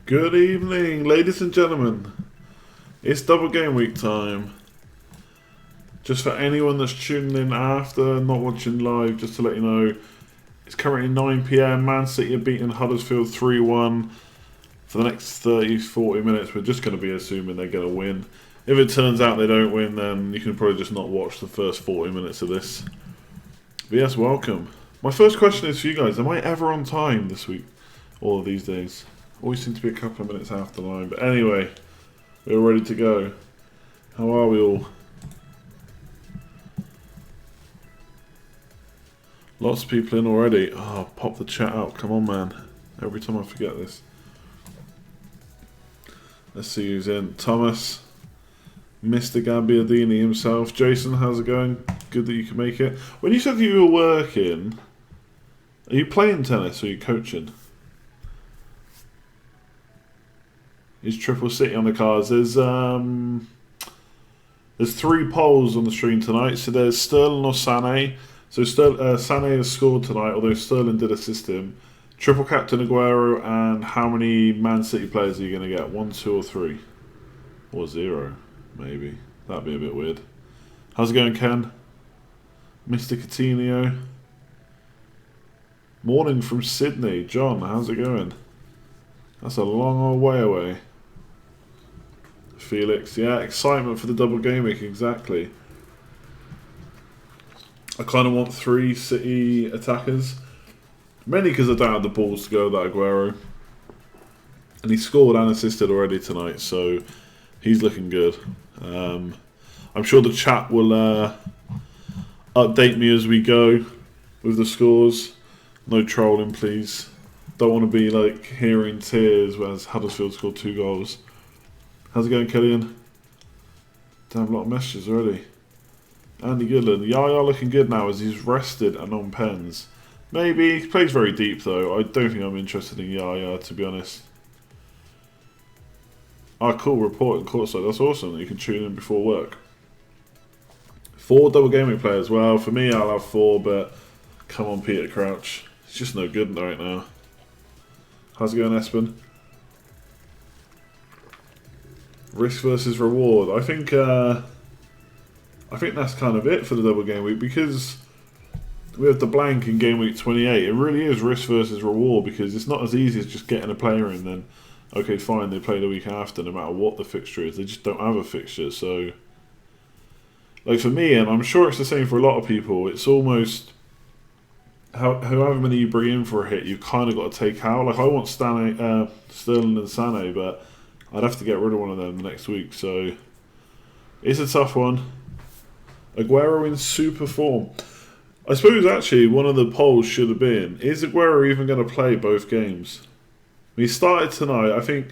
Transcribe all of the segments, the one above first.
Good evening, ladies and gentlemen. It's double game week time. Just for anyone that's tuning in after, not watching live, just to let you know, it's currently 9 PM. Man City are beating Huddersfield 3-1. For the next 30-40 minutes, we're just going to be assuming they're going to win. If it turns out they don't win, then you can probably just not watch the first 40 minutes of this. But yes, welcome. My first question is for you guys. Am I ever on time this week? All of these days. Always seem to be a couple of minutes after the line. But anyway, we're ready to go. How are we all? Lots of people in already. Oh, pop the chat out. Come on, man. Every time I forget this. Let's see who's in. Thomas. Mr. Gambiadini himself. Jason, how's it going? Good that you can make it. When you said you were working, are you playing tennis or are you coaching? Is Triple City on the cards? There's 3 polls on the stream tonight. So there's Sterling or Sané. So Sané has scored tonight, although Sterling did assist him. Triple captain Aguero, and how many Man City players are you going to get? 1, 2, or 3? Or 0, maybe. That'd be a bit weird. How's it going, Ken? Mr. Coutinho. Morning from Sydney. John, how's it going? That's a long old way away. Felix, yeah, excitement for the double game week, exactly. I kind of want 3 City attackers. Mainly because I don't have the balls to go with that Aguero. And he scored and assisted already tonight, so he's looking good. I'm sure the chat will update me as we go with the scores. No trolling, please. Don't want to be like hearing tears whereas Huddersfield scored 2 goals. How's it going, Killian? Damn, a lot of messages already. Andy Goodland. Yaya looking good now as he's rested and on pens. Maybe. He plays very deep though. I don't think I'm interested in Yaya, to be honest. Ah, cool. Reporting courtside. That's awesome that you can tune in before work. 4 double gaming players. Well, for me, I'll have 4, but come on, Peter Crouch. It's just no good right now. How's it going, Espen? Risk versus reward. I think that's kind of it for the double game week, because we have the blank in game week 28. It really is risk versus reward, because it's not as easy as just getting a player in. Then, okay, fine, they play the week after, no matter what the fixture is. They just don't have a fixture. So, like for me, and I'm sure it's the same for a lot of people, it's almost however many you bring in for a hit, you've kind of got to take out. Like I want Sterling and Sané, but I'd have to get rid of one of them next week. So it's a tough one. Aguero in super form. I suppose actually one of the polls should have been, is Aguero even going to play both games? He started tonight. I think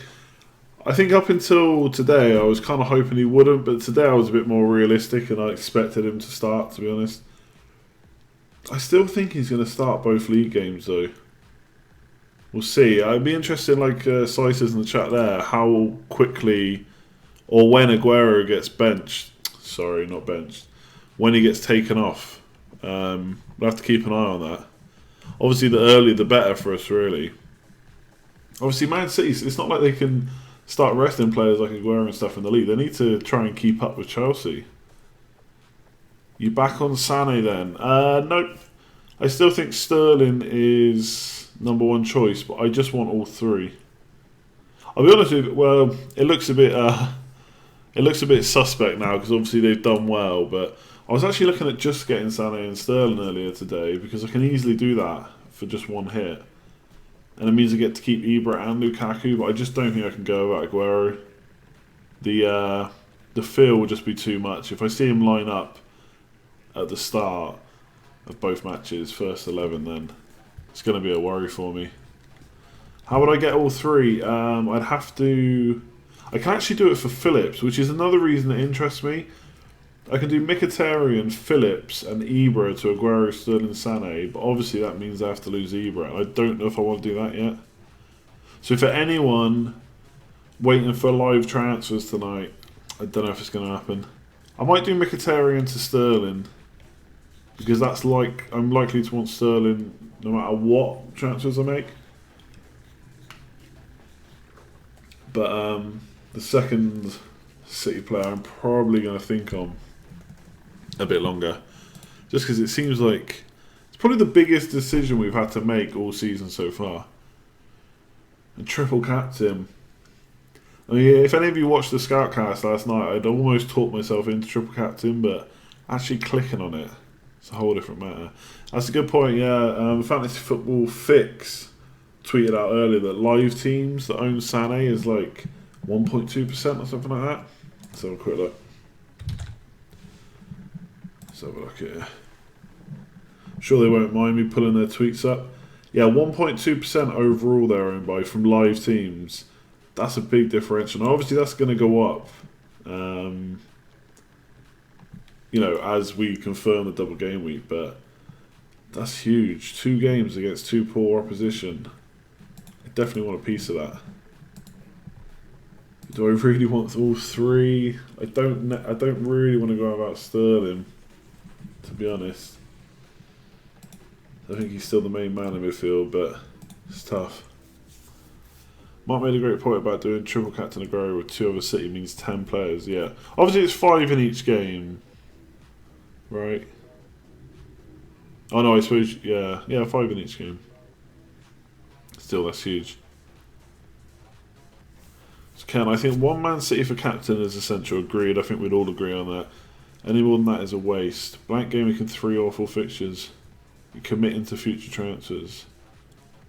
up until today I was kind of hoping he wouldn't, but today I was a bit more realistic and I expected him to start, to be honest. I still think he's going to start both league games though. We'll see. I'd be interested, like Sai says in the chat there, how quickly or when Aguero gets benched. Sorry, not benched. When he gets taken off. We'll have to keep an eye on that. Obviously, the earlier the better for us, really. Obviously, Man City, it's not like they can start resting players like Aguero and stuff in the league. They need to try and keep up with Chelsea. You back on Sané then? Nope. I still think Sterling is number 1 choice, but I just want all 3. I'll be honest with you, well, it looks a bit suspect now because obviously they've done well, but I was actually looking at just getting Sané and Sterling earlier today because I can easily do that for just 1 hit. And it means I get to keep Ibra and Lukaku, but I just don't think I can go about Aguero. The feel will just be too much. If I see him line up at the start of both matches, first 11, then it's going to be a worry for me. How would I get all 3? I'd have to... I can actually do it for Phillips, which is another reason that interests me. I can do Mkhitaryan, Phillips, and Ibra to Aguero, Sterling, Sané, but obviously that means I have to lose Ibra, and I don't know if I want to do that yet. So for anyone waiting for live transfers tonight, I don't know if it's going to happen. I might do Mkhitaryan to Sterling, because that's like I'm likely to want Sterling no matter what transfers I make. But the second City player I'm probably going to think on a bit longer. Just because it seems like it's probably the biggest decision we've had to make all season so far. And triple captain. I mean, if any of you watched the Scoutcast last night, I'd almost talked myself into triple captain, but actually clicking on it, it's a whole different matter. That's a good point, yeah. Fantasy Football Fix tweeted out earlier that live teams that own Sané is like 1.2% or something like that. Let's have a quick look. Let's have a look here. I'm sure they won't mind me pulling their tweets up. Yeah, 1.2% overall they're owned by from live teams. That's a big differential. Now, obviously, that's going to go up, you know, as we confirm the double game week. But that's huge. 2 games against 2 poor opposition. I definitely want a piece of that. Do I really want all 3? I don't really want to go about Sterling, to be honest. I think he's still the main man in midfield, but it's tough. Mark made a great point about doing triple captain Aguero with 2 other City means 10 players, yeah. Obviously it's 5 in each game, right? Oh no, I suppose, yeah, 5 in each game. Still, that's huge. So Ken, I think 1 Man City for captain is essential, agreed. I think we'd all agree on that. Any more than that is a waste. Blank game week and 3 awful fixtures. You're committing to future transfers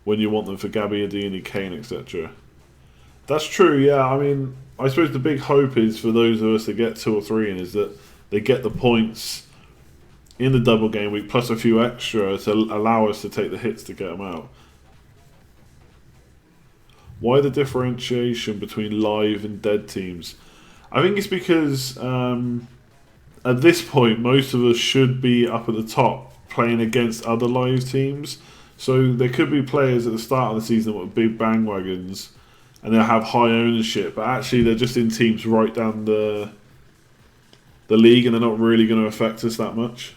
when you want them for Gabbiadini, Kane, etc. That's true, yeah. I mean, I suppose the big hope is for those of us that get 2 or 3 in is that they get the points in the double game week plus a few extra to allow us to take the hits to get them out. Why the differentiation between live and dead teams? I think it's because at this point most of us should be up at the top playing against other live teams. So there could be players at the start of the season with big bandwagons and they'll have high ownership, but actually they're just in teams right down the league and they're not really going to affect us that much.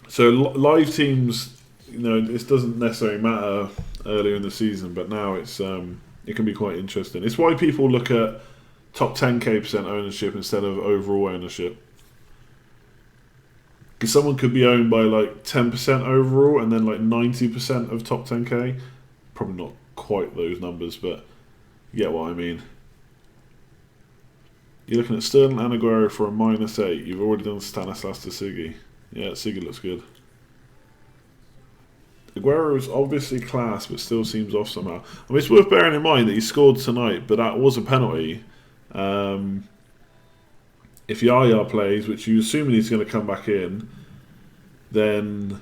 So live teams, you know, this doesn't necessarily matter earlier in the season, but now it's it can be quite interesting. It's why people look at top 10k% ownership instead of overall ownership. Because someone could be owned by like 10% overall and then like 90% of top 10k. Probably not quite those numbers, but you get what I mean. You're looking at Sterling and Aguero for a -8. You've already done Stanislas to Siggy. Yeah, Siggy looks good. Aguero is obviously class, but still seems off somehow. I mean, it's worth bearing in mind that he scored tonight, but that was a penalty. If Yaya plays, which you're assuming he's going to come back in, then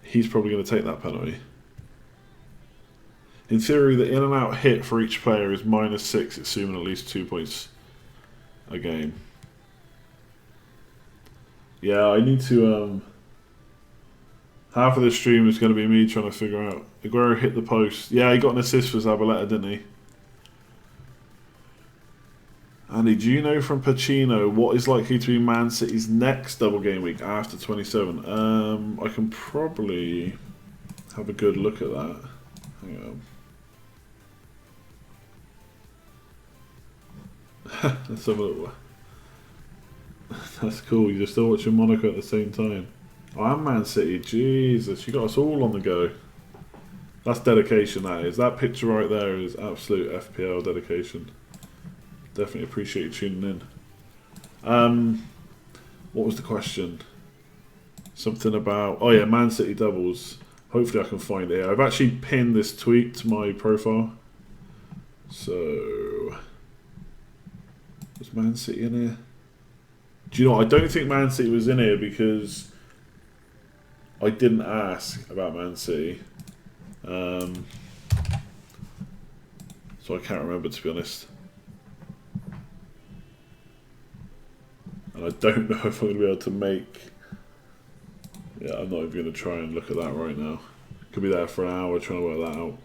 he's probably going to take that penalty. In theory, the in and out hit for each player is -6, assuming at least 2 points a game. Yeah, I need to... half of the stream is going to be me trying to figure out. Aguero hit the post. Yeah, he got an assist for Zabaleta, didn't he? Andy, do you know from Pacino what is likely to be Man City's next double game week after 27? I can probably have a good look at that. Hang on. Let's have a look. That's cool. You're still watching Monaco at the same time. Oh, I'm Man City. Jesus, you got us all on the go. That's dedication, that is. That picture right there is absolute FPL dedication. Definitely appreciate you tuning in. What was the question? Something about... oh yeah, Man City doubles. Hopefully I can find it here. I've actually pinned this tweet to my profile. So... was Man City in here? Do you know what? I don't think Man City was in here because I didn't ask about Man City. So I can't remember, to be honest. And I don't know if I'm going to be able to make... yeah, I'm not even going to try and look at that right now. Could be there for an hour trying to work that out.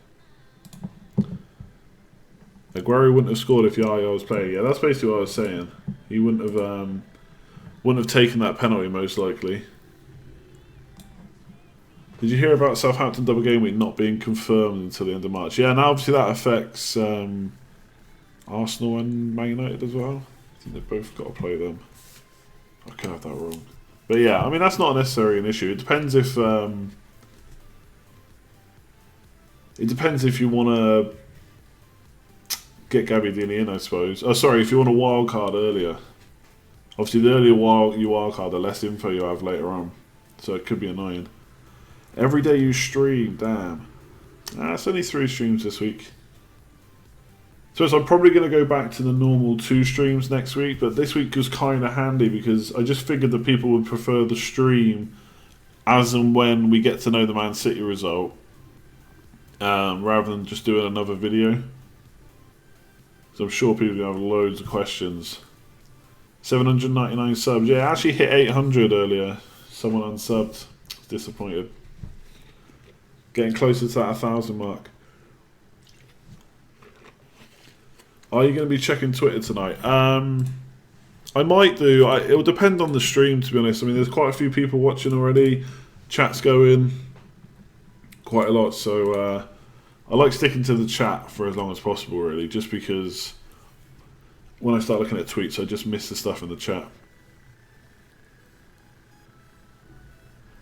Aguero wouldn't have scored if Yaya was playing. Yeah, that's basically what I was saying. He wouldn't have taken that penalty most likely. Did you hear about Southampton double game week not being confirmed until the end of March? Yeah, now obviously that affects Arsenal and Man United as well. I think they've both got to play them. I could have that wrong. But yeah, I mean, that's not necessarily an issue. It depends if you want to get Gabbiadini in, I suppose. Oh, sorry, if you want a wild card earlier. Obviously, the earlier you wild card, the less info you have later on. So it could be annoying. Every day you stream, damn. It's only 3 streams this week. So I'm probably going to go back to the normal 2 streams next week, but this week was kind of handy because I just figured that people would prefer the stream as and when we get to know the Man City result, rather than just doing another video. So I'm sure people are going to have loads of questions. 799 subs. Yeah, I actually hit 800 earlier. Someone unsubbed. Disappointed. Getting closer to that 1,000 mark. Are you going to be checking Twitter tonight? I might do. It will depend on the stream, to be honest. I mean, there's quite a few people watching already. Chat's going quite a lot. So I like sticking to the chat for as long as possible, really. Just because when I start looking at tweets, I just miss the stuff in the chat.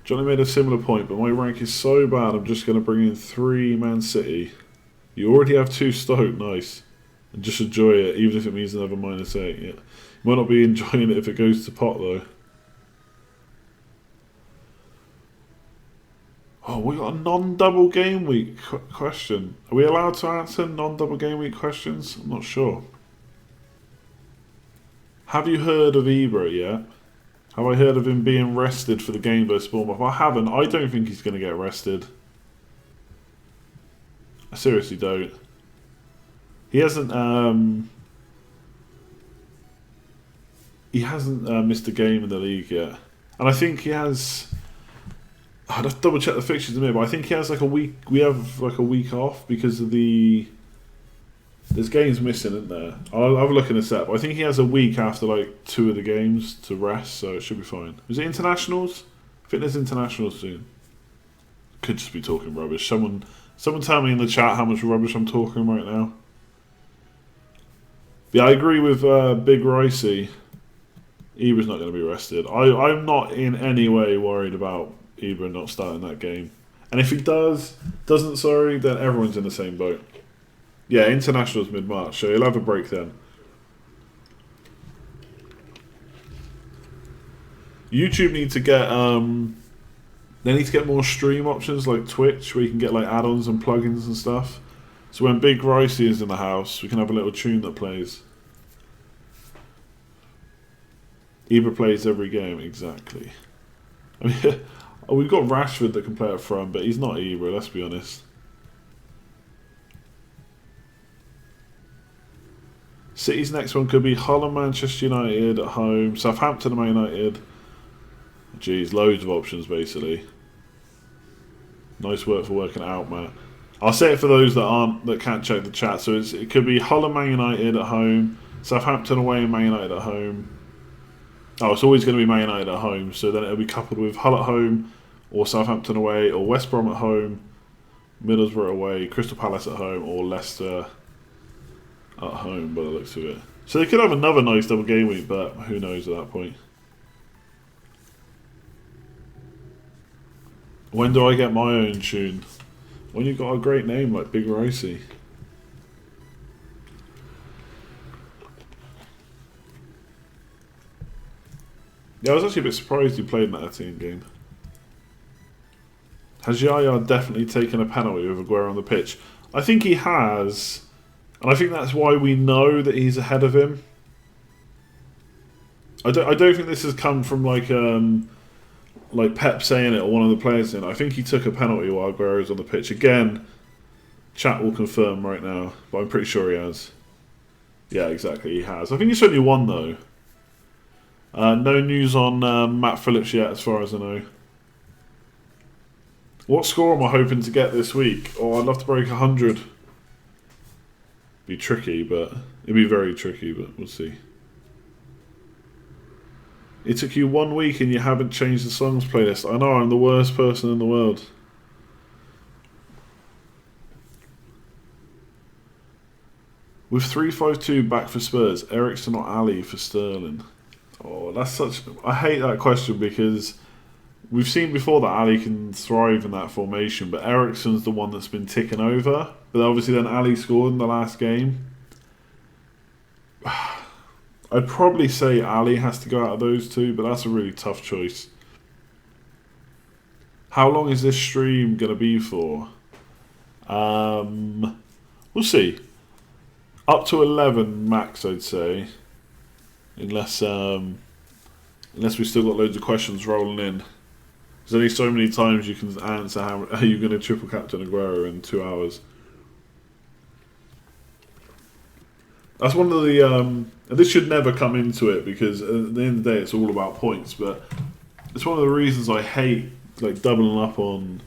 Johnny made a similar point, but my rank is so bad, I'm just going to bring in 3 Man City. You already have 2 Stoke, nice. And just enjoy it, even if it means another -8. Yeah. You might not be enjoying it if it goes to pot, though. Oh, we got a non-double game week question. Are we allowed to answer non-double game week questions? I'm not sure. Have you heard of Ibra yet? Have I heard of him being rested for the game versus Bournemouth? I haven't. I don't think he's going to get rested. I seriously don't. He hasn't missed a game in the league yet. And I think he has... I'd have to double check the fixtures in a minute, but I think he has like a week... We have like a week off because of the... There's games missing, isn't there? I'll have a look in a sec. But I think he has a week after like 2 of the games to rest, so it should be fine. Is it internationals? I think there's internationals soon. Could just be talking rubbish. Someone tell me in the chat how much rubbish I'm talking right now. Yeah, I agree with Big Ricey. Ibra's not going to be rested. I'm not in any way worried about Ibra not starting that game. And if he doesn't, then everyone's in the same boat. Yeah, internationals mid-March, so he'll have a break then. YouTube need to get they need to get more stream options like Twitch, where you can get like add-ons and plugins and stuff. So when Big Ricey is in the house, we can have a little tune that plays. Ibra plays every game, exactly. I mean, we've got Rashford that can play up front, but he's not Ibra, let's be honest. City's next one could be Hull and Manchester United at home, Southampton and Man United. Jeez, loads of options basically. Nice work for working it out, Matt. I'll say it for those that can't check the chat. So it could be Hull and Man United at home, Southampton away and Man United at home. Oh, it's always going to be Man United at home. So then it'll be coupled with Hull at home, or Southampton away, or West Brom at home, Middlesbrough away, Crystal Palace at home, or Leicester at home, by the looks of it. So they could have another nice double game week, but who knows at that point. When do I get my own tune? When you've got a great name like Big Ricey. Yeah, I was actually a bit surprised he played in that team game. Has Yaya definitely taken a penalty with Aguero on the pitch? I think he has. And I think that's why we know that he's ahead of him. I don't think this has come from like Pep saying it or one of the players saying it. I think he took a penalty while Aguero's on the pitch. Again, chat will confirm right now, but I'm pretty sure he has. Yeah, exactly, he has. I think he's only one though. No news on Matt Phillips yet, as far as I know. What score am I hoping to get this week? Oh, I'd love to break 100. Be tricky, but it'd be very tricky, but we'll see. It took you 1 week and you haven't changed the songs playlist. I know, I'm the worst person in the world. With 3-5-2 back for Spurs, Eriksen or Ali for Sterling? Oh, that's such... I hate that question because we've seen before that Ali can thrive in that formation, but Eriksen's the one that's been ticking over. But obviously then Ali scored in the last game. I'd probably say Ali has to go out of those two, but that's a really tough choice. How long is this stream going to be for? We'll see. Up to 11 max, I'd say. Unless we've still got loads of questions rolling in. There's only so many times you can answer how are you going to triple captain Aguero in 2 hours. That's one of the... and this should never come into it because at the end of the day it's all about points, but it's one of the reasons I hate like doubling up on...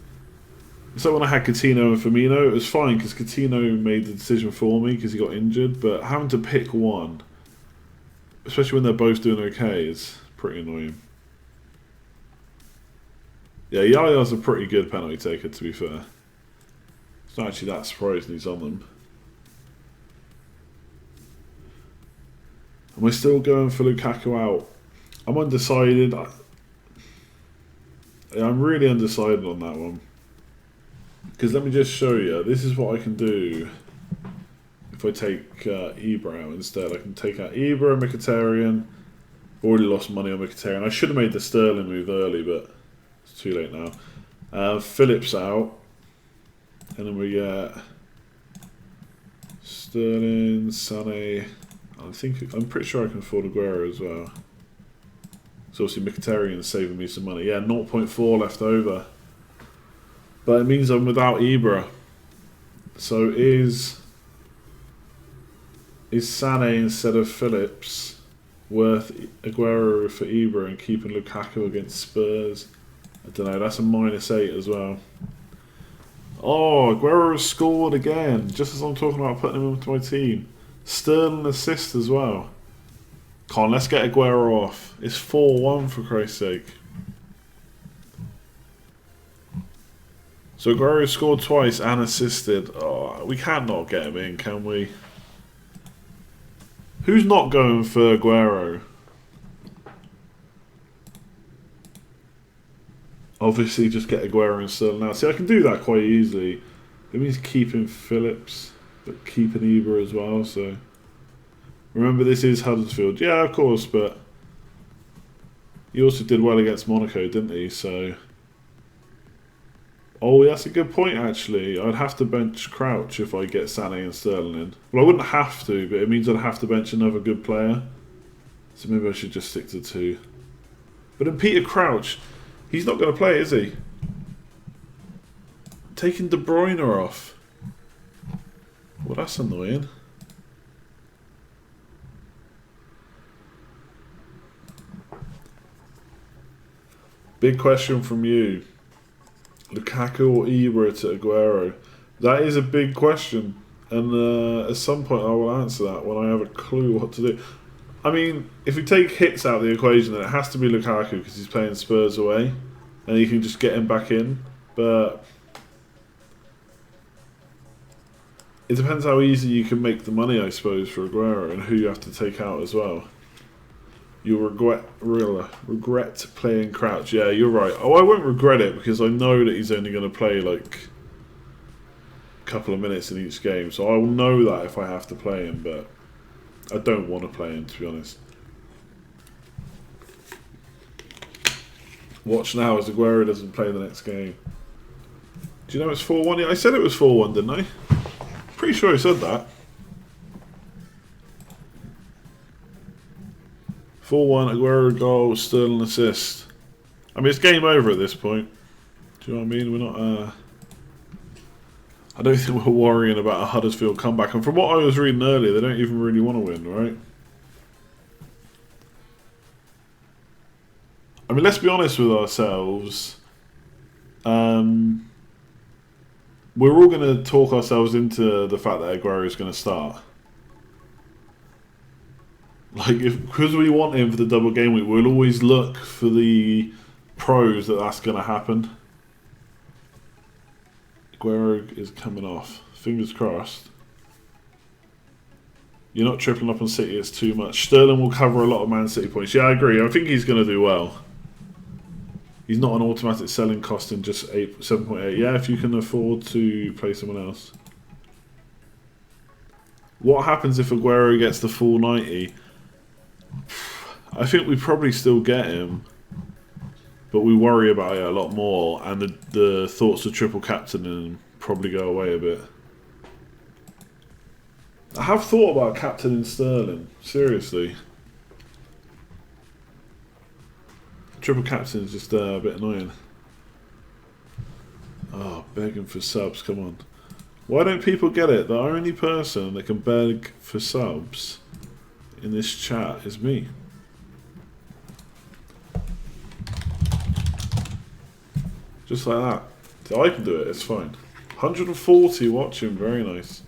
So when I had Coutinho and Firmino, it was fine because Coutinho made the decision for me because he got injured, but having to pick one, especially when they're both doing okay, is pretty annoying. Yeah, Yaya's a pretty good penalty taker, to be fair. It's not actually that surprising he's on them. Am I still going for Lukaku out? I'm undecided. I'm really undecided on that one. Because let me just show you. This is what I can do if I take Ibra out instead. I can take out Ibra and Mkhitaryan. Already lost money on Mkhitaryan. I should have made the Sterling move early, but it's too late now. Phillips out. And then we get Sterling, Sané. I'm pretty sure I can afford Aguero as well. So obviously Mkhitaryan is saving me some money. Yeah, 0.4 left over. But it means I'm without Ibra. So is Sané instead of Phillips worth Aguero for Ibra and keeping Lukaku against Spurs? I don't know, that's a -8 as well. Oh, Aguero has scored again, just as I'm talking about putting him into my team. Sterling assist as well. Come on, let's get Aguero off. It's 4-1 for Christ's sake. So Aguero scored twice and assisted. Oh, we can't not get him in, can we? Who's not going for Aguero? Obviously, just get Aguero and Sterling now. See, I can do that quite easily. It means keeping Phillips, but keeping Ibra as well. So remember, this is Huddersfield. Yeah, of course, but he also did well against Monaco, didn't he? So. Oh, that's a good point, actually. I'd have to bench Crouch if I get Sané and Sterling in. Well, I wouldn't have to, but it means I'd have to bench another good player. So maybe I should just stick to 2. But then Peter Crouch, he's not going to play, is he? Taking De Bruyne off. Well, that's annoying. Big question from you. Lukaku or Ibra to Aguero? That is a big question, and at some point I will answer that when I have a clue what to do. I mean, if we take hits out of the equation, then it has to be Lukaku because he's playing Spurs away, and you can just get him back in. But it depends how easy you can make the money, I suppose, for Aguero, and who you have to take out as well. You'll regret playing Crouch. Yeah, you're right. Oh, I won't regret it because I know that he's only going to play like a couple of minutes in each game. So I will know that if I have to play him, but I don't want to play him, to be honest. Watch now as Aguero doesn't play the next game. Do you know it's 4-1? Yeah, I said it was 4-1, didn't I? Pretty sure I said that. 4-1, Aguero goal, Sterling assist. I mean, it's game over at this point. Do you know what I mean? We're not... I don't think we're worrying about a Huddersfield comeback. And from what I was reading earlier, they don't even really want to win, right? I mean, let's be honest with ourselves. We're all going to talk ourselves into the fact that Aguero is going to start. Like, because we want him for the double game week, we'll always look for the pros that that's going to happen. Aguero is coming off. Fingers crossed. You're not tripling up on City, it's too much. Sterling will cover a lot of Man City points. Yeah, I agree. I think he's going to do well. He's not an automatic selling cost in just 7.8. Yeah, if you can afford to play someone else. What happens if Aguero gets the full 90? I think we probably still get him, but we worry about it a lot more, and the thoughts of triple captaining probably go away a bit. I have thought about captaining Sterling, seriously. Triple captain is just a bit annoying. Oh, begging for subs, come on. Why don't people get it? The only person that can beg for subs in this chat is me. Just like that. So I can do it, it's fine. 140 watching, very nice.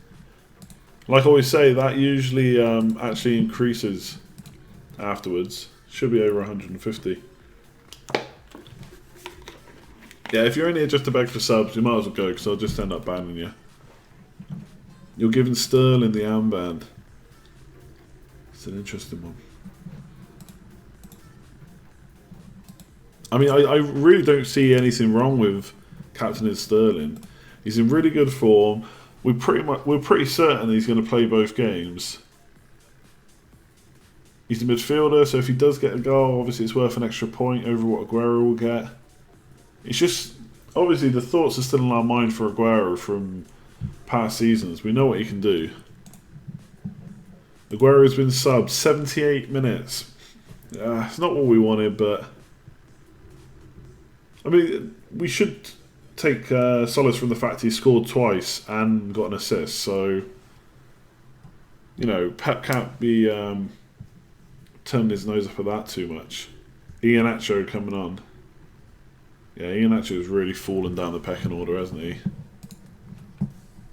Like I always say, that usually actually increases afterwards. Should be over 150. Yeah, if you're in here just to beg for subs, you might as well go, because I'll just end up banning you. You're giving Sterling the armband. It's an interesting one. I mean, I really don't see anything wrong with captaining Sterling. He's in really good form. We're pretty certain he's going to play both games. He's a midfielder, so if he does get a goal, obviously it's worth an extra point over what Aguero will get. It's just, obviously the thoughts are still in our mind for Aguero from past seasons. We know what he can do. Aguero's been subbed 78 minutes. It's not what we wanted, but I mean, we should take solace from the fact he scored twice and got an assist. So, you know, Pep can't be turning his nose up at that too much. Iheanacho coming on. Yeah, Iheanacho's really fallen down the pecking order, hasn't he?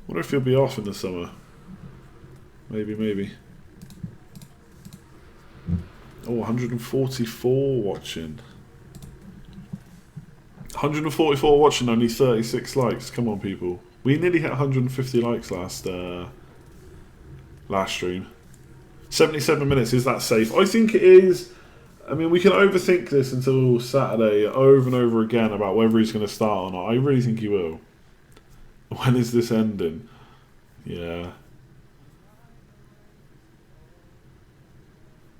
Wonder if he'll be off in the summer. Maybe. Oh, 144 watching. 144 watching, only 36 likes. Come on, people. We nearly hit 150 likes last stream. 77 minutes, is that safe? I think it is. I mean, we can overthink this until Saturday over and over again about whether he's going to start or not. I really think he will. When is this ending? Yeah.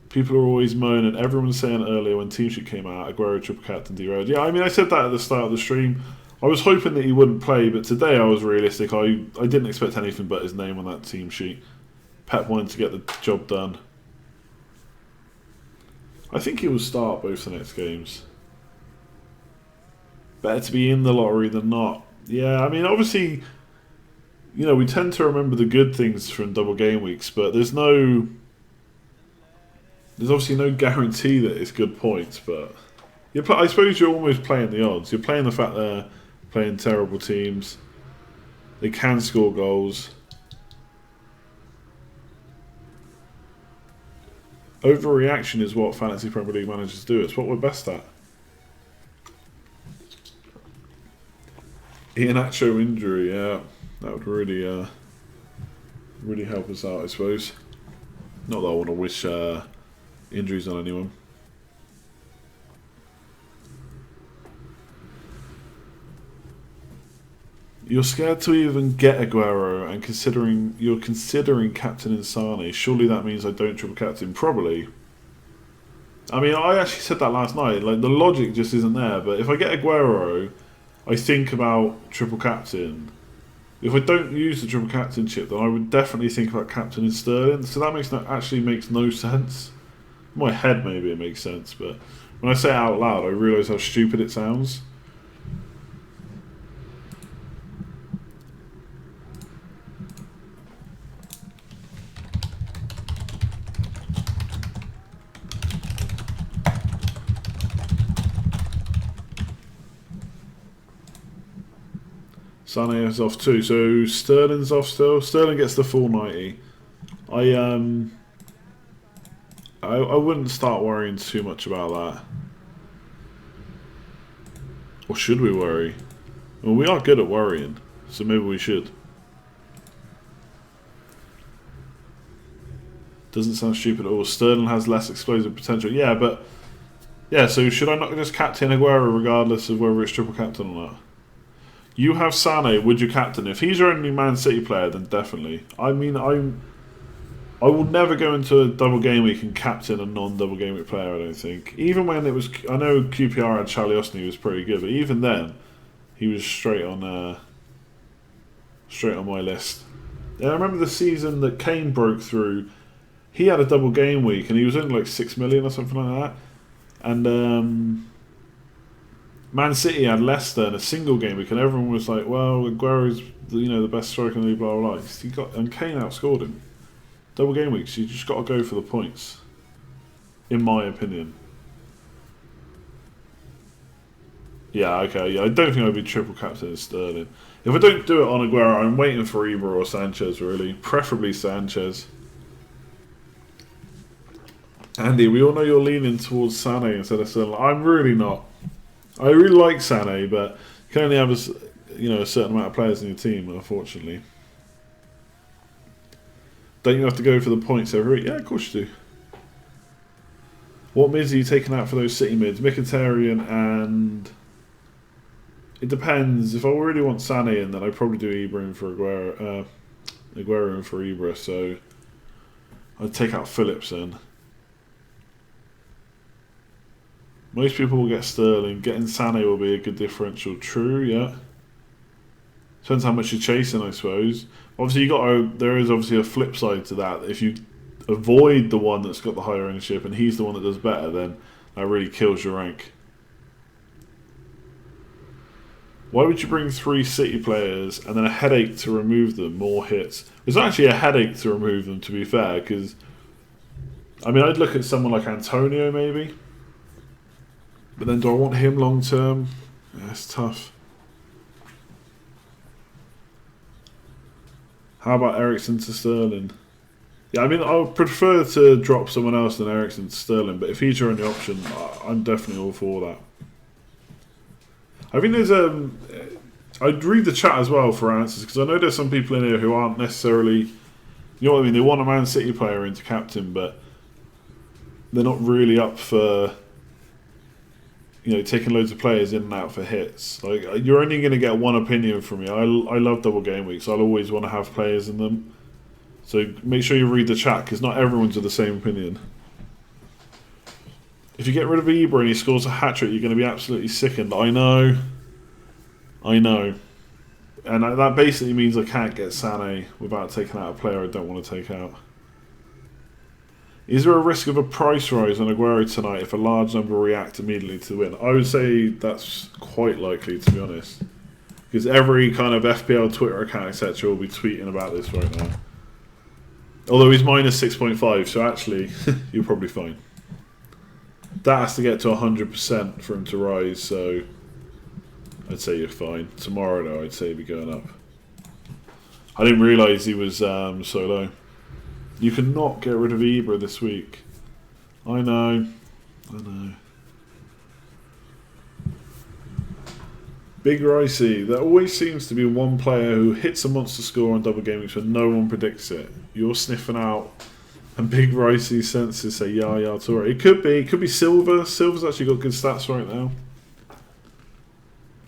People are always moaning. Everyone was saying earlier when Team Sheet came out, Aguero triple captain derailed. Yeah, I mean, I said that at the start of the stream. I was hoping that he wouldn't play, but today I was realistic. I didn't expect anything but his name on that team sheet. Pep wanted to get the job done. I think he will start both the next games. Better to be in the lottery than not. Yeah, I mean, obviously, you know, we tend to remember the good things from double game weeks, but there's obviously no guarantee that it's good points, but I suppose you're almost playing the odds. You're playing the fact they're playing terrible teams. They can score goals. Overreaction is what fantasy Premier League managers do. It's what we're best at. Iheanacho injury, yeah, that would really, really help us out, I suppose. Not that I want to wish injuries on anyone. You're scared to even get Aguero, and you're considering captaining Sane. Surely that means I don't triple captain. Probably. I mean, I actually said that last night. Like, the logic just isn't there. But if I get Aguero, I think about triple captain. If I don't use the triple captain chip, then I would definitely think about captaining Sterling. So that actually makes no sense. In my head, maybe it makes sense, but when I say it out loud, I realise how stupid it sounds. Sane is off too, so Sterling's off still. Sterling gets the full 90. I wouldn't start worrying too much about that. Or should we worry? Well, we are good at worrying, so maybe we should. Doesn't sound stupid at all. Sterling has less explosive potential. Yeah, but... Yeah, so should I not just captain Aguero regardless of whether it's triple captain or not? You have Sané, would you captain? If he's your only Man City player, then definitely. I mean, I will never go into a double game week and captain a non-double game week player, I don't think. Even when it was... I know QPR had Charlie Austin, he was pretty good, but even then, he was straight on my list. And I remember the season that Kane broke through, he had a double game week, and he was only like 6 million or something like that. And Man City had Leicester in a single game week, and everyone was like, "Well, Aguero's the best striker in the league." Blah blah blah. And Kane outscored him. Double game weeks, you just got to go for the points, in my opinion. Yeah, okay. Yeah, I don't think I'd be triple captain as Sterling. If I don't do it on Aguero, I'm waiting for Ibra or Sanchez. Really, preferably Sanchez. Andy, we all know you're leaning towards Sané instead of Sterling. I'm really not. I really like Sané, but you can only have a certain amount of players in your team, unfortunately. Don't you have to go for the points every week? Yeah, of course you do. What mids are you taking out for those City mids? Mkhitaryan and... It depends. If I really want Sané in, then I'd probably do Ibra in for Aguero in for Ibra, so I'd take out Phillips then. Most people will get Sterling. Getting Sané will be a good differential. True, yeah. Depends how much you're chasing, I suppose. Obviously, there is obviously a flip side to that. If you avoid the one that's got the higher ownership and he's the one that does better, then that really kills your rank. Why would you bring 3 City players and then a headache to remove them? More hits. It's actually a headache to remove them, to be fair, because I mean, I'd look at someone like Antonio maybe. But then do I want him long term? Yeah, it's tough. How about Eriksen to Sterling? Yeah, I mean, I would prefer to drop someone else than Eriksen to Sterling, but if he's your only option, I'm definitely all for that. I think there's I'd read the chat as well for answers, because I know there's some people in here who aren't necessarily, you know what I mean, they want a Man City player into captain, but they're not really up for taking loads of players in and out for hits. Like, you're only going to get one opinion from me. I love double game weeks. I'll always want to have players in them. So make sure you read the chat, because not everyone's of the same opinion. If you get rid of Ibra and he scores a hat-trick, you're going to be absolutely sickened. I know. And that basically means I can't get Sané without taking out a player I don't want to take out. Is there a risk of a price rise on Aguero tonight if a large number react immediately to win? I would say that's quite likely, to be honest. Because every kind of FPL Twitter account, etc. will be tweeting about this right now. Although he's minus 6.5, so actually, you're probably fine. That has to get to 100% for him to rise, so I'd say you're fine. Tomorrow, though, I'd say he'd be going up. I didn't realise he was so low. You cannot get rid of Ibra this week. I know. Big Ricey. There always seems to be one player who hits a monster score on double game weeks when no one predicts it. You're sniffing out, and Big Ricey's senses say Yaya Toure. It could be Silva. Silva's actually got good stats right now.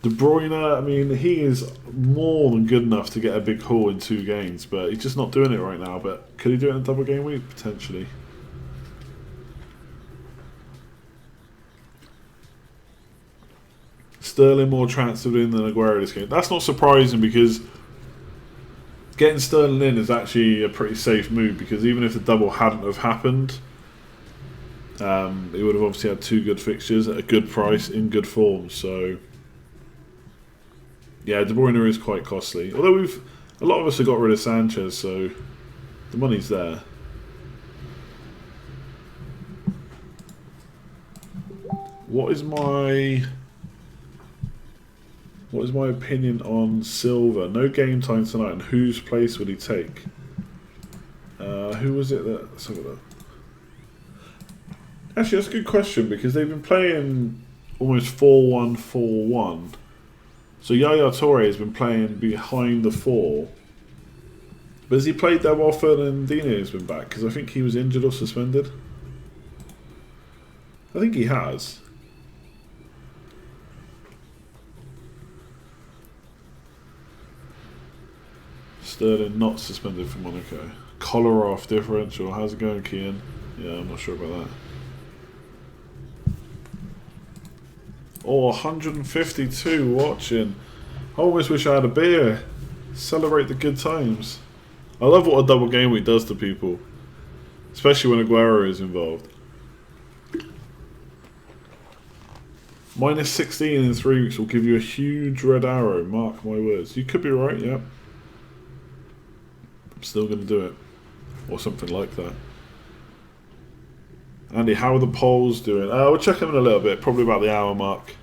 De Bruyne, I mean, he is more than good enough to get a big haul in 2 games, but he's just not doing it right now. But could he do it in a double game week? Potentially. Sterling more transferred in than Aguero this game. That's not surprising, because getting Sterling in is actually a pretty safe move, because even if the double hadn't have happened, he would have obviously had 2 good fixtures at a good price in good form. So yeah, De Bruyne is quite costly. Although a lot of us have got rid of Sanchez, so the money's there. What is my opinion on Silva? No game time tonight, and whose place would he take? Who was it that... Let's have a look. Actually, that's a good question, because they've been playing almost 4-1, 4-1. So Yaya Toure has been playing behind the 4, But has he played there while Fernandinho's been back? Because I think he was injured or suspended. I think he has. Sterling not suspended for Monaco. Kolarov differential. How's it going, Kian? Yeah, I'm not sure about that. Oh, 152 watching. I almost wish I had a beer. Celebrate the good times. I love what a double game week does to people. Especially when Aguero is involved. Minus 16 in 3 weeks will give you a huge red arrow. Mark my words. You could be right, yeah. I'm still going to do it. Or something like that. Andy, how are the polls doing? We'll check them in a little bit. Probably about the hour mark.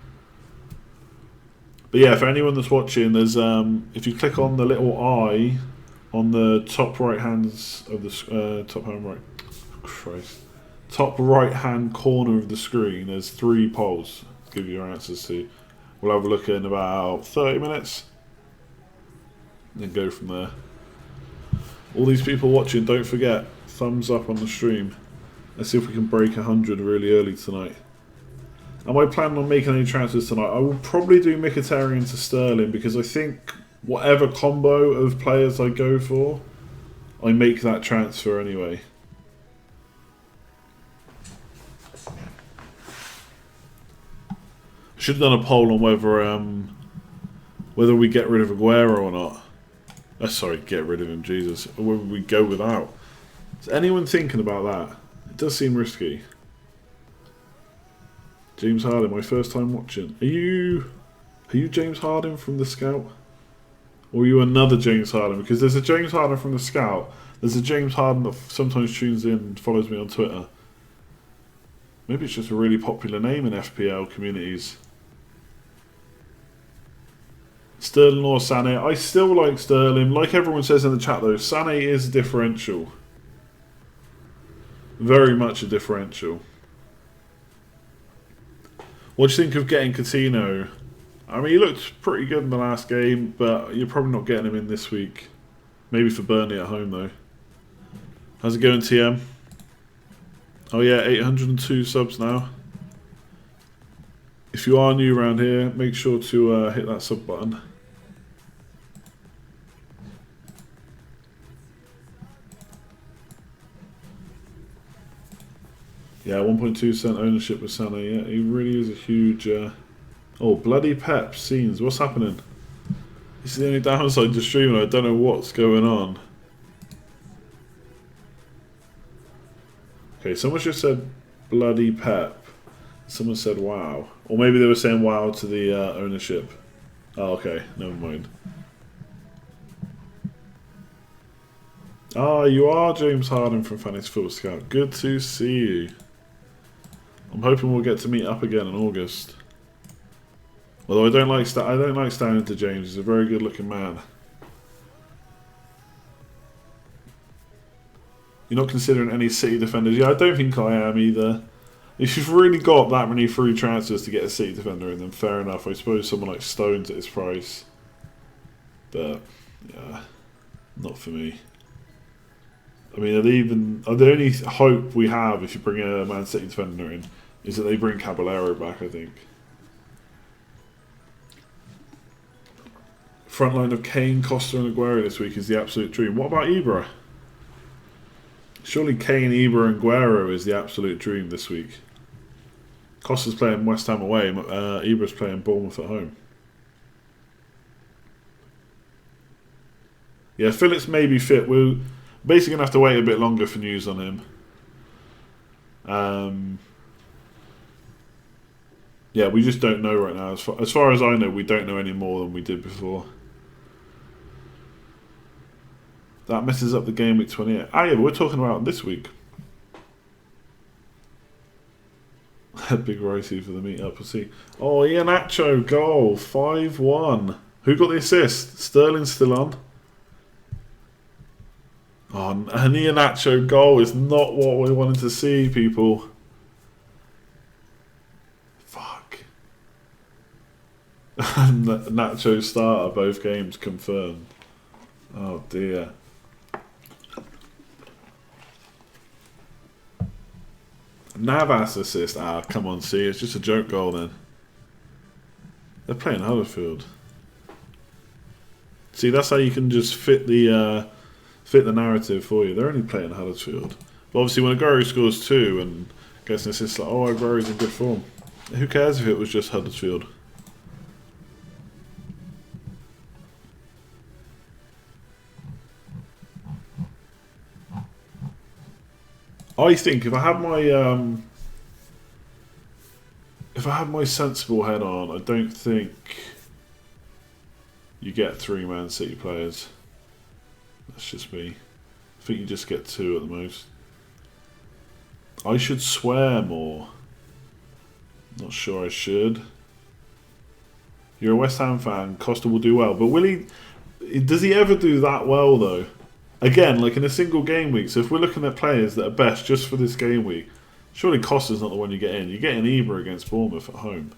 But yeah, for anyone that's watching, there's if you click on the little eye on the top right hands of the top right hand corner of the screen, there's 3 polls to give you your answers to. We'll have a look in about 30 minutes, and then go from there. All these people watching, don't forget, thumbs up on the stream. Let's see if we can break 100 really early tonight. Am I planning on making any transfers tonight? I will probably do Mkhitaryan to Sterling, because I think whatever combo of players I go for, I make that transfer anyway. Should have done a poll on whether we get rid of Aguero or not. Sorry, get rid of him, Jesus. Or whether we go without. Is anyone thinking about that? It does seem risky. James Harden, my first time watching. Are you James Harden from the Scout? Or are you another James Harden? Because there's a James Harden from the Scout. There's a James Harden that sometimes tunes in and follows me on Twitter. Maybe it's just a really popular name in FPL communities. Sterling or Sané? I still like Sterling. Like everyone says in the chat though, Sané is a differential. Very much a differential. What do you think of getting Coutinho? I mean, he looked pretty good in the last game, but you're probably not getting him in this week. Maybe for Burnley at home, though. How's it going, TM? Oh yeah, 802 subs now. If you are new around here, make sure to hit that sub button. Yeah, 1.2% ownership with Sané. Yeah, he really is a huge... Oh, bloody Pep scenes. What's happening? This is the only downside to streaming. I don't know what's going on. Okay, someone just said bloody Pep. Someone said wow. Or maybe they were saying wow to the ownership. Oh, okay. Never mind. Ah, you are James Harden from Fantasy Football Scout. Good to see you. I'm hoping we'll get to meet up again in August. Although I don't like standing to James. He's a very good-looking man. You're not considering any City defenders? Yeah, I don't think I am either. If you've really got that many free transfers to get a City defender in, then fair enough. I suppose someone like Stones at his price. But, yeah, not for me. I mean, the only hope we have if you bring a Man City defender in is that they bring Caballero back, I think. Front line of Kane, Costa and Aguero this week is the absolute dream. What about Ibra? Surely Kane, Ibra and Aguero is the absolute dream this week. Costa's playing West Ham away, Ibra's playing Bournemouth at home. Yeah, Phillips may be fit. We're basically going to have to wait a bit longer for news on him. Yeah, we just don't know right now. As far as I know, we don't know any more than we did before. That messes up the game week 28. Ah, yeah, but we're talking about this week. Big ricey for the meet-up. We'll see. Oh, Iheanacho goal. 5-1. Who got the assist? Sterling's still on. Oh, an Iheanacho goal is not what we wanted to see, people. Fuck. Nacho starter, both games confirmed. Oh, dear. Navas assist. Ah, come on, see, it's just a joke goal then. They're playing Huddersfield. See, that's how you can just fit the narrative for you. They're only playing Huddersfield. But obviously, when Aguero scores 2 and gets an assist, like, oh, Aguero's in good form. Who cares if it was just Huddersfield? I think if I had my sensible head on, I don't think you get 3 Man City players. That's just me. I think you just get 2 at the most. I should swear more. Not sure I should. You're a West Ham fan. Costa will do well, but will he? Does he ever do that well though? Again, like in a single game week. So if we're looking at players that are best just for this game week, surely Costa's not the one you get in. You get in Ibra against Bournemouth at home.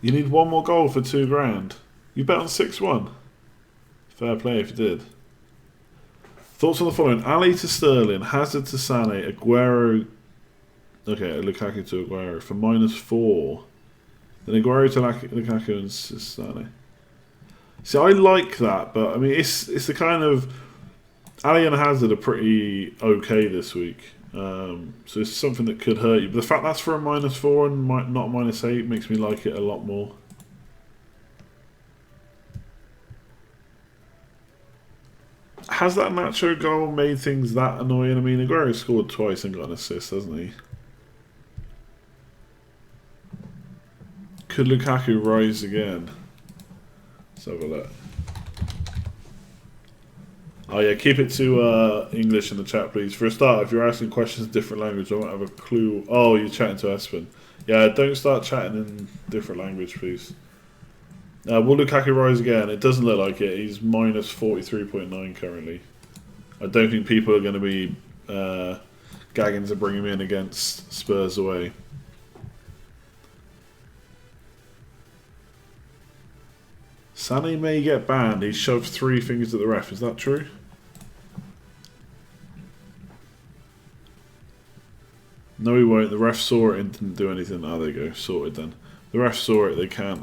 You need 1 more goal for £2,000. You bet on 6-1. Fair play if you did. Thoughts on the following: Ali to Sterling, Hazard to Sané, Aguero. Okay, Lukaku to Aguero for -4. Then Aguero to Lukaku and Sané. See, I like that, but I mean, it's the kind of Ali and Hazard are pretty okay this week, so it's something that could hurt you. But the fact that's for a -4 and not -8 makes me like it a lot more. Has that Nacho goal made things that annoying? I mean, Aguero scored twice and got an assist, hasn't he? Could Lukaku rise again? Let's have a look. Oh yeah, keep it to English in the chat, please. For a start, if you're asking questions in different language, I won't have a clue. Oh, you're chatting to Espen. Yeah, don't start chatting in different language, please. Will Lukaku rise again? It doesn't look like it. He's -43.9 currently. I don't think people are going to be gagging to bring him in against Spurs away. Sané may get banned. He shoved 3 fingers at the ref. Is that true? No, he won't. The ref saw it and didn't do anything. Oh, there you go. Sorted then. The ref saw it. They can't.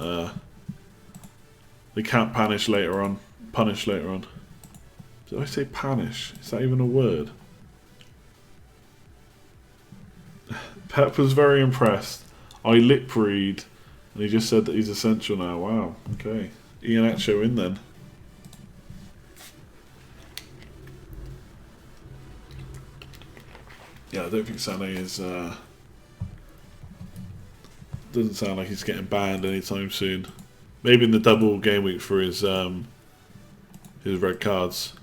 They can't punish later on. Punish later on. Did I say punish? Is that even a word? Pep was very impressed. I lip read, and he just said that he's essential now. Wow. Okay. Iheanacho in then. Yeah, I don't think Sané is. Doesn't sound like he's getting banned anytime soon. Maybe in the double game week for his red cards.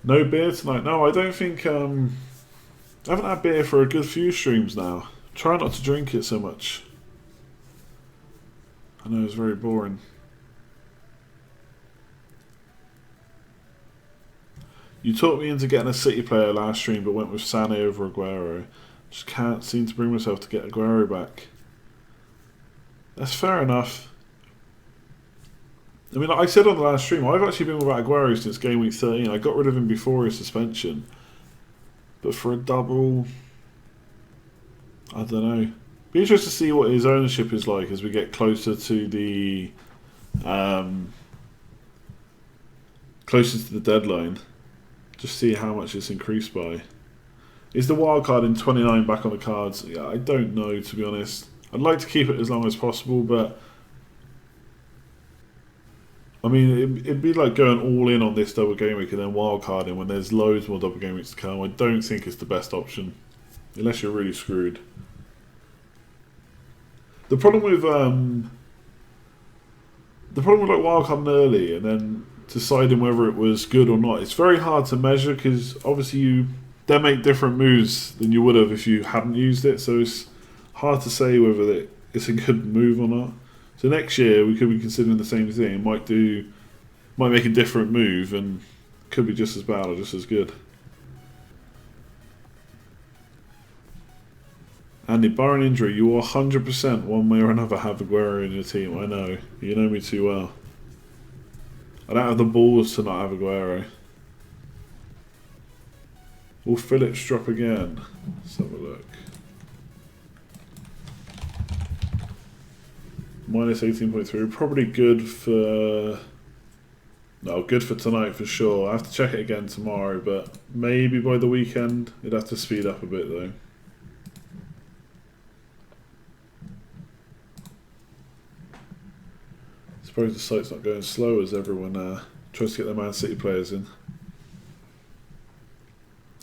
No beer tonight? No, I don't think. I haven't had beer for a good few streams now. Try not to drink it so much. I know it's very boring. You talked me into getting a City player last stream, but went with Sané over Aguero. Just can't seem to bring myself to get Aguero back. That's fair enough. I mean, like I said on the last stream, I've actually been without Aguero since game week 13. I got rid of him before his suspension. But for a double, I don't know. Be interested to see what his ownership is like as we get closer to the deadline. Just see how much it's increased by. Is the wild card in 29 back on the cards? Yeah, I don't know, to be honest. I'd like to keep it as long as possible, but I mean, it'd be like going all in on this double game week and then wild carding when there's loads more double game weeks to come. I don't think it's the best option, unless you're really screwed. The problem with like wild carding early and then deciding whether it was good or not, it's very hard to measure because obviously they make different moves than you would have if you hadn't used it. So it's hard to say whether it's a good move or not. So next year we could be considering the same thing. Might make a different move and could be just as bad or just as good. Andy, barring injury, you will 100% one way or another have Aguero in your team. I know. You know me too well. I don't have the balls to not have Aguero. Will Phillips drop again? Let's have a look. Minus 18.3. Probably good for... No, good for tonight for sure. I have to check it again tomorrow, but maybe by the weekend. It'd have to speed up a bit though. I suppose the site's not going slow as everyone tries to get their Man City players in.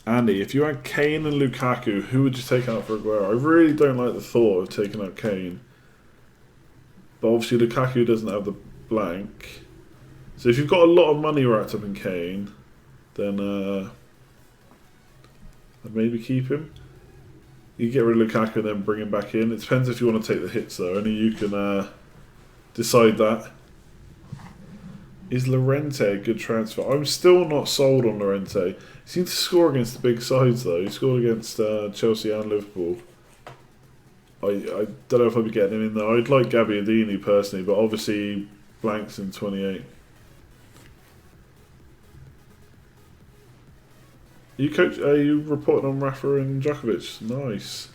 Andy, if you had Kane and Lukaku, who would you take out for Aguero? I really don't like the thought of taking out Kane. But obviously Lukaku doesn't have the blank. So if you've got a lot of money wrapped up in Kane, then I'd maybe keep him. You get rid of Lukaku and then bring him back in. It depends if you want to take the hits though. Only you can decide that. Is Llorente a good transfer? I'm still not sold on Llorente. He seems to score against the big sides though. He scored against Chelsea and Liverpool. I don't know if I'd be getting him in there. I'd like Gabbiadini personally, but obviously blanks in 28. Are you reporting on Rafa and Djokovic? Nice.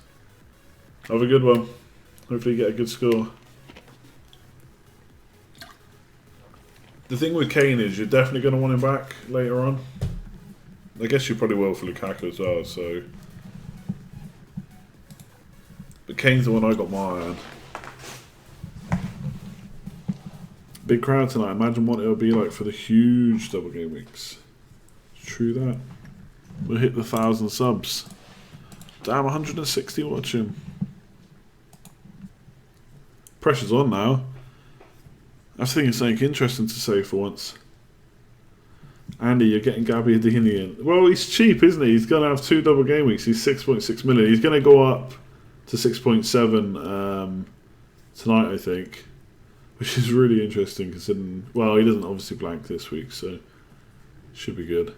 Have a good one. Hopefully you get a good score. The thing with Kane is you're definitely going to want him back later on. I guess you probably will for Lukaku as well, so... But Kane's the one I got my eye on. Big crowd tonight. Imagine what it'll be like for the huge double game weeks. True that. We'll hit the 1,000 subs. Damn, 160 watching. Pressure's on now. I was thinking something interesting to say for once. Andy, you're getting Gabbiadini in. Well, he's cheap, isn't he? He's going to have 2 double game weeks. He's 6.6 million. He's going to go up to 6.7 tonight, I think. Which is really interesting considering... Well, he doesn't obviously blank this week, so... Should be good.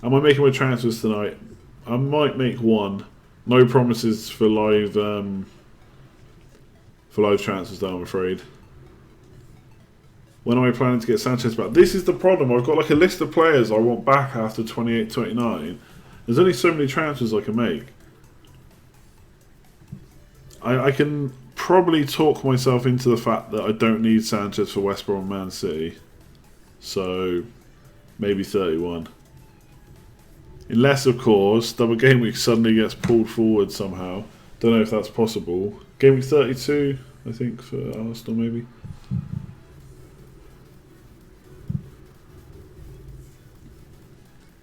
Am I making my transfers tonight? I might make one. No promises for live transfers though, I'm afraid. When am I planning to get Sanchez back? This is the problem. I've got like a list of players I want back after 28-29. There's only so many transfers I can make. I can probably talk myself into the fact that I don't need Sanchez for West Brom and Man City. So, maybe 31. Unless, of course, double game week suddenly gets pulled forward somehow. Don't know if that's possible. Game week 32, I think, for Arsenal maybe.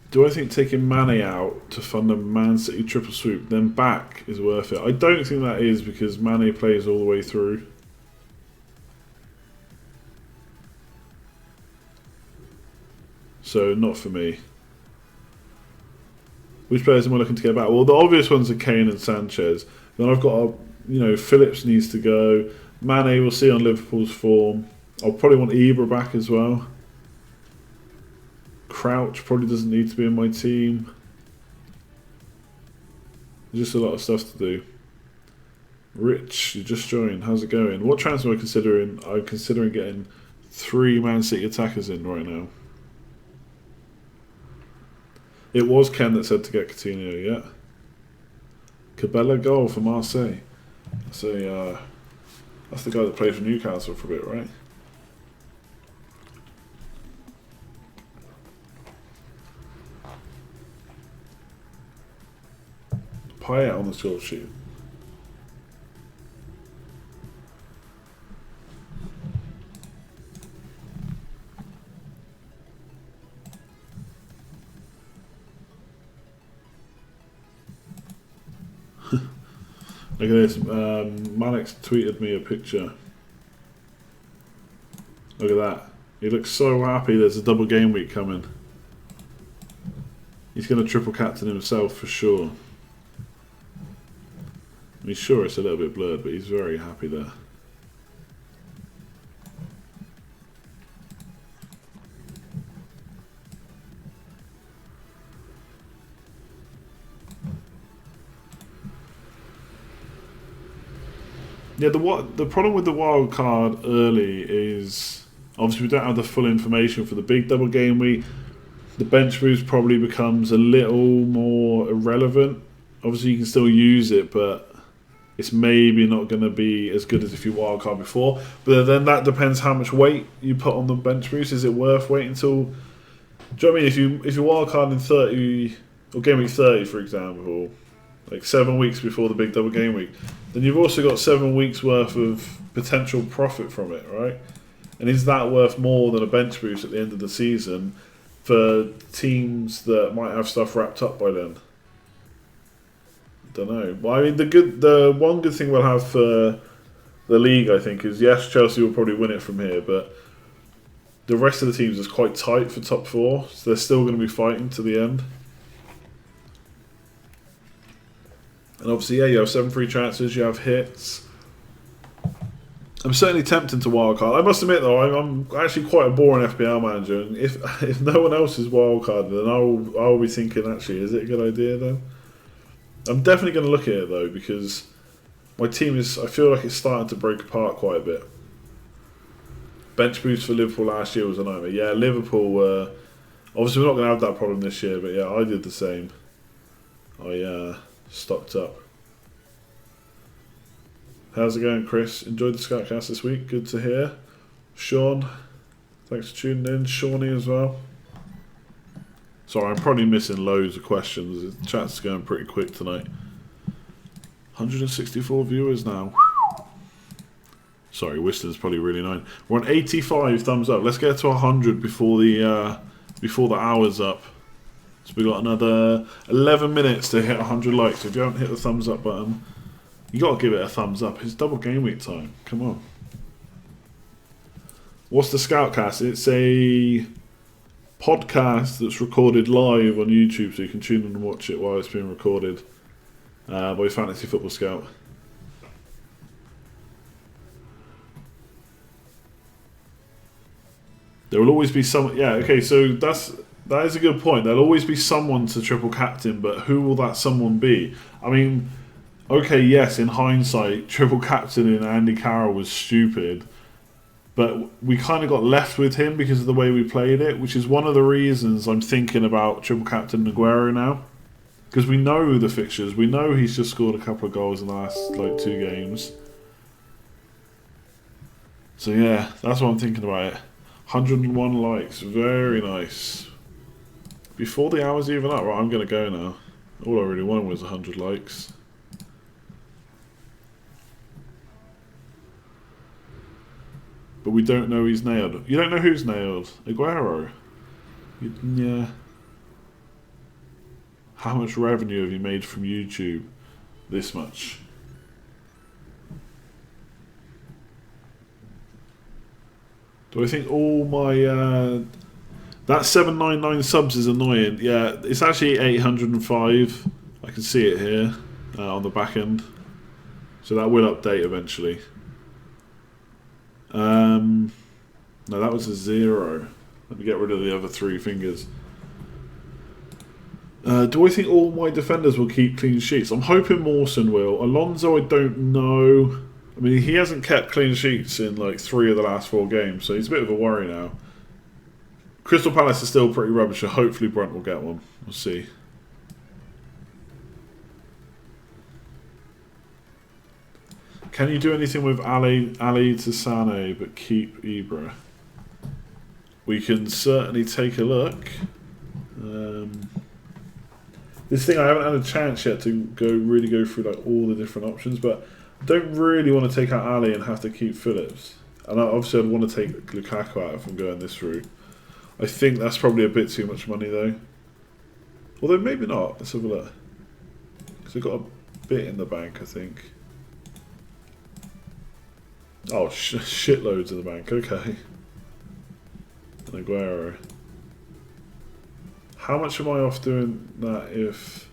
Do I think taking Mane out to fund a Man City triple sweep, then back, is worth it? I don't think that is because Mane plays all the way through. So, not for me. Which players am I looking to get back? Well, the obvious ones are Kane and Sanchez. Then I've got, Phillips needs to go. Mane, we'll see on Liverpool's form. I'll probably want Ibra back as well. Crouch probably doesn't need to be in my team. There's just a lot of stuff to do. Rich, you just joined. How's it going? What transfer am I considering? I'm considering getting 3 Man City attackers in right now. It was Ken that said to get Coutinho, yeah. Cabella goal for Marseille. So, that's the guy that played for Newcastle for a bit, right? Payet on the score sheet. Look at this. Malik's tweeted me a picture. Look at that. He looks so happy there's a double game week coming. He's going to triple captain himself for sure. I mean, sure, it's a little bit blurred, but he's very happy there. Yeah, the problem with the wild card early is obviously we don't have the full information for the big double game week. The bench boost probably becomes a little more irrelevant. Obviously, you can still use it, but it's maybe not going to be as good as if you wild card before. But then that depends how much weight you put on the bench boost. Is it worth waiting until? Do you know what I mean? If you wild card in 30 or game week 30, for example, like 7 weeks before the big double game week, then you've also got 7 weeks worth of potential profit from it, right? And is that worth more than a bench boost at the end of the season for teams that might have stuff wrapped up by then? Don't know. Well, I mean, the one good thing we'll have for the league, I think, is yes, Chelsea will probably win it from here, but the rest of the teams is quite tight for top 4, so they're still going to be fighting to the end. And obviously, yeah, you have 7 free transfers, you have hits. I'm certainly tempted to wildcard. I must admit, though, I'm actually quite a boring FPL manager, and if no one else is wildcarded, then I'll be thinking, actually, is it a good idea then? I'm definitely going to look at it though, because my team I feel like it's starting to break apart quite a bit. Bench boost for Liverpool last year was a nightmare. Yeah, Liverpool, obviously we're not going to have that problem this year, but yeah, I did the same. I stocked up. How's it going, Chris? Enjoyed the Scoutcast this week? Good to hear. Sean, thanks for tuning in. Shawnee as well. Sorry, I'm probably missing loads of questions. The chat's going pretty quick tonight. 164 viewers now. Sorry, Whistler's probably really annoying. We're on 85 thumbs up. Let's get to 100 before the hour's up. So we got another 11 minutes to hit 100 likes. If you haven't hit the thumbs up button, you got to give it a thumbs up. It's double game week time. Come on. What's the Scoutcast? It's a podcast that's recorded live on YouTube, so you can tune in and watch it while it's being recorded by Fantasy Football Scout. There will always be some. Yeah, okay. So that is a good point. There'll always be someone to triple captain, but who will that someone be? I mean, okay, yes. In hindsight, triple captaining Andy Carroll was stupid. But we kind of got left with him because of the way we played it, which is one of the reasons I'm thinking about triple captain Aguero now. Because we know the fixtures, we know he's just scored a couple of goals in the last 2 games. So yeah, that's what I'm thinking about it. 101 likes, very nice. Before the hour's even up, right, I'm going to go now. All I really wanted was 100 likes. But we don't know he's nailed. You don't know who's nailed? Aguero. Yeah. How much revenue have you made from YouTube? This much. Do I think all my... that 799 subs is annoying. Yeah, it's actually 805. I can see it here on the back end. So that will update eventually. No, that was a 0. Let me get rid of the other 3 fingers. Do I think all my defenders will keep clean sheets? I'm hoping Mawson will. Alonso, I don't know. I mean, he hasn't kept clean sheets in 3 of the last 4 games, so he's a bit of a worry now. Crystal Palace is still pretty rubbish, so hopefully Brent will get one. We'll see. Can you do anything with Ali to Sane but keep Ibra? We can certainly take a look. This thing I haven't had a chance yet to really go through all the different options, but I don't really want to take out Ali and have to keep Phillips. And obviously I'd want to take Lukaku out if I'm going this route. I think that's probably a bit too much money though. Although maybe not. Let's have a look. Because I've got a bit in the bank, I think. Oh, shitloads in the bank. Okay. And Aguero. How much am I off doing that if...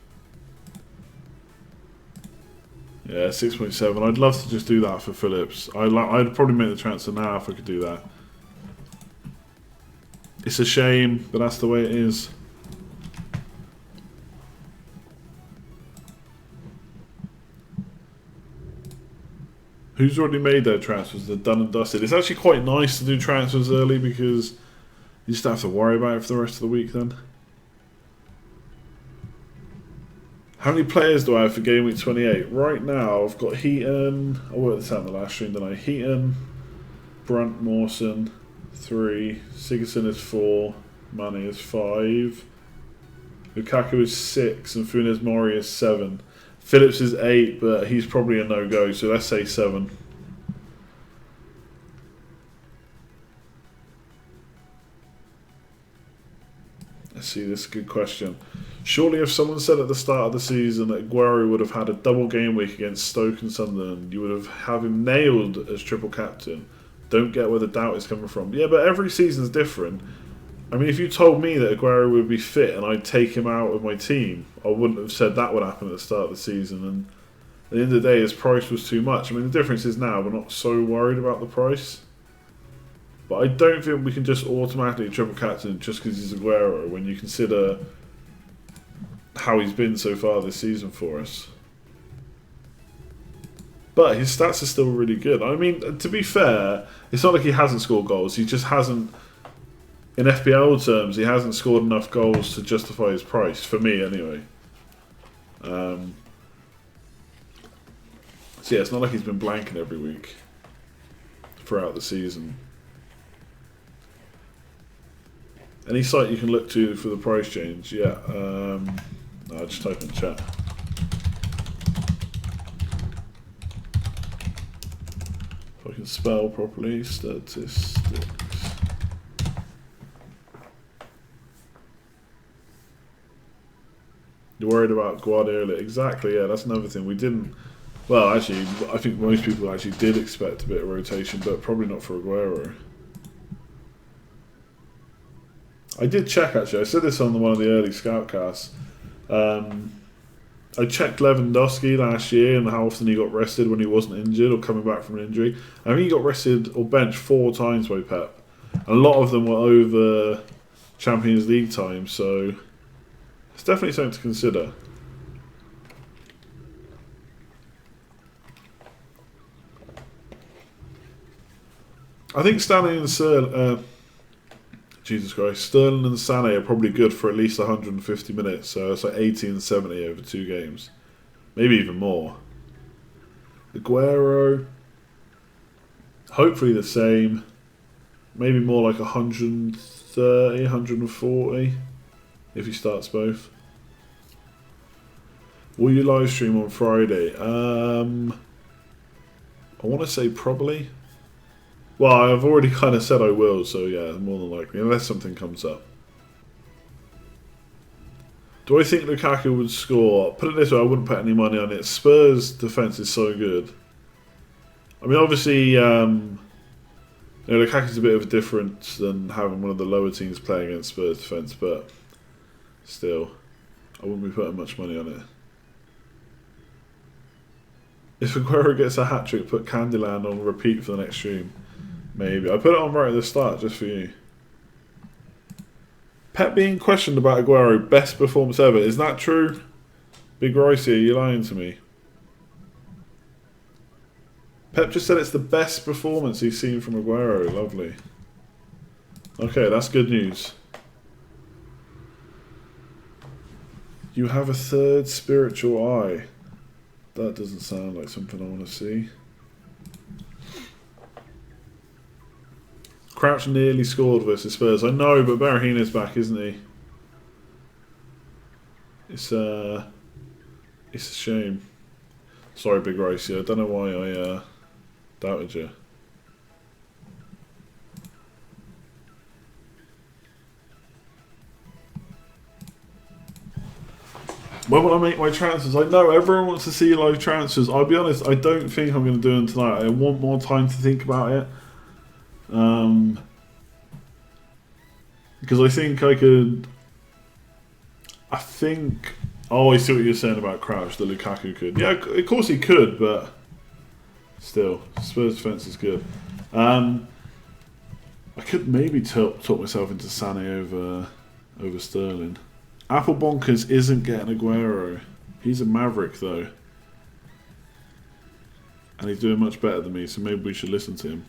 Yeah, 6.7. I'd love to just do that for Phillips. I'd probably make the transfer now if I could do that. It's a shame, but that's the way it is. Who's already made their transfers? They're done and dusted. It's actually quite nice to do transfers early because you just don't have to worry about it for the rest of the week then. How many players do I have for Game Week 28? Right now, I've got Heaton. I worked this out in the last stream, didn't I? Heaton, Brunt, Mawson, 3. Sigurdsson is 4. Mane is 5. Lukaku is 6. And Funes Mori is 7. Phillips is 8, but he's probably a no-go, so let's say 7. Let's see, this is a good question. Surely if someone said at the start of the season that Aguero would have had a double game week against Stoke and Sunderland, you would have him nailed as triple captain. Don't get where the doubt is coming from. Yeah, but every season's different. I mean, if you told me that Aguero would be fit and I'd take him out of my team, I wouldn't have said that would happen at the start of the season. And at the end of the day, his price was too much. I mean, the difference is now we're not so worried about the price. But I don't think we can just automatically triple captain just because he's Aguero when you consider how he's been so far this season for us. But his stats are still really good. I mean, to be fair, it's not like he hasn't scored goals. He just hasn't, in FPL terms, he hasn't scored enough goals to justify his price, for me anyway. So yeah, it's not like he's been blanking every week throughout the season. Any site you can look to for the price change? Yeah. I'll just type in chat. If I can spell properly, statistics. You're worried about Guardiola? Exactly, yeah, that's another thing. We didn't... Well, actually, I think most people actually did expect a bit of rotation, but probably not for Aguero. I did check, actually. I said this on one of the early Scoutcasts. I checked Lewandowski last year and how often he got rested when he wasn't injured or coming back from an injury. I think he got rested or benched 4 times by Pep. A lot of them were over Champions League time, so it's definitely something to consider. I think Stanley and Sterling and Sané are probably good for at least 150 minutes, so it's like 80 and 70 over 2 games. Maybe even more. Aguero, hopefully the same. Maybe more like 130, 140 if he starts both. Will you live stream on Friday? I want to say probably. Well, I've already kind of said I will, so yeah, more than likely, unless something comes up. Do I think Lukaku would score? Put it this way, I wouldn't put any money on it. Spurs' defence is so good. I mean, obviously, Lukaku's a bit of a difference than having one of the lower teams playing against Spurs' defence, but still, I wouldn't be putting much money on it. If Aguero gets a hat-trick, put Candyland on repeat for the next stream. Maybe. I put it on right at the start, just for you. Pep being questioned about Aguero, best performance ever. Is that true? Big Royce, are you lying to me? Pep just said it's the best performance he's seen from Aguero. Lovely. Okay, that's good news. You have a third spiritual eye. That doesn't sound like something I want to see. Crouch nearly scored versus Spurs. I know, but Berahino's back, isn't he? It's a shame. Sorry, Big Racy. I don't know why I doubted you. When will I make my transfers? I know everyone wants to see live transfers. I'll be honest, I don't think I'm going to do them tonight. I want more time to think about it. Because I think I could. Oh, I see what you're saying about Crouch, that Lukaku could. Yeah, of course he could, but still, Spurs defence is good. I could maybe talk myself into Sané over Sterling. Apple Bonkers isn't getting Aguero. He's a maverick, though. And he's doing much better than me, so maybe we should listen to him.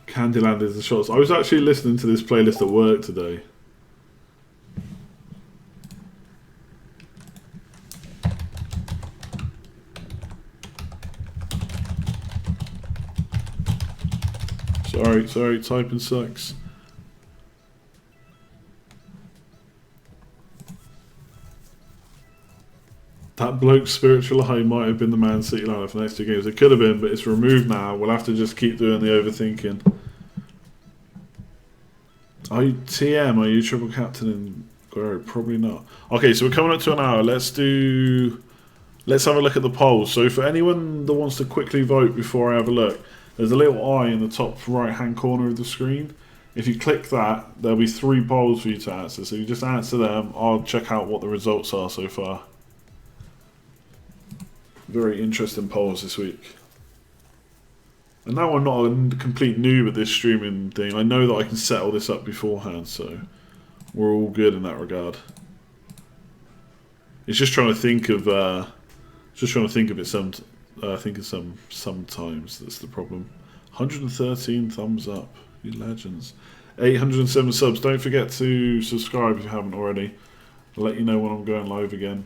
Candyland is the shots. I was actually listening to this playlist at work today. Sorry, typing sucks. That bloke's spiritual high might have been the Man City lineup for the next 2 games. It could have been, but it's removed now. We'll have to just keep doing the overthinking. Are you TM? Are you triple captain in Guerrero? Probably not. Okay, so we're coming up to an hour. Let's have a look at the polls. So for anyone that wants to quickly vote before I have a look, there's a little eye in the top right hand corner of the screen. If you click that, there'll be 3 polls for you to answer. So you just answer them. I'll check out what the results are so far. Very interesting polls this week. And now I'm not a complete noob at this streaming thing. I know that I can set all this up beforehand, so we're all good in that regard. It's just trying to think of, sometimes that's the problem. 113 thumbs up, you legends. 807 subs. Don't forget to subscribe if you haven't already. I'll let you know when I'm going live again.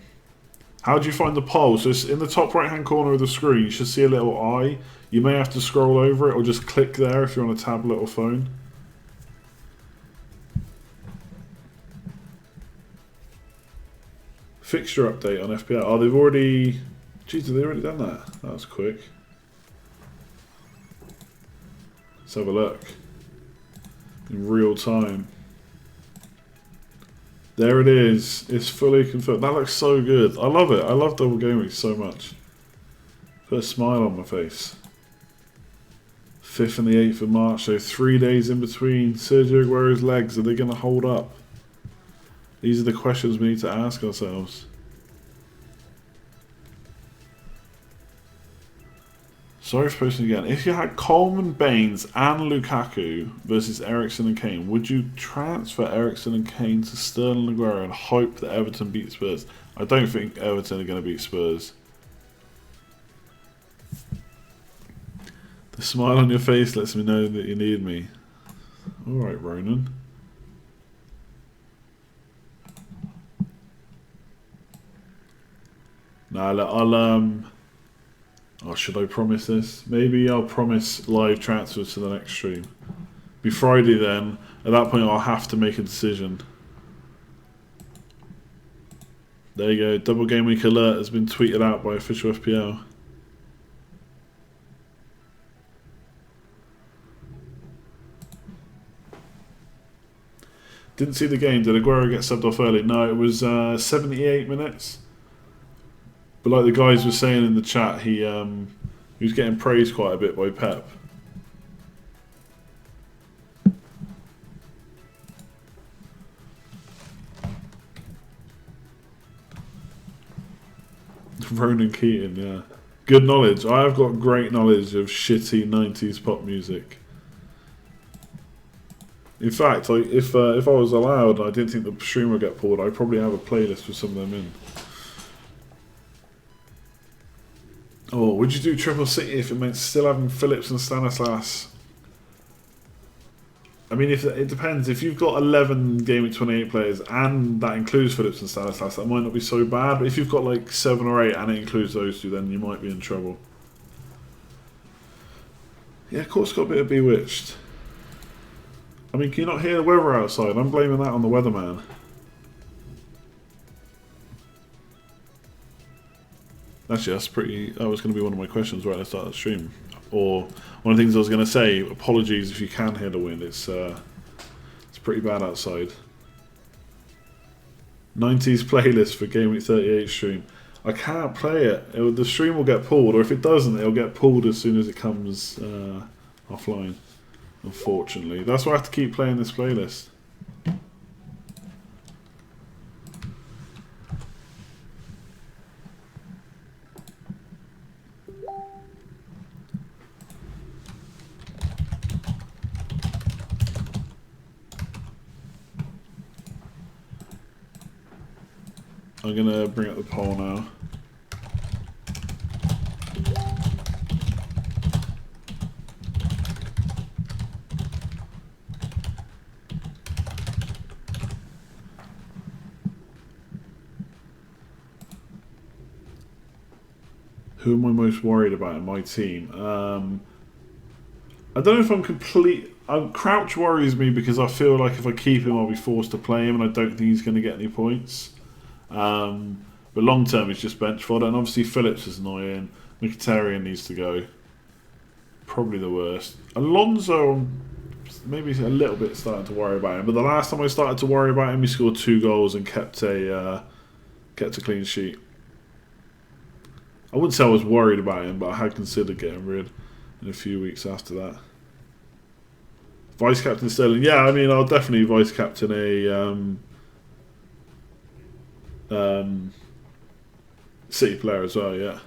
How do you find the poll? So it's in the top right hand corner of the screen. You should see a little eye. You may have to scroll over it or just click there if you're on a tablet or phone. Fixture update on FPL. Oh, they've already... Jeez, have they already done that? That was quick. Let's have a look. In real time. There it is. It's fully confirmed. That looks so good. I love it. I love double game week so much. Put a smile on my face. 5th and the 8th of March, so 3 days in between. Sergio Aguero's legs, are they going to hold up? These are the questions we need to ask ourselves. Sorry for posting again. If you had Coleman, Baines and Lukaku versus Eriksen and Kane, would you transfer Eriksen and Kane to Sterling and Aguero and hope that Everton beat Spurs? I don't think Everton are going to beat Spurs. The smile on your face lets me know that you need me. Alright, Ronan. Nah, I'll oh, should I promise this? Maybe I'll promise live transfers to the next stream. Be Friday then. At that point I'll have to make a decision. There you go. Double game week alert has been tweeted out by official FPL. Didn't see the game. Did Aguero get subbed off early? No, it was 78 minutes. But like the guys were saying in the chat, he was getting praised quite a bit by Pep. Ronan Keaton, yeah. Good knowledge. I have got great knowledge of shitty 90s pop music. In fact, if I was allowed and I didn't think the stream would get pulled, I'd probably have a playlist with some of them in. Oh, would you do Triple City if it meant still having Phillips and Stanislas? I mean, it depends. If you've got 11 Game Week 28 players and that includes Phillips and Stanislas, that might not be so bad. But if you've got like 7 or 8 and it includes those 2, then you might be in trouble. Yeah, of course, got a bit of Bewitched. I mean, can you not hear the weather outside? I'm blaming that on the weatherman. Actually, that was going to be one of my questions right at the start of the stream. Or one of the things I was going to say, apologies if you can hear the wind. It's pretty bad outside. 90s playlist for Game Week 38 stream. I can't play it. The stream will get pulled, or if it doesn't, it'll get pulled as soon as it comes offline. Unfortunately. That's why I have to keep playing this playlist. I'm going to bring up the poll now. Who am I most worried about in my team? I don't know if I'm complete... Crouch worries me because I feel like if I keep him, I'll be forced to play him, and I don't think he's going to get any points. But long term, he's just bench fodder, and obviously Phillips is annoying. Mkhitaryan needs to go. Probably the worst. Alonso, maybe a little bit starting to worry about him, but the last time I started to worry about him, he scored 2 goals and kept a clean sheet. I wouldn't say I was worried about him, but I had considered getting rid in a few weeks after that. Vice captain Sterling, yeah. I mean, I'll definitely vice captain a City player as well. Yeah.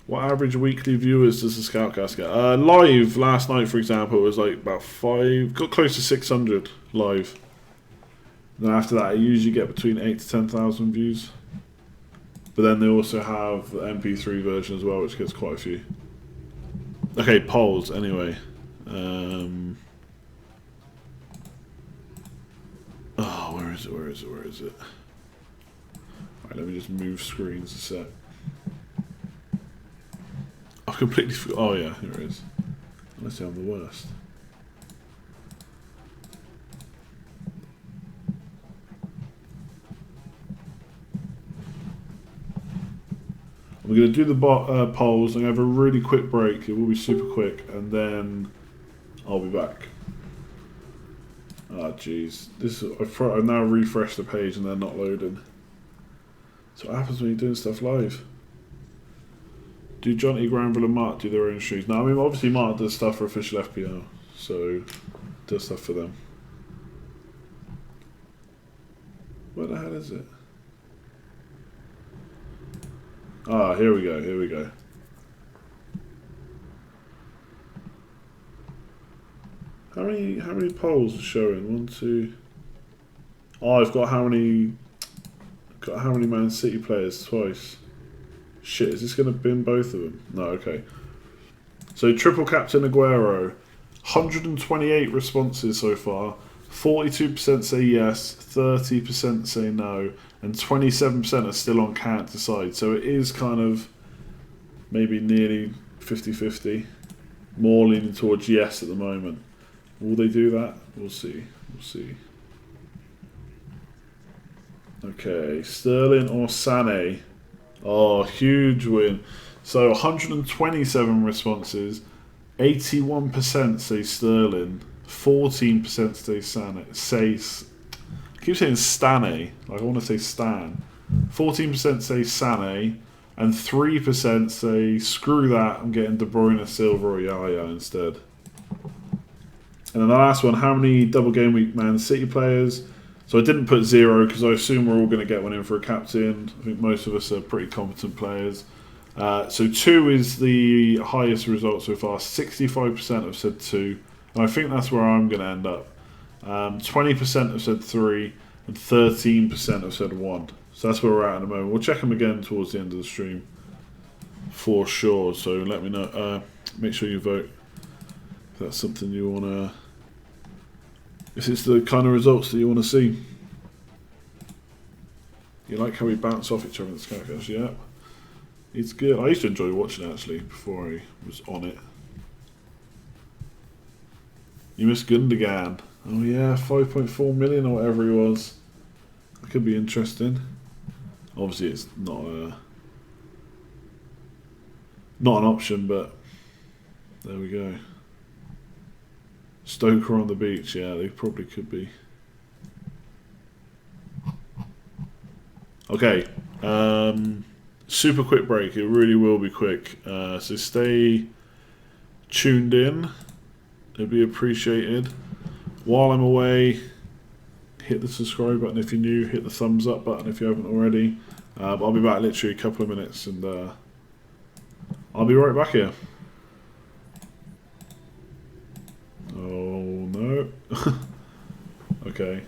What average weekly viewers does the Scoutcast get? Live last night, for example, was like about 5, got close to 600 live. And then after that, I usually get between 8 to 10,000 views. But then they also have the MP3 version as well, which gets quite a few. Okay, polls, anyway. Oh, where is it? Alright, let me just move screens a sec. I've completely forgot. Oh yeah, here it is. Let's see, I'm the worst. We're going to do the polls. I'm going to have a really quick break. It will be super quick, and then I'll be back. Ah, jeez. I've now refreshed the page and they're not loading. So what happens when you're doing stuff live? Do Johnny, Granville and Mark do their own streams? No, I mean, obviously Mark does stuff for official FPL, so does stuff for them. Where the hell is it? Ah, here we go. How many polls are showing? 1, 2. Oh, I've got how many Man City players twice. Shit, is this going to bin both of them? No, okay. So triple captain Aguero, 128 responses so far. 42% say yes, 30% say no, and 27% are still on can't decide. So it is kind of maybe nearly 50-50. More leaning towards yes at the moment. Will they do that? We'll see. Okay, Sterling or Sané? Oh, huge win. So 127 responses, 81% say Sterling, 14% say Sané. I keep saying Stane, like I want to say Stan. 14% say Sané, and 3% say screw that, I'm getting De Bruyne, Silva or Yaya instead. And then the last one, how many double game week Man City players? So I didn't put 0 because I assume we're all going to get one in for a captain. I think most of us are pretty competent players. So 2 is the highest result so far. 65% have said 2. And I think that's where I'm going to end up. 20% have said 3 and 13% have said 1. So that's where we're at the moment. We'll check them again towards the end of the stream for sure. So let me know. Make sure you vote if that's something you want to... If it's the kind of results that you want to see. You like how we bounce off each other in the Scoutcast? Yeah. It's good. I used to enjoy watching it actually before I was on it. You missed Gundogan. Oh yeah, 5.4 million or whatever he was. That could be interesting. Obviously it's not an option, but there we go. Stoker on the beach, yeah, they probably could be. Okay, super quick break. It really will be quick. So stay tuned in. It'd be appreciated. While I'm away, hit the subscribe button if you're new. Hit the thumbs up button if you haven't already. I'll be back literally a couple of minutes, and I'll be right back here. Oh no. Okay.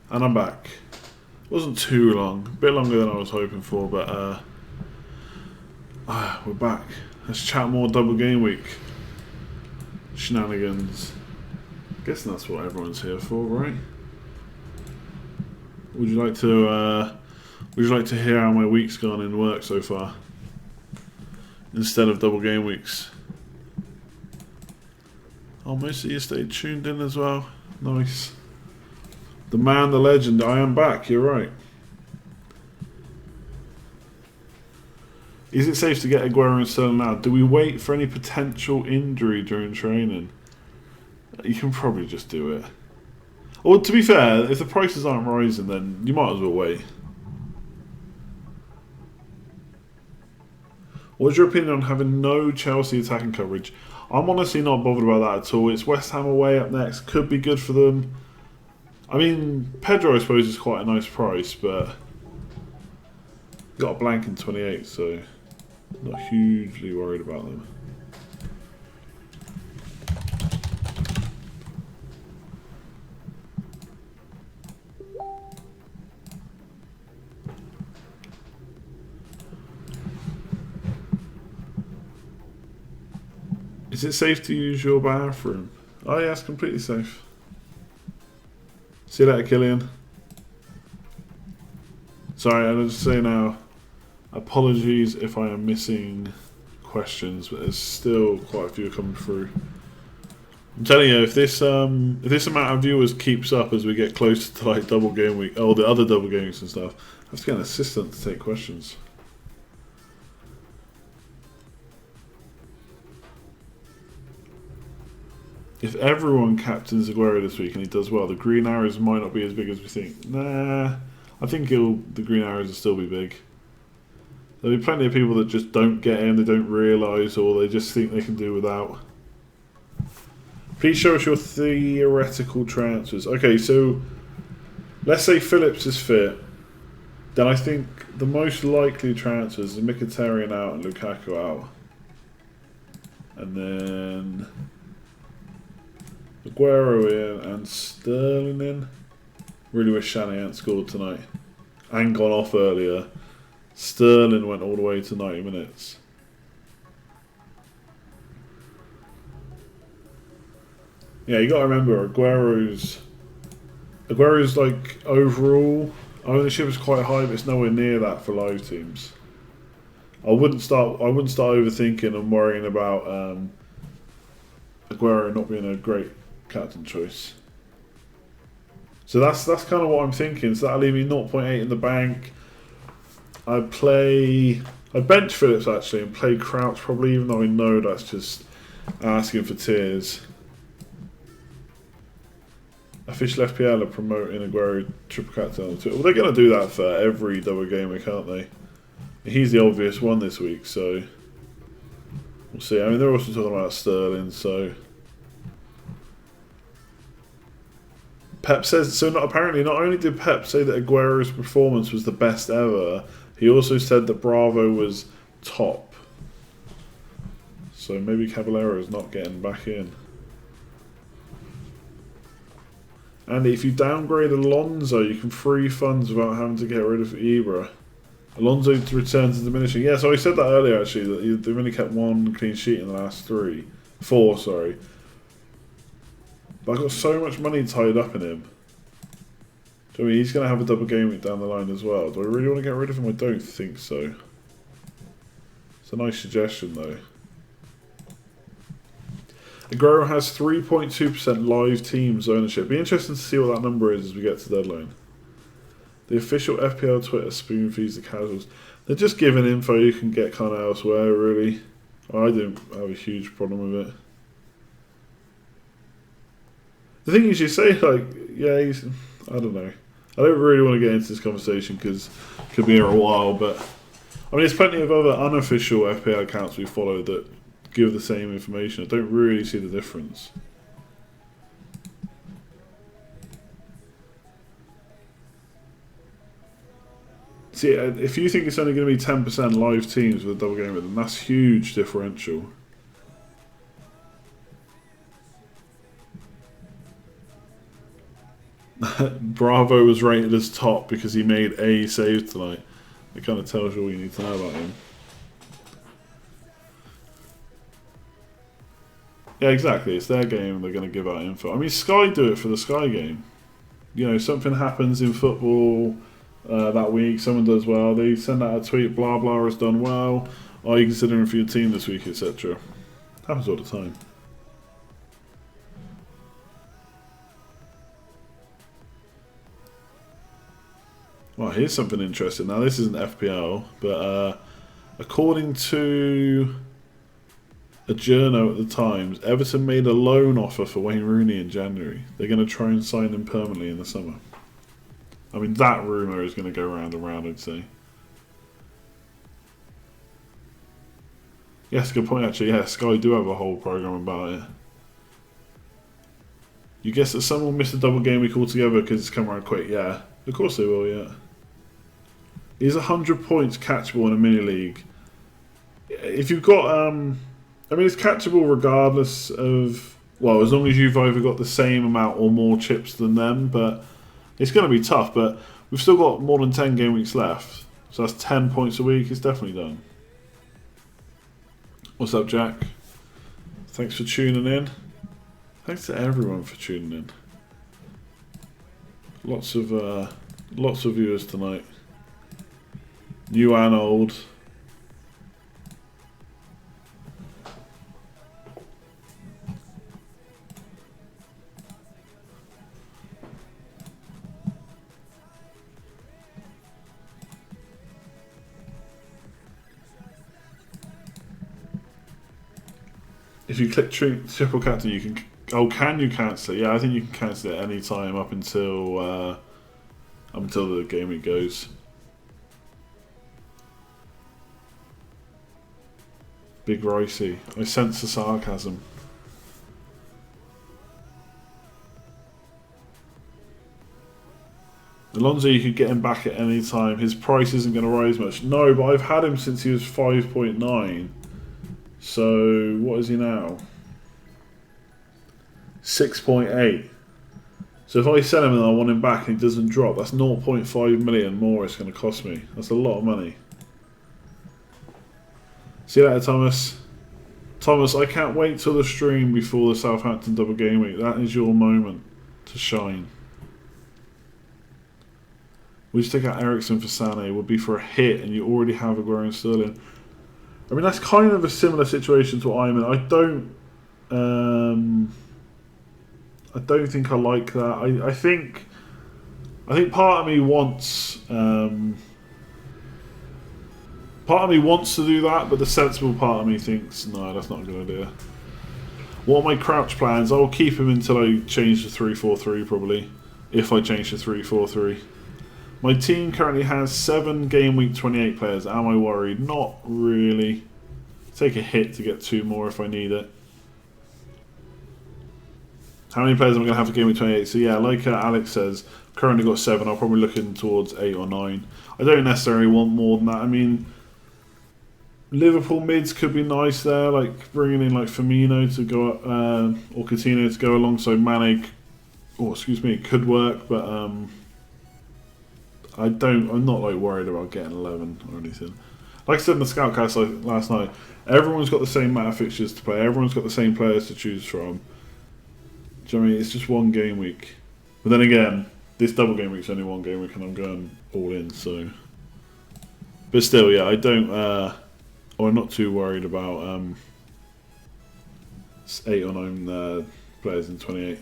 And I'm back. Wasn't too long, a bit longer than I was hoping for, but we're back. Let's chat more double game week shenanigans. Guessing that's what everyone's here for, right? Would you like to hear how my week's gone in work so far? Instead of double game weeks. Oh, most of you stayed tuned in as well. Nice. The man, the legend, I am back, you're right. Is it safe to get Aguero and Sterling now? Do we wait for any potential injury during training? You can probably just do it. Or to be fair, if the prices aren't rising, then you might as well wait. What's your opinion on having no Chelsea attacking coverage? I'm honestly not bothered about that at all. It's West Ham away up next. Could be good for them. I mean, Pedro, I suppose, is quite a nice price, but got a blank in 28, so not hugely worried about them. Is it safe to use your bathroom? Oh yeah, it's completely safe. See you later, Killian. Sorry, I'll just say now, apologies if I am missing questions, but there's still quite a few coming through. I'm telling you, if this amount of viewers keeps up as we get closer to like double game week, or the other double game weeks and stuff, I have to get an assistant to take questions. If everyone captains Aguero this week and he does well, the green arrows might not be as big as we think. Nah, I think the green arrows will still be big. There'll be plenty of people that just don't get in, they don't realise, or they just think they can do without. Please show us your theoretical transfers. Okay, so let's say Phillips is fit. Then I think the most likely transfers are Mkhitaryan out and Lukaku out. And then Aguero in and Sterling in. Really wish Shanahan scored tonight and gone off earlier. Sterling went all the way to 90 minutes. Yeah, you got to remember Aguero's like overall ownership is quite high, but it's nowhere near that for live teams. I wouldn't start overthinking and worrying about Aguero not being a great captain choice. So that's kind of what I'm thinking. So that'll leave me 0.8 in the bank. I bench Phillips actually and play Crouch probably, even though I know that's just asking for tears. Official FPL are promoting Aguero triple captain on Twitter. Well, they're going to do that for every double game week, aren't they? He's the obvious one this week, so we'll see. I mean, they're also talking about Sterling, so Pep says so. Apparently, not only did Pep say that Aguero's performance was the best ever, he also said that Bravo was top. So maybe Caballero's not getting back in. And if you downgrade Alonso, you can free funds without having to get rid of Ibra. Alonso returns to diminishing. Yeah, so I said that earlier actually, that they've only kept one clean sheet in the last four, sorry. But I've got so much money tied up in him. Do you know what I mean? He's going to have a double game week down the line as well. Do I really want to get rid of him? I don't think so. It's a nice suggestion though. Aguero has 3.2% live teams ownership. Be interesting to see what that number is as we get to deadline. The official FPL Twitter spoon feeds the casuals. They're just giving info you can get kind of elsewhere, really. I don't have a huge problem with it. The thing is, you say, like, yeah, I don't know. I don't really want to get into this conversation because it could be here a while, but I mean, there's plenty of other unofficial FPL accounts we follow that give the same information. I don't really see the difference. See, if you think it's only going to be 10% live teams with a double game, then that's huge differential. Bravo was rated as top because he made a save tonight. It kind of tells you all you need to know about him. Yeah, exactly. It's their game. They're going to give out info. I mean, Sky do it for the Sky game. You know, something happens in football that week. Someone does well. They send out a tweet. Blah blah has done well. Are you considering for your team this week, etc. Happens all the time. Well, here's something interesting. Now, this isn't FPL, but according to a journo at the Times, Everton made a loan offer for Wayne Rooney in January. They're going to try and sign him permanently in the summer. I mean, that rumour is going to go round and round, I'd say. Yes, good point, actually. Yeah, Sky do have a whole programme about it. You guess that some will miss the double game week altogether because it's come around quick. Yeah, of course they will, yeah. Is 100 points catchable in a mini league? If you've got, I mean, it's catchable regardless of, well, as long as you've either got the same amount or more chips than them, but it's going to be tough. But we've still got more than 10 game weeks left, so that's 10 points a week. It's definitely done. What's up, Jack? Thanks for tuning in. Thanks to everyone for tuning in. Lots of viewers tonight. New and old. If you click triple captain, you can. Oh, can you cancel it? Yeah, I think you can cancel it any time up until the game week goes. Big Ricey. I sense the sarcasm. Alonso, you could get him back at any time. His price isn't going to rise much. No, but I've had him since he was 5.9. So, what is he now? 6.8. So if I sell him and I want him back and he doesn't drop, that's 0.5 million more it's going to cost me. That's a lot of money. See you later, Thomas. Thomas, I can't wait till the stream before the Southampton double game week. That is your moment to shine. We just take out Ericsson for Sané. Would be for a hit, and you already have Aguero and Sterling. I mean, that's kind of a similar situation to what I'm in. I don't think I like that. I think part of me wants to do that, but the sensible part of me thinks no, that's not a good idea. What are my crouch plans? I'll keep him until I change to 3-4-3 probably. If I change to 3-4-3. My team currently has 7 game week 28 players. Am I worried? Not really. Take a hit to get 2 more if I need it. How many players am I going to have for game week 28? So yeah, like Alex says, currently got 7. I'll probably looking towards 8 or 9. I don't necessarily want more than that. I mean, Liverpool mids could be nice there, like bringing in like Firmino to go or Coutinho to go alongside Mane. Could work, but I'm not like worried about getting 11 or anything. Like I said in the Scoutcast last night, everyone's got the same amount of fixtures to play. Everyone's got the same players to choose from. Do you know what I mean? It's just one game week. But then again, this double game week's only one game week and I'm going all in, so. But still, yeah, I'm not too worried about 8 or 9 players in 28.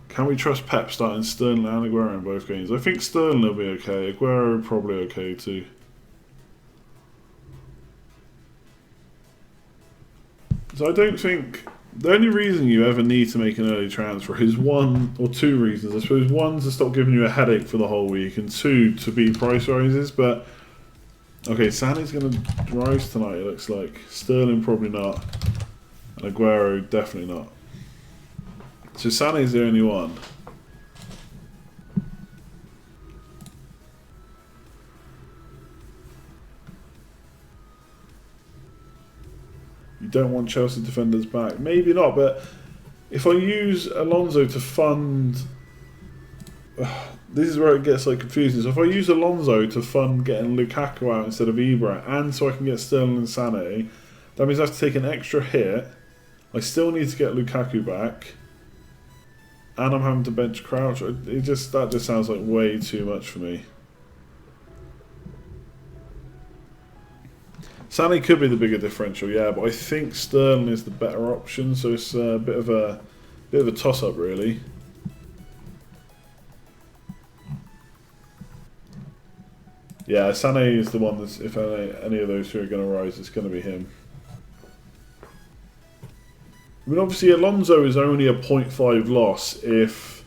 Can we trust Pep starting Sterling and Aguero in both games? I think Sterling will be okay. Aguero probably okay too. So I don't think the only reason you ever need to make an early transfer is 1 or 2 reasons. I suppose 1 to stop giving you a headache for the whole week, and 2 to beat price rises. But okay, Sané's going to rise tonight. It looks like Sterling probably not, and Aguero definitely not. So Sané's the only one. You don't want Chelsea defenders back. Maybe not, but If I use Alonso to fund... this is where it gets like confusing. So if I use Alonso to fund getting Lukaku out instead of Ibra, and so I can get Sterling and Sané, that means I have to take an extra hit. I still need to get Lukaku back, and I'm having to bench Crouch. That just sounds like way too much for me. Sané could be the bigger differential, yeah, but I think Sterling is the better option. So it's a bit of a toss-up, really. Yeah, Sané is the one that's, if any of those two are going to rise, it's going to be him. I mean, obviously, Alonso is only a 0.5 loss if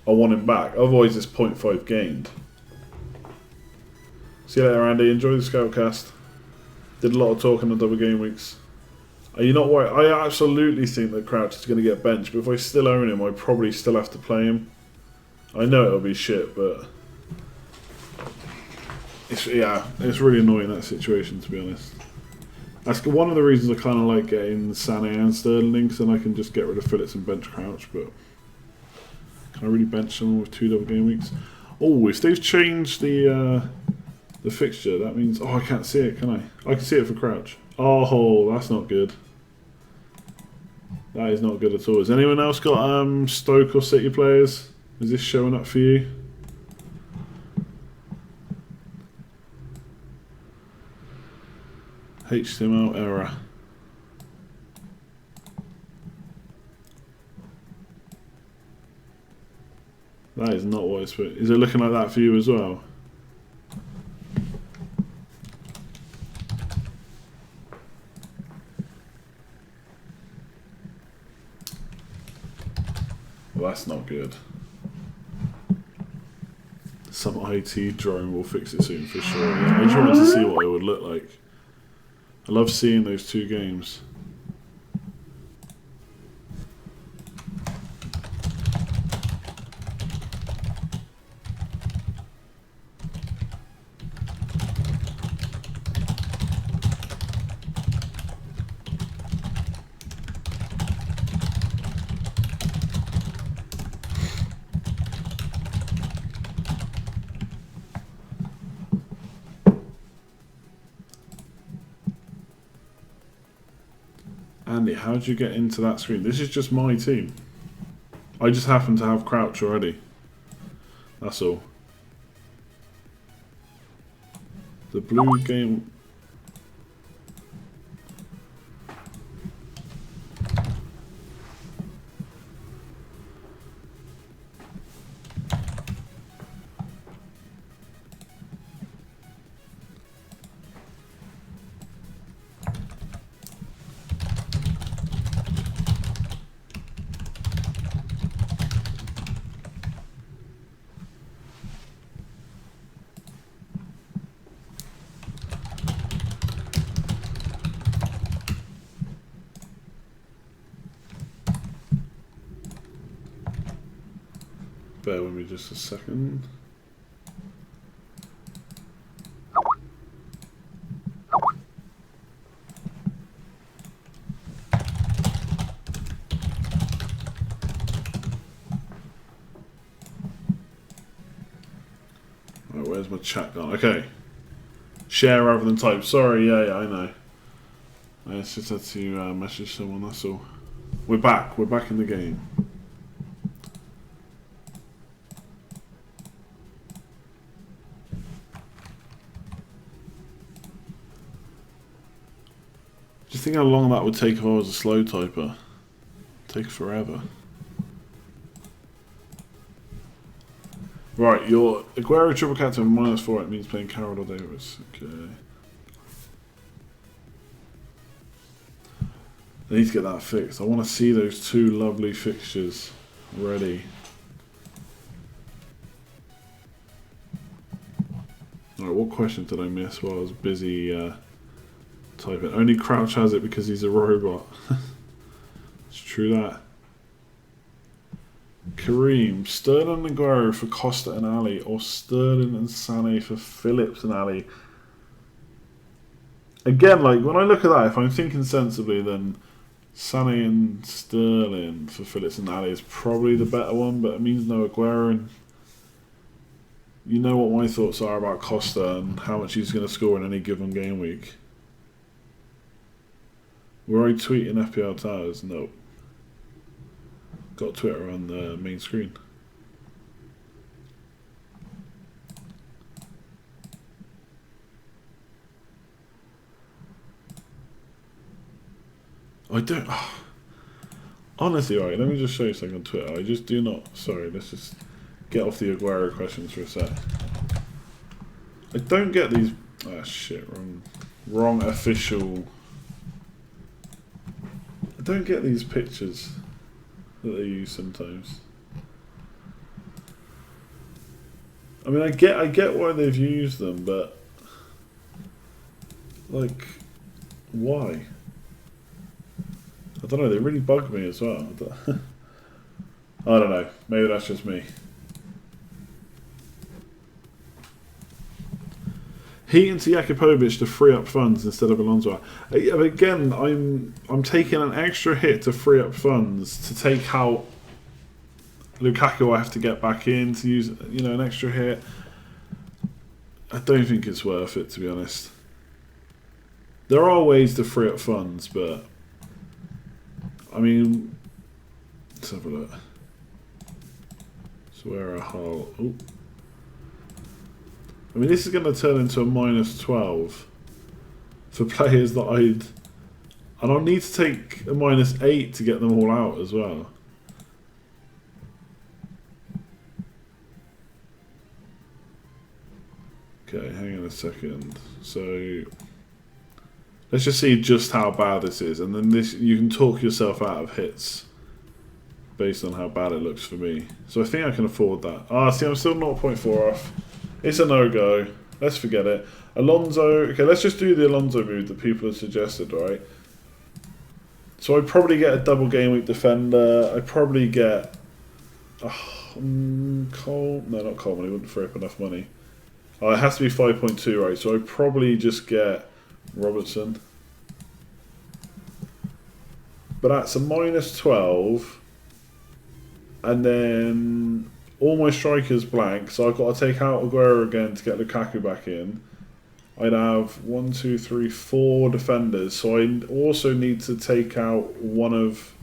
I want him back. Otherwise, it's 0.5 gained. See you later, Andy. Enjoy the Scoutcast. Did a lot of talking on double game weeks. Are you not worried? I absolutely think that Crouch is going to get benched, but if I still own him, I probably still have to play him. I know it'll be shit, but... it's really annoying, that situation, to be honest. That's one of the reasons I kind of like getting Sané and Sterling, because then I can just get rid of Phillips and bench Crouch, but can I really bench someone with 2 double game weeks? Oh, if they've changed the fixture, that means... oh, I can't see it, can I? I can see it for Crouch. Oh, that's not good. That is not good at all. Has anyone else got Stoke or City players? Is this showing up for you? HTML error. That is not what it's for. Is it looking like that for you as well? Well, that's not good. Some IT drone will fix it soon for sure. Yeah, I just wanted to see what it would look like. I love seeing those 2 games. Andy, how did you get into that screen? This is just my team. I just happen to have Crouch already. That's all. The blue game... Bear with me just a second. Right, where's my chat gone? Okay. Share rather than type. Sorry, yeah, I know. I just had to message someone, that's all. We're back in the game. Do you think how long that would take if I was a slow typer? Take forever. Right, your Aguero triple captain -4, it means playing Carroll or Davis. Okay. I need to get that fixed. I want to see those 2 lovely fixtures ready. Alright, what question did I miss while I was busy typing? Only Crouch has it because he's a robot. It's true that. Kareem, Sterling and Aguero for Costa and Ali, or Sterling and Sané for Phillips and Ali. Again, like when I look at that, if I'm thinking sensibly, then Sané and Sterling for Phillips and Ali is probably the better one, but it means no Aguero. And you know what my thoughts are about Costa and how much he's going to score in any given game week. Were I tweeting FPL Towers? No. Got Twitter on the main screen. I don't. Honestly, right, let me just show you something on Twitter. I just do not. Sorry, let's just get off the Aguero questions for a sec. I don't get these. Ah, shit, wrong official. I don't get these pictures that they use sometimes. I mean, I get why they've used them, but like, why? I don't know, they really bug me as well. I don't know, maybe that's just me. He into Jakubovic to free up funds instead of Alonso. Again, I'm taking an extra hit to free up funds to take out Lukaku. I have to get back in to use, an extra hit. I don't think it's worth it, to be honest. There are ways to free up funds, but I mean, let's have a look. So where are Hull? Ooh. I mean, this is going to turn into a -12 for players that and I'll need to take a -8 to get them all out as well. Okay, hang on a second. So let's just see just how bad this is, and then you can talk yourself out of hits based on how bad it looks for me. So I think I can afford that. See, I'm still 0.4 off. It's a no-go. Let's forget it. Alonso. Okay, let's just do the Alonso move that people have suggested, right? So I'd probably get a double game week defender. I'd probably get Cole. No, not Coleman. He wouldn't free up enough money. It has to be 5.2, right? So I'd probably just get Robertson. But that's a -12. And then all my strikers blank, so I've got to take out Aguero again to get Lukaku back in. I'd have 1, 2, 3, 4 defenders, so I also need to take out one of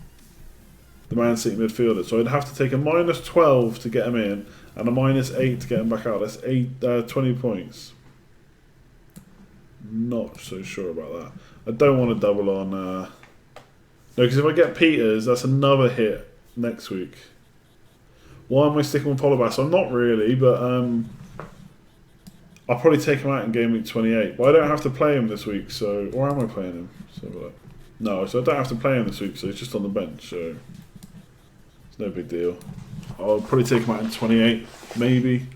the Man City midfielders. So I'd have to take a -12 to get him in and a -8 to get him back out. That's 20 points. Not so sure about that. I don't want to double on. No, because if I get Peters, that's another hit next week. Why am I sticking with Polybas? I'm not really, but I'll probably take him out in game week 28. But I don't have to play him this week, so... Or am I playing him? No, so I don't have to play him this week, so he's just on the bench, so... It's no big deal. I'll probably take him out in 28, maybe.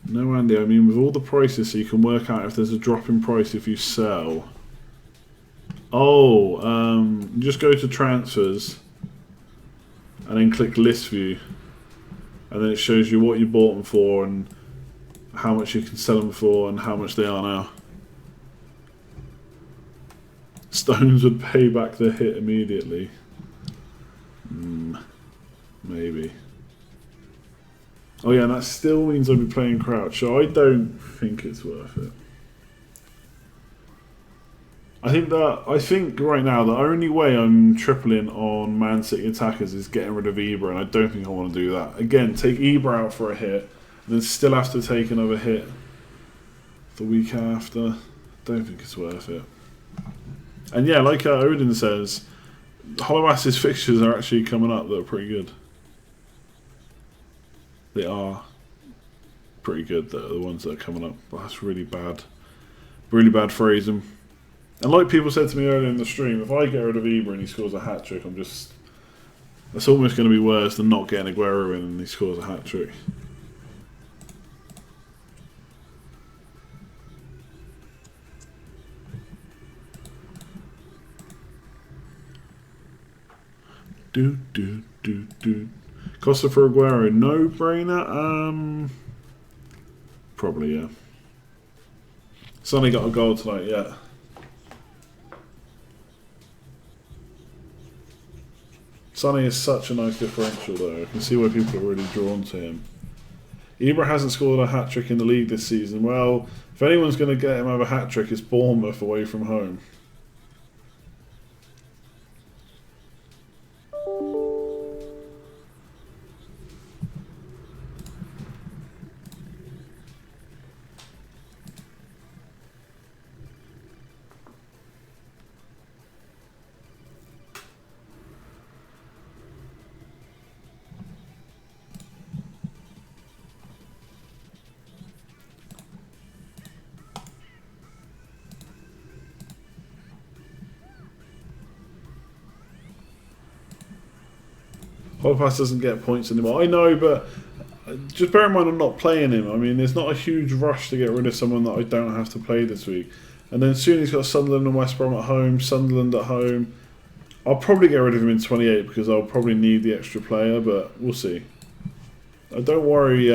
No, Andy, I mean, with all the prices, so you can work out if there's a drop in price if you sell... just go to transfers and then click list view, and then it shows you what you bought them for and how much you can sell them for and how much they are now. Stones would pay back the hit immediately. Maybe. Oh yeah, and that still means I'll be playing Crouch, so I don't think it's worth it. I think right now the only way I'm tripling on Man City attackers is getting rid of Ibra, and I don't think I want to do that. Again, take Ibra out for a hit, and then still have to take another hit the week after. Don't think it's worth it. And yeah, like Odin says, Hollowass's fixtures are actually coming up that are pretty good. They are pretty good, the ones that are coming up. But that's really bad. Really bad phrasing. And like people said to me earlier in the stream, if I get rid of Ibra and he scores a hat-trick, that's almost going to be worse than not getting Aguero in and he scores a hat-trick. Costa for Aguero, no-brainer? Probably, yeah. Sonny got a goal tonight, yeah. Sonny is such a nice differential though. I can see why people are really drawn to him. Ibra hasn't scored a hat-trick in the league this season. Well, if anyone's going to get him to have a hat-trick, it's Bournemouth away from home. Holopass doesn't get points anymore. I know, but just bear in mind I'm not playing him. I mean, there's not a huge rush to get rid of someone that I don't have to play this week. And then soon he's got Sunderland and West Brom at home, Sunderland at home. I'll probably get rid of him in 28 because I'll probably need the extra player, but we'll see. Don't worry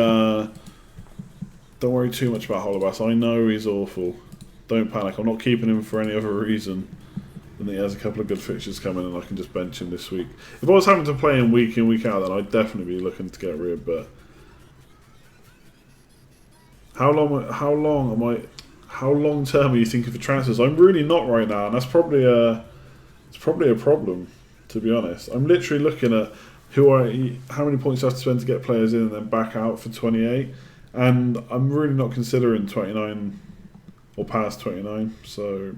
too much about Holobass. I know he's awful. Don't panic. I'm not keeping him for any other reason than that he has a couple of good fixtures coming and I can just bench him this week. If I was having to play him week in, week out, then I'd definitely be looking to get rid, but how long term are you thinking for transfers? I'm really not right now, and that's probably a problem, to be honest. I'm literally looking at how many points I have to spend to get players in and then back out for 28, and I'm really not considering 29 or past 29, so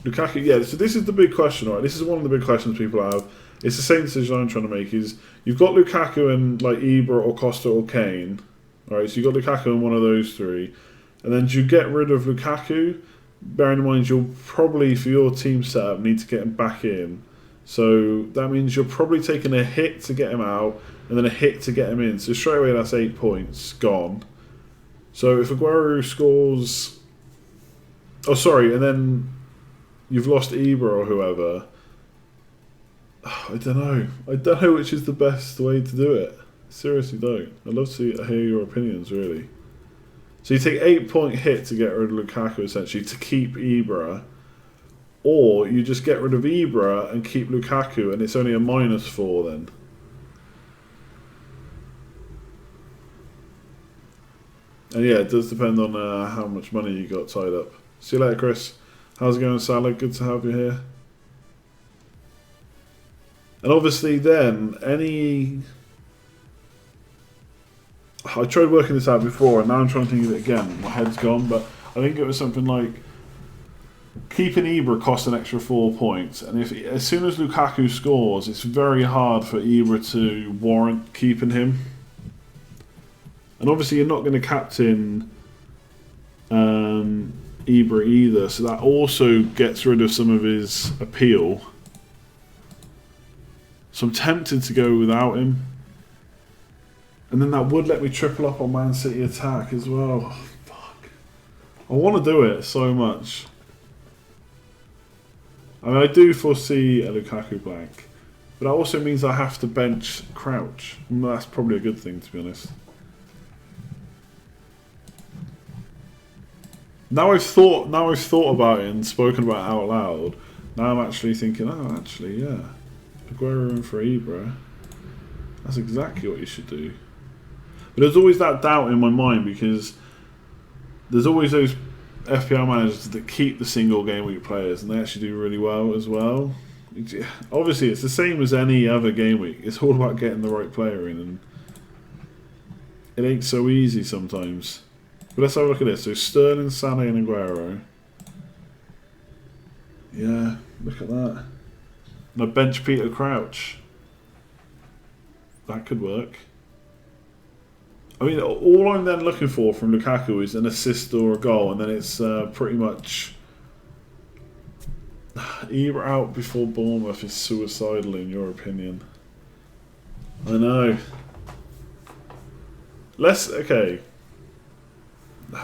Lukaku, yeah, so this is the big question, right? This is one of the big questions people have. It's the same decision I'm trying to make, is you've got Lukaku and like Ibra or Costa or Kane, alright, so you've got Lukaku and one of those three, and then do you get rid of Lukaku, bearing in mind you'll probably, for your team setup, need to get him back in, so that means you're probably taking a hit to get him out, and then a hit to get him in, so straight away that's 8 points, gone. So if Aguero scores, oh sorry, and then you've lost Ibra or whoever. I don't know. I don't know which is the best way to do it. Seriously don't. I'd love to hear your opinions, really. So you take 8-point hit to get rid of Lukaku, essentially, to keep Ibra. Or you just get rid of Ibra and keep Lukaku, and it's only a -4 then. And yeah, it does depend on how much money you got tied up. See you later, Chris. How's it going, Salah? Good to have you here. And obviously then, I tried working this out before, and now I'm trying to think of it again. My head's gone, but I think it was something like keeping Ibra costs an extra 4 points, and as soon as Lukaku scores, it's very hard for Ibra to warrant keeping him. And obviously you're not going to captain Ibra either, so that also gets rid of some of his appeal. So I'm tempted to go without him. And then that would let me triple up on Man City attack as well. Oh, fuck. I want to do it so much. I mean, I do foresee a Lukaku blank. But that also means I have to bench Crouch. And that's probably a good thing, to be honest. Now I've thought about it and spoken about it out loud. Now I'm actually thinking, oh, actually, yeah, Aguero in for Ibra. That's exactly what you should do. But there's always that doubt in my mind because there's always those FPL managers that keep the single game week players and they actually do really well as well. Obviously, it's the same as any other game week. It's all about getting the right player in, and it ain't so easy sometimes. But let's have a look at this. So Sterling, Sané and Aguero. Yeah, look at that. And I bench Peter Crouch. That could work. I mean, all I'm then looking for from Lukaku is an assist or a goal, and then it's pretty much Ibra out before Bournemouth is suicidal, in your opinion. I know. Okay.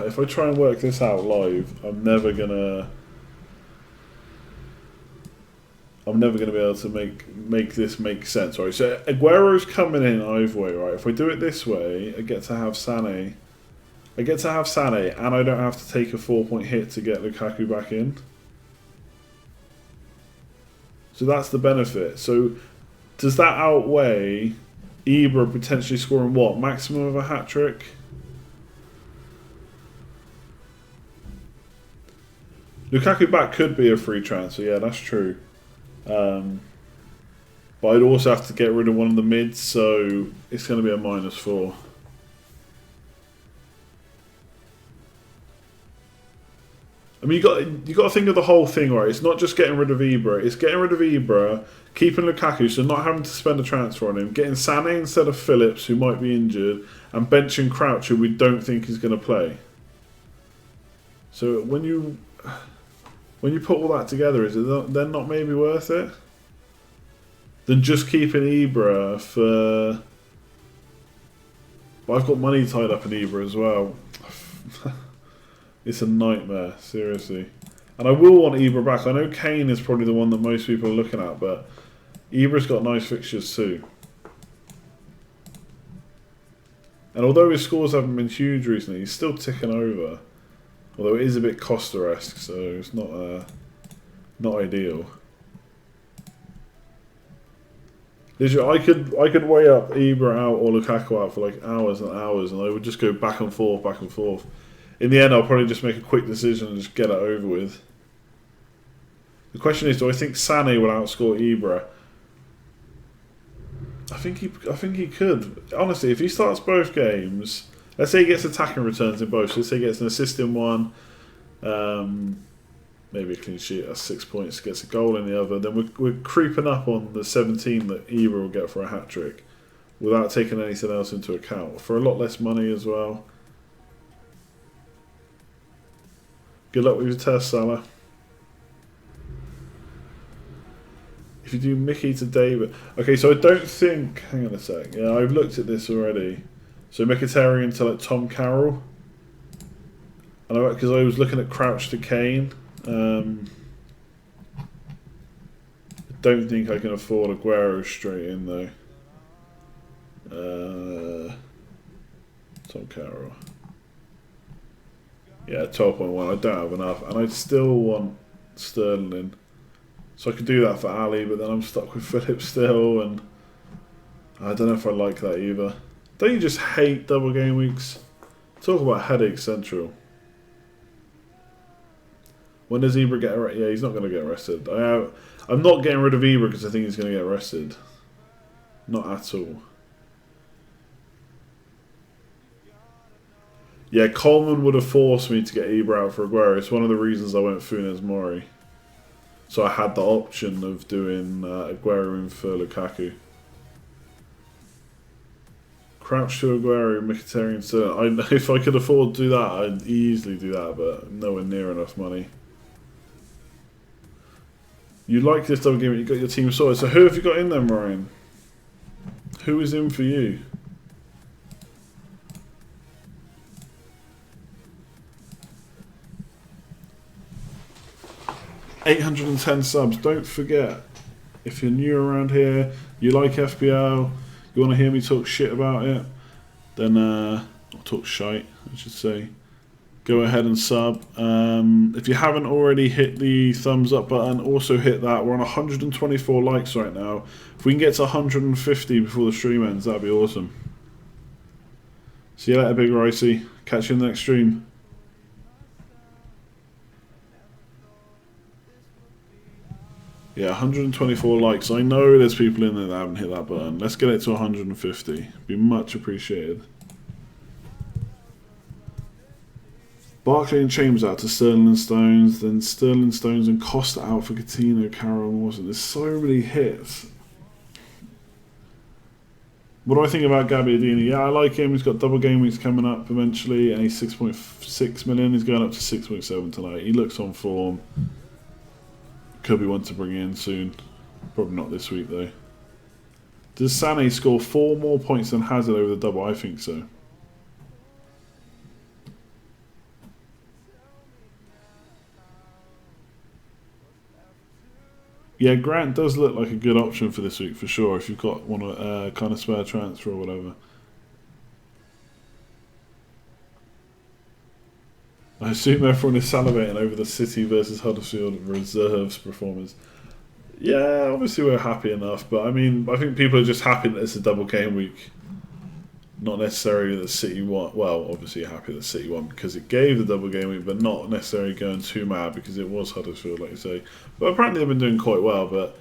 If I try and work this out live, I'm never gonna I'm never going to be able to make this make sense. Right, so Aguero's coming in either way, right? If I do it this way, I get to have Sané. I get to have Sané, and I don't have to take a 4-point hit to get Lukaku back in. So that's the benefit. So does that outweigh Ibra potentially scoring what? Maximum of a hat-trick? Lukaku back could be a free transfer, yeah, that's true. But I'd also have to get rid of one of the mids, so it's going to be a -4. I mean, you got to think of the whole thing, right? It's not just getting rid of Ibra. It's getting rid of Ibra, keeping Lukaku, so not having to spend a transfer on him, getting Sané instead of Phillips, who might be injured, and benching Crouch, who we don't think is going to play. So when you put all that together, is it then not maybe worth it? Than just keeping Ibra for... But I've got money tied up in Ibra as well. It's a nightmare, seriously. And I will want Ibra back. I know Kane is probably the one that most people are looking at, but Ibra's got nice fixtures too. And although his scores haven't been huge recently, he's still ticking over. Although it is a bit Costa-esque, so it's not ideal. Literally, I could weigh up Ibra out or Lukaku out for like hours and hours, and I would just go back and forth, back and forth. In the end, I'll probably just make a quick decision and just get it over with. The question is, do I think Sané will outscore Ibra? I think he could. Honestly, if he starts both games, let's say he gets attacking returns in both. So let's say he gets an assist in one, maybe a clean sheet, that's 6 points, gets a goal in the other, then we're creeping up on the 17 that Ibra will get for a hat-trick without taking anything else into account. For a lot less money as well. Good luck with your test, Salah. If you do Mickey to David... Okay, so I don't think... Hang on a sec. Yeah, I've looked at this already. So Mkhitaryan to like Tom Carroll. And because I was looking at Crouch to Kane. I don't think I can afford Aguero straight in though. Tom Carroll. Yeah, 12.1. I don't have enough, and I still want Sterling in. So I could do that for Ali, but then I'm stuck with Phillips still, and I don't know if I like that either. Don't you just hate double game weeks? Talk about headache central. When does Ibra get arrested? Yeah, he's not going to get arrested. I'm not getting rid of Ibra because I think he's going to get arrested. Not at all. Yeah, Coleman would have forced me to get Ibra out for Aguero. It's one of the reasons I went Funes Mori. So I had the option of doing Aguero in for Lukaku. Crouch to Aguero, Mkhitaryan Sterling. If I could afford to do that, I'd easily do that, but nowhere near enough money. You like this double game, you got your team sorted. So who have you got in then, Ryan? Who is in for you? $810 subs. Don't forget, if you're new around here, you like FPL, you want to hear me talk shit about it, then or talk shite, I should say. Go ahead and sub. If you haven't already, hit the thumbs up button. Also hit that. We're on 124 likes right now. If we can get to 150 before the stream ends, that'd be awesome. See you later, Big Ricey. Catch you in the next stream. Yeah, 124 likes. I know there's people in there that haven't hit that button. Let's get it to 150. Be much appreciated. Barkley and Chambers out to Sterling and Stones, then Sterling, Stones and Costa out for Coutinho, Carroll and Mawson. There's so many hits. What do I think about Gabbiadini? Yeah, I like him. He's got double game weeks coming up eventually, and he's 6.6 million. He's going up to 6.7 tonight. He looks on form. Could be one to bring in soon. Probably not this week though. Does Sané score 4 more points than Hazard over the double? I think so. Yeah, Grant does look like a good option for this week for sure. If you've got one kind of spare transfer or whatever. I assume everyone is salivating over the City versus Huddersfield reserves performance. Yeah, obviously we're happy enough, but I mean, I think people are just happy that it's a double game week. Not necessarily that City won. Well, obviously happy that City won because it gave the double game week, but not necessarily going too mad because it was Huddersfield, like you say. But apparently they've been doing quite well. But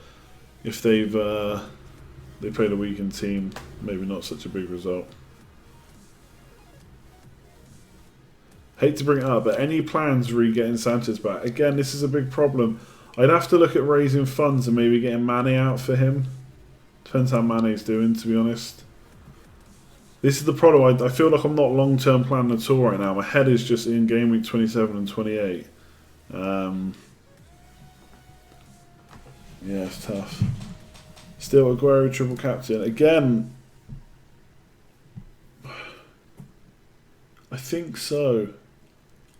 if they played a weakened team, maybe not such a big result. Hate to bring it up, but any plans re getting Sanchez back? Again, this is a big problem. I'd have to look at raising funds and maybe getting Mane out for him. Depends how Mane's doing, to be honest. This is the problem. I feel like I'm not long-term planning at all right now. My head is just in game week 27 and 28. Yeah, it's tough. Still, Aguero triple captain. Again, I think so.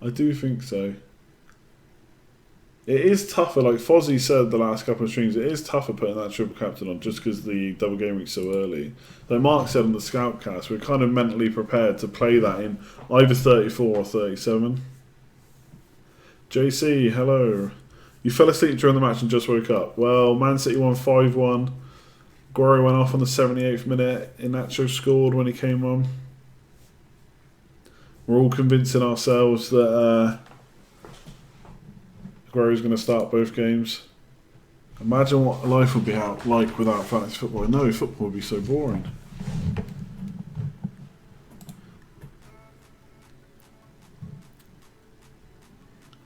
I do think so. It is tougher, like Fozzie said the last couple of streams, it is tougher putting that triple captain on just because the double game week's so early. Like Mark said on the Scoutcast, we're kind of mentally prepared to play that in either 34 or 37. JC, hello. You fell asleep during the match and just woke up. Well, Man City won 5-1. Aguero went off on the 78th minute. Inacho scored when he came on. We're all convincing ourselves that Aguero's going to start both games. Imagine what life would be like without fantasy football. No, football would be so boring.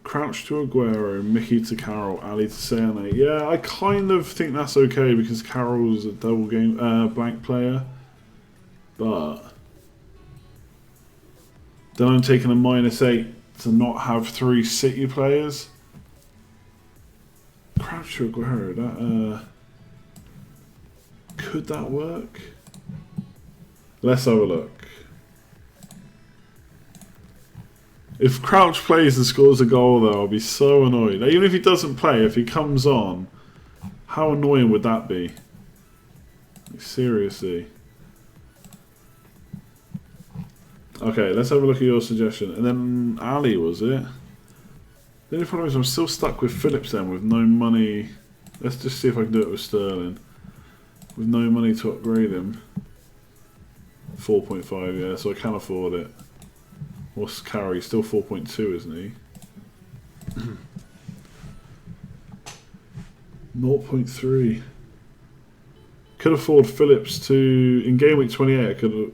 Crouch to Aguero, Mickey to Carroll, Ali to Sane. Yeah, I kind of think that's okay because Carroll's a double game blank player. But then I'm taking a -8 to not have 3 City players. Crouch to Aguero, that could that work? Let's have a look. If Crouch plays and scores a goal though, I'll be so annoyed. Even if he doesn't play, if he comes on, how annoying would that be? Like, seriously. Okay, let's have a look at your suggestion. And then Ali, was it? The only problem is I'm still stuck with Phillips then, with no money. Let's just see if I can do it with Sterling. With no money to upgrade him. 4.5, yeah, so I can afford it. What's Carey? Still 4.2, isn't he? 0.3. Could afford Phillips to... In game week 28, I could...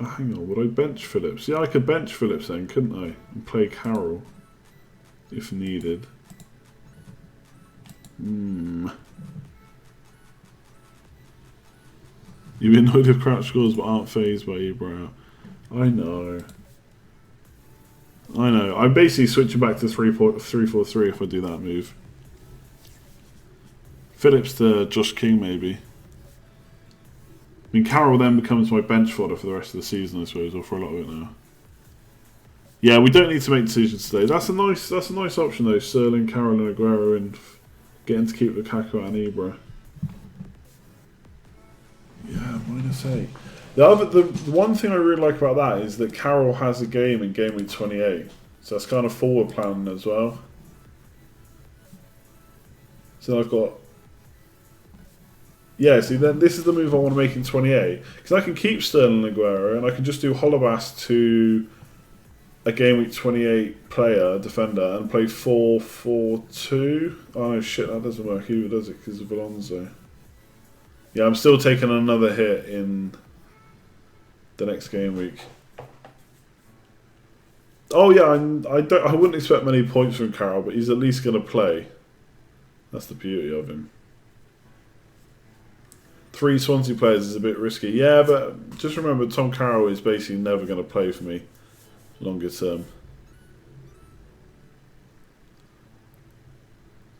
Oh, hang on, would I bench Phillips? Yeah, I could bench Phillips then, couldn't I? And play Carroll. If needed. You've been annoyed with Crouch scores but aren't phased by Ibra. I know. I'm basically switching back to 3-4-3 if I do that move. Phillips to Josh King maybe. I mean, Carroll then becomes my bench fodder for the rest of the season, I suppose, or for a lot of it now. Yeah, we don't need to make decisions today. That's a nice option though. Sterling, Carroll, and Aguero, and getting to keep Lukaku and Ibra. Yeah, -8. The one thing I really like about that is that Carroll has a game in game week 28, so that's kind of forward planning as well. So I've got. Yeah, see, then this is the move I want to make in 28 because I can keep Sterling and Aguero, and I can just do Holobas to a game week 28 player, defender, and play 4-4-2. Oh no, shit, that doesn't work either, does it? Because of Alonso. Yeah, I'm still taking another hit in the next game week. Oh yeah, I wouldn't expect many points from Carroll, but he's at least going to play. That's the beauty of him. 3 Swansea players is a bit risky. Yeah, but just remember, Tom Carroll is basically never going to play for me longer term.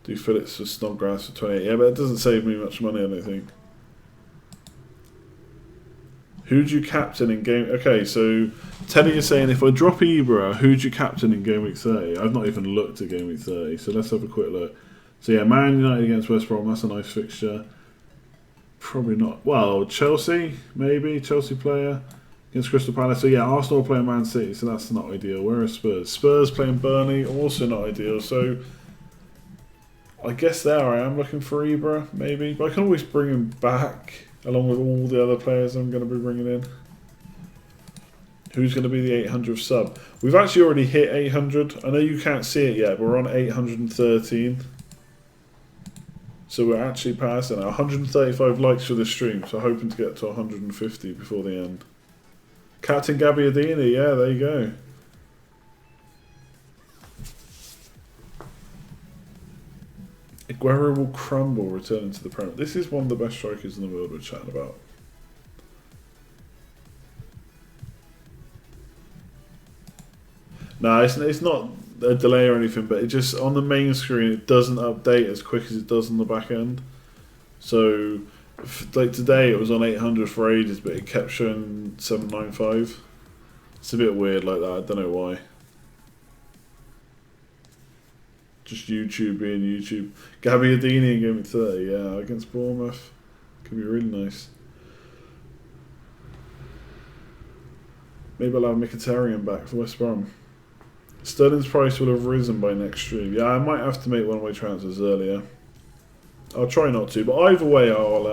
Do Phillips for Snodgrass for 28. Yeah, but it doesn't save me much money, I don't think. Who'd you captain in game... Okay, so Teddy is saying if I drop Ibra, who'd you captain in game week 30? I've not even looked at game week 30, so let's have a quick look. So yeah, Man United against West Brom, that's a nice fixture. Probably not. Well, Chelsea, maybe. Chelsea player against Crystal Palace. So yeah, Arsenal playing Man City, so that's not ideal. Where are Spurs? Spurs playing Burnley, also not ideal. So I guess there I am looking for Ibra, maybe. But I can always bring him back, along with all the other players I'm going to be bringing in. Who's going to be the 800th sub? We've actually already hit 800. I know you can't see it yet, but we're on 813. So we're actually passing 135 likes for this stream, so hoping to get to 150 before the end. Captain Gabbiadini, yeah, there you go. Aguero will crumble returning to the Premier. This is one of the best strikers in the world we're chatting about. No, it's not a delay or anything, but it just, on the main screen, it doesn't update as quick as it does on the back end. So, like today, it was on 800 for ages, but it kept showing 795. It's a bit weird like that, I don't know why. Just YouTube being YouTube. Gabbiadini in Game 30, yeah, against Bournemouth. Could be really nice. Maybe I'll have Mkhitaryan back for West Brom. Sterling's price will have risen by next stream. Yeah, I might have to make one of my transfers earlier. I'll try not to, but either way, I'll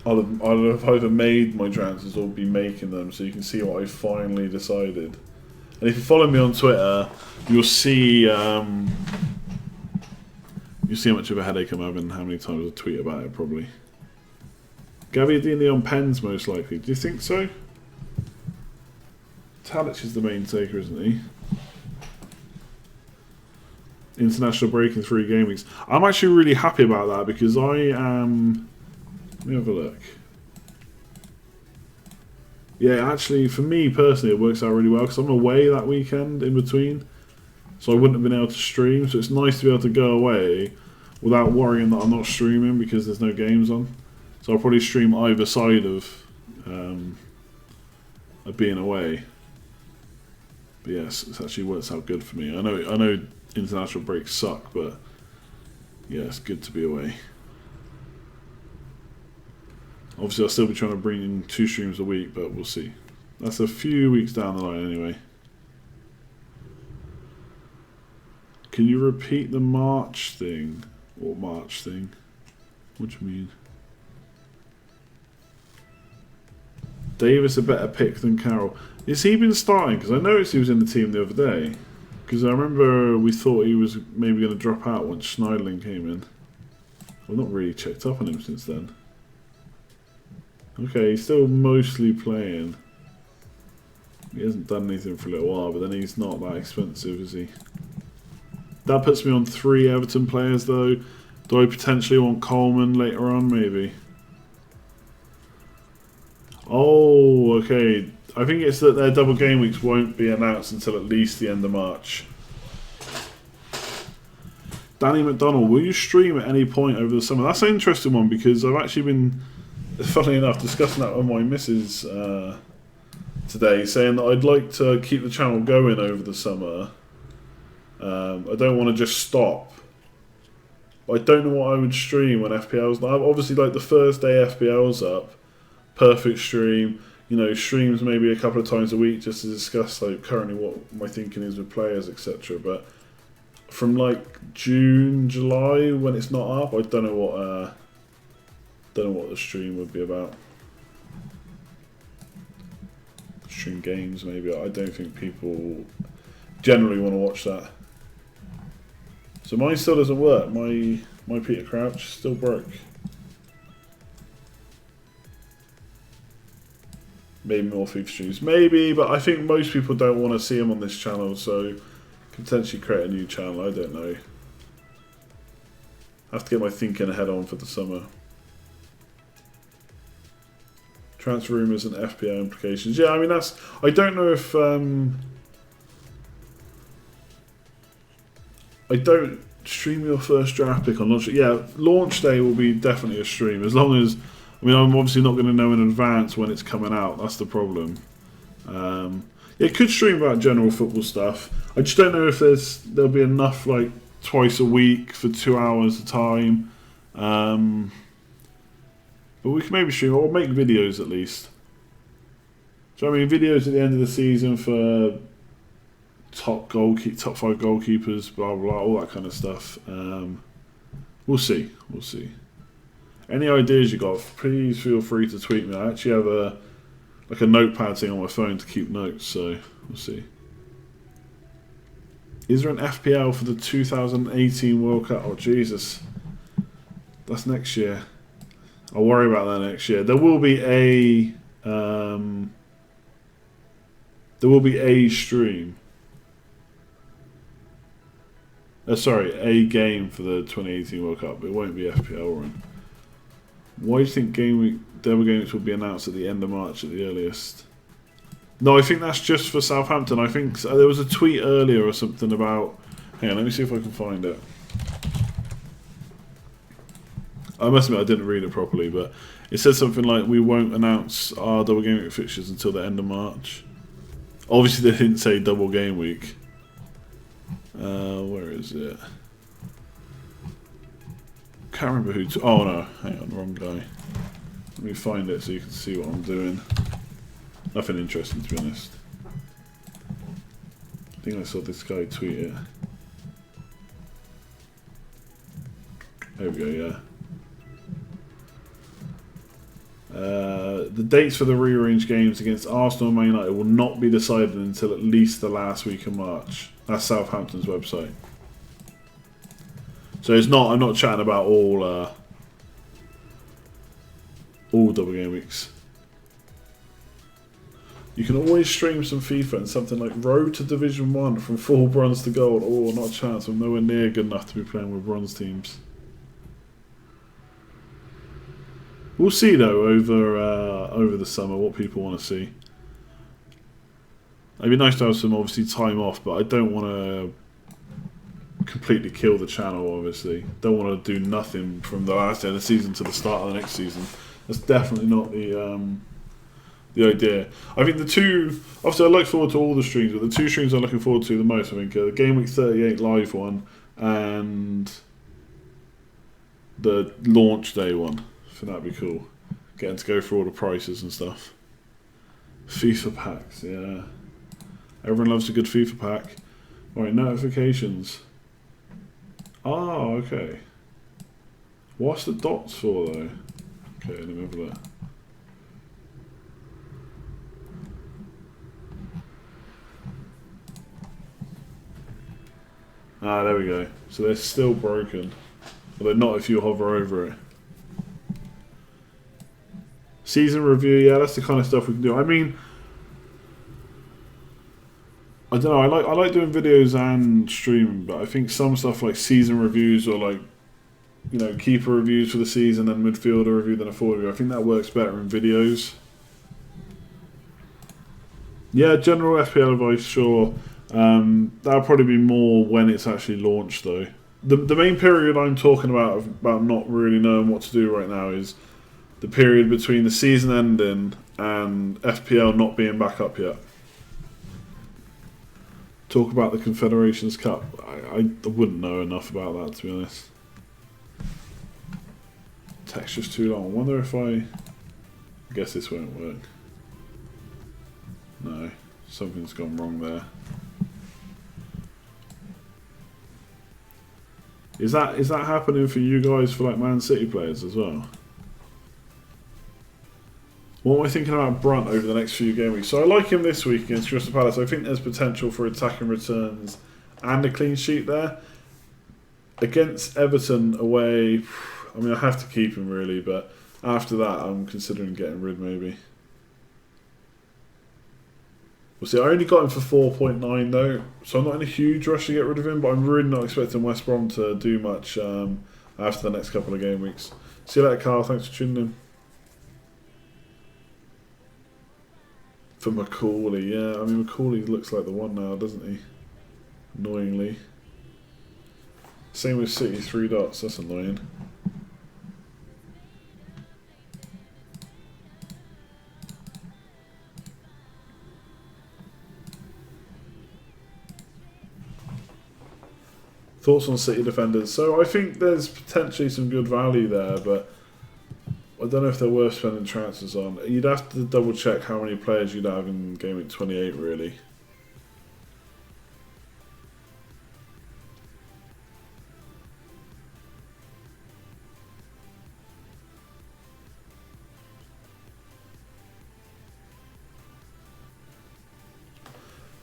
have either made my transfers or be making them, so you can see what I finally decided. And if you follow me on Twitter, you'll see how much of a headache I'm having, how many times I tweet about it, probably. Gabbiadini on pens, most likely. Do you think so? Tadic is the main taker, isn't he? International break in 3 game weeks. I'm actually really happy about that because I am... Let me have a look. Yeah, actually, for me personally, it works out really well because I'm away that weekend in between. So I wouldn't have been able to stream. So it's nice to be able to go away without worrying that I'm not streaming because there's no games on. So I'll probably stream either side of being away. But yes, it actually works out good for me. I know international breaks suck, but yeah, it's good to be away. Obviously, I'll still be trying to bring in 2 streams a week, but we'll see. That's a few weeks down the line anyway. Can you repeat the March thing? What March thing? What do you mean? Davis a better pick than Carroll. Has he been starting? Because I noticed he was in the team the other day. Because I remember we thought he was maybe going to drop out once Schneiderlin came in. I've not really checked up on him since then. Okay, he's still mostly playing. He hasn't done anything for a little while, but then he's not that expensive, is he? That puts me on 3 Everton players, though. Do I potentially want Coleman later on, maybe? Oh, okay. I think it's that their double game weeks won't be announced until at least the end of March. Danny McDonald, will you stream at any point over the summer? That's an interesting one because I've actually been, funnily enough, discussing that with my missus today, saying that I'd like to keep the channel going over the summer. I don't want to just stop. I don't know what I would stream when FPL's not. Obviously, like the first day FPL's up, perfect stream. You know, streams maybe a couple of times a week just to discuss like currently what my thinking is with players, etc. But from like June, July when it's not up, I don't know what the stream would be about. Stream games maybe. I don't think people generally want to watch that. So mine still doesn't work. My Peter Crouch still broke. Maybe more FIFA streams. Maybe, but I think most people don't want to see him on this channel, so potentially create a new channel, I don't know. I have to get my thinking ahead on for the summer. Transfer rumours and FPL implications. Yeah, I mean that's... I don't know if... I don't stream your first draft pick on launch day. Yeah, launch day will be definitely a stream, as long as... I mean, I'm obviously not going to know in advance when it's coming out. That's the problem. It could stream about general football stuff. I just don't know if there'll be enough like twice a week for 2 hours a time. But we can maybe stream or make videos at least. So I mean, videos at the end of the season for top 5 goalkeepers, blah blah, all that kind of stuff. We'll see. We'll see. Any ideas you got? Please feel free to tweet me. I actually have a notepad thing on my phone to keep notes, so we'll see. Is there an FPL for the 2018 World Cup? Oh Jesus, that's next year. I'll worry about that next year. There will be a stream. Sorry, a game for the 2018 World Cup. It won't be FPL run. Why do you think Gameweek Gameweeks will be announced at the end of March at the earliest? No, I think that's just for Southampton. I think there was a tweet earlier or something about... Hang on, let me see if I can find it. I must admit I didn't read it properly, but it said something like, we won't announce our double game week fixtures until the end of March. Obviously they didn't say double game week. Where is it? Can't remember who... Oh no, hang on, wrong guy. Let me find it so you can see what I'm doing. Nothing interesting, to be honest. I think I saw this guy tweet it. There we go, yeah. The dates for the rearranged games against Arsenal and Man United will not be decided until at least the last week of March. That's Southampton's website. So it's not. I'm not chatting about all double game weeks. You can always stream some FIFA and something like Road to Division 1 from 4 bronze to gold. Oh, not a chance. I'm nowhere near good enough to be playing with bronze teams. We'll see though over the summer what people want to see. It'd be nice to have some obviously time off, but I don't want to completely kill the channel. Obviously, don't want to do nothing from the last day of the season to the start of the next season. That's definitely not the idea. I think the two... Obviously, I look forward to all the streams, but the two streams I'm looking forward to the most, I think, the Gameweek 38 live one and the launch day one. I think that'd be cool. Getting to go through all the prices and stuff. FIFA packs, yeah. Everyone loves a good FIFA pack. Alright, notifications. Oh, okay. What's the dots for, though? Okay, let me have a look. Ah, there we go. So they're still broken. Although not if you hover over it. Season review, yeah, that's the kind of stuff we can do. I mean, I don't know, I like doing videos and streaming, but I think some stuff like season reviews or like, you know, keeper reviews for the season, then midfielder review, then a forward review, I think that works better in videos. Yeah, general FPL advice, sure. That'll probably be more when it's actually launched though. The main period I'm talking about not really knowing what to do right now is the period between the season ending and FPL not being back up yet. Talk about the Confederations Cup. I wouldn't know enough about that, to be honest. Texture's too long. I wonder if I guess this won't work. No, something's gone wrong there. Is that happening for you guys for like Man City players as well? What am I thinking about Brunt over the next few game weeks? So I like him this week against Crystal Palace. I think there's potential for attacking returns and a clean sheet there. Against Everton away, I mean I have to keep him really, but after that I'm considering getting rid maybe. We'll see, I only got him for 4.9 though, so I'm not in a huge rush to get rid of him, but I'm really not expecting West Brom to do much after the next couple of game weeks. See you later, Carl, thanks for tuning in. For Macaulay, yeah. I mean, Macaulay looks like the one now, doesn't he? Annoyingly. Same with City, 3 dots. That's annoying. Thoughts on City defenders? So I think there's potentially some good value there, but I don't know if they're worth spending transfers on. You'd have to double check how many players you'd have in Gameweek 28, really.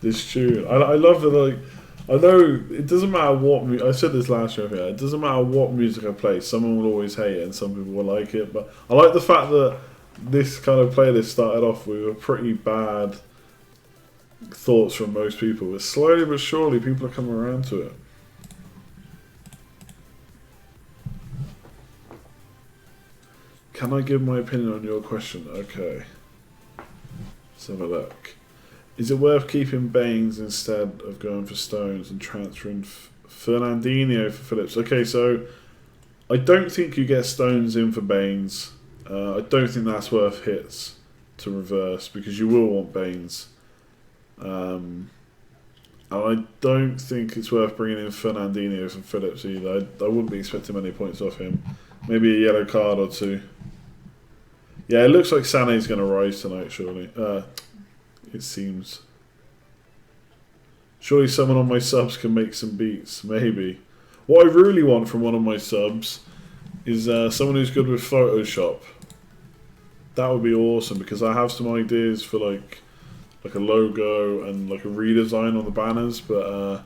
This tune, I love it. I know it doesn't matter what I said this last year. It doesn't matter what music I play. Someone will always hate it, and some people will like it. But I like the fact that this kind of playlist started off with pretty bad thoughts from most people, but slowly but surely people are coming around to it. Can I give my opinion on your question? Okay. Let's have a look. Is it worth keeping Baines instead of going for Stones and transferring Fernandinho for Phillips? Okay, so I don't think you get Stones in for Baines. I don't think that's worth hits to reverse because you will want Baines. And I don't think it's worth bringing in Fernandinho for Phillips either. I wouldn't be expecting many points off him. Maybe a yellow card or two. Yeah, it looks like Sané's going to rise tonight, surely. It seems. Surely someone on my subs can make some beats. Maybe. What I really want from one of my subs is someone who's good with Photoshop. That would be awesome because I have some ideas for like a logo and like a redesign on the banners, but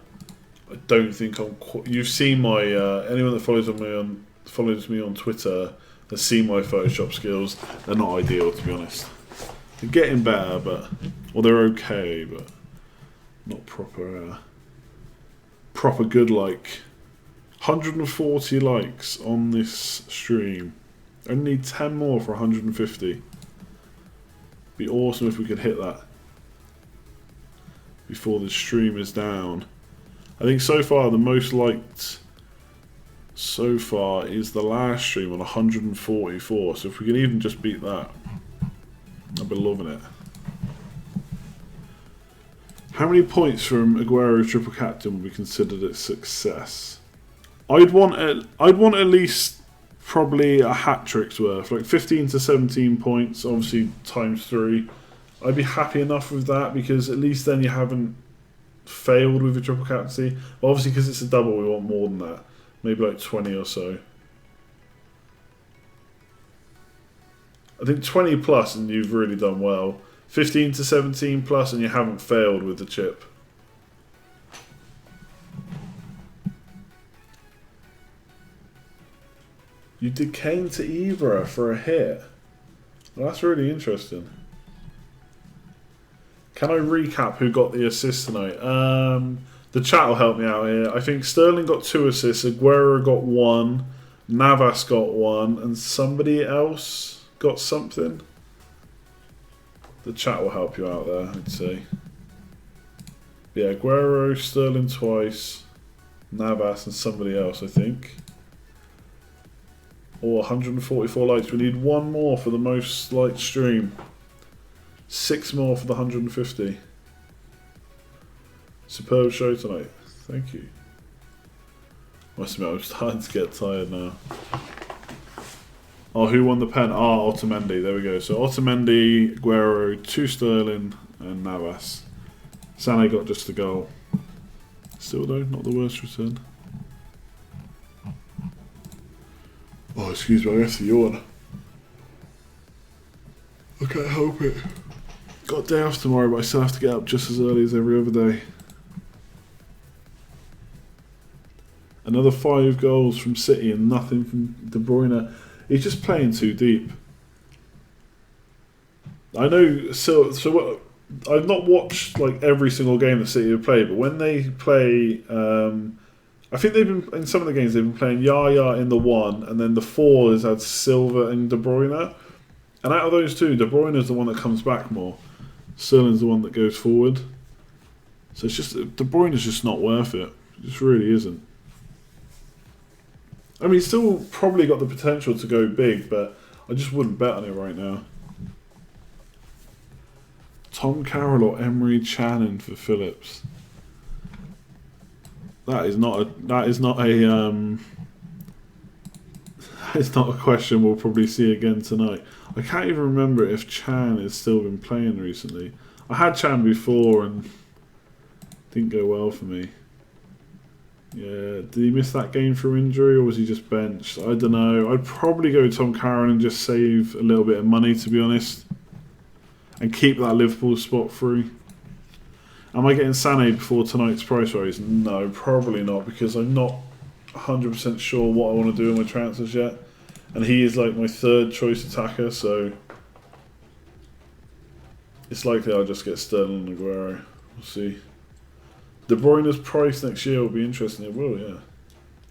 I don't think I'm. You've seen my anyone that follows me on Twitter has seen my Photoshop skills. They're not ideal, to be honest. They're getting better, well, they're okay, but not proper good. Like 140 likes on this stream. I need 10 more for 150. Be awesome if we could hit that before the stream is down. I think so far the most liked so far is the last stream on 144. So if we can even just beat that, I've been loving it. How many points from Aguero's triple captain would be considered a success? I'd want at least probably a hat-trick's worth, like 15 to 17 points, obviously times 3. I'd be happy enough with that because at least then you haven't failed with your triple captaincy. Obviously because it's a double we want more than that, maybe like 20 or so. I think 20 plus and you've really done well. 15 to 17 plus and you haven't failed with the chip. You did Kane to Ibra for a hit. Well, that's really interesting. Can I recap who got the assist tonight? The chat will help me out here. I think Sterling got 2 assists, Aguero got 1, Navas got 1, and somebody else got something. The chat will help you out there, I'd say. Yeah, Aguero, Sterling twice, Navas, and somebody else, I think. Or 144 likes. We need 1 more for the most liked stream. 6 more for the 150. Superb show tonight. Thank you. Must admit, I'm starting to get tired now. Oh, who won the pen? Oh, Otamendi. There we go. So Otamendi, Aguero, 2 Sterling, and Navas. Sané got just a goal. Still though, not the worst return. Oh, excuse me, I have to yawn. I can't help it. Got a day off tomorrow, but I still have to get up just as early as every other day. Another 5 goals from City and nothing from De Bruyne. He's just playing too deep. I know. So what? I've not watched like every single game that City have played, but when they play, I think they've been in some of the games they've been playing Yaya in the 1, and then the 4 has had Silva and De Bruyne. And out of those 2, De Bruyne is the one that comes back more. Sterling's the one that goes forward. So it's just De Bruyne is just not worth it. It just really isn't. I mean, he's still probably got the potential to go big, but I just wouldn't bet on it right now. Tom Carroll or Emery Channon for Phillips? That is not a it's not a question we'll probably see again tonight. I can't even remember if Chan has still been playing recently. I had Chan before and didn't go well for me. Yeah, did he miss that game through injury or was he just benched? I don't know. I'd probably go Tom Curran and just save a little bit of money, to be honest, and keep that Liverpool spot free. Am I getting Sané before tonight's price rise? No, probably not, because I'm not 100% sure what I want to do with my transfers yet. And he is like my third choice attacker, so it's likely I'll just get Sterling and Aguero. We'll see. De Bruyne's price next year will be interesting. It will, yeah.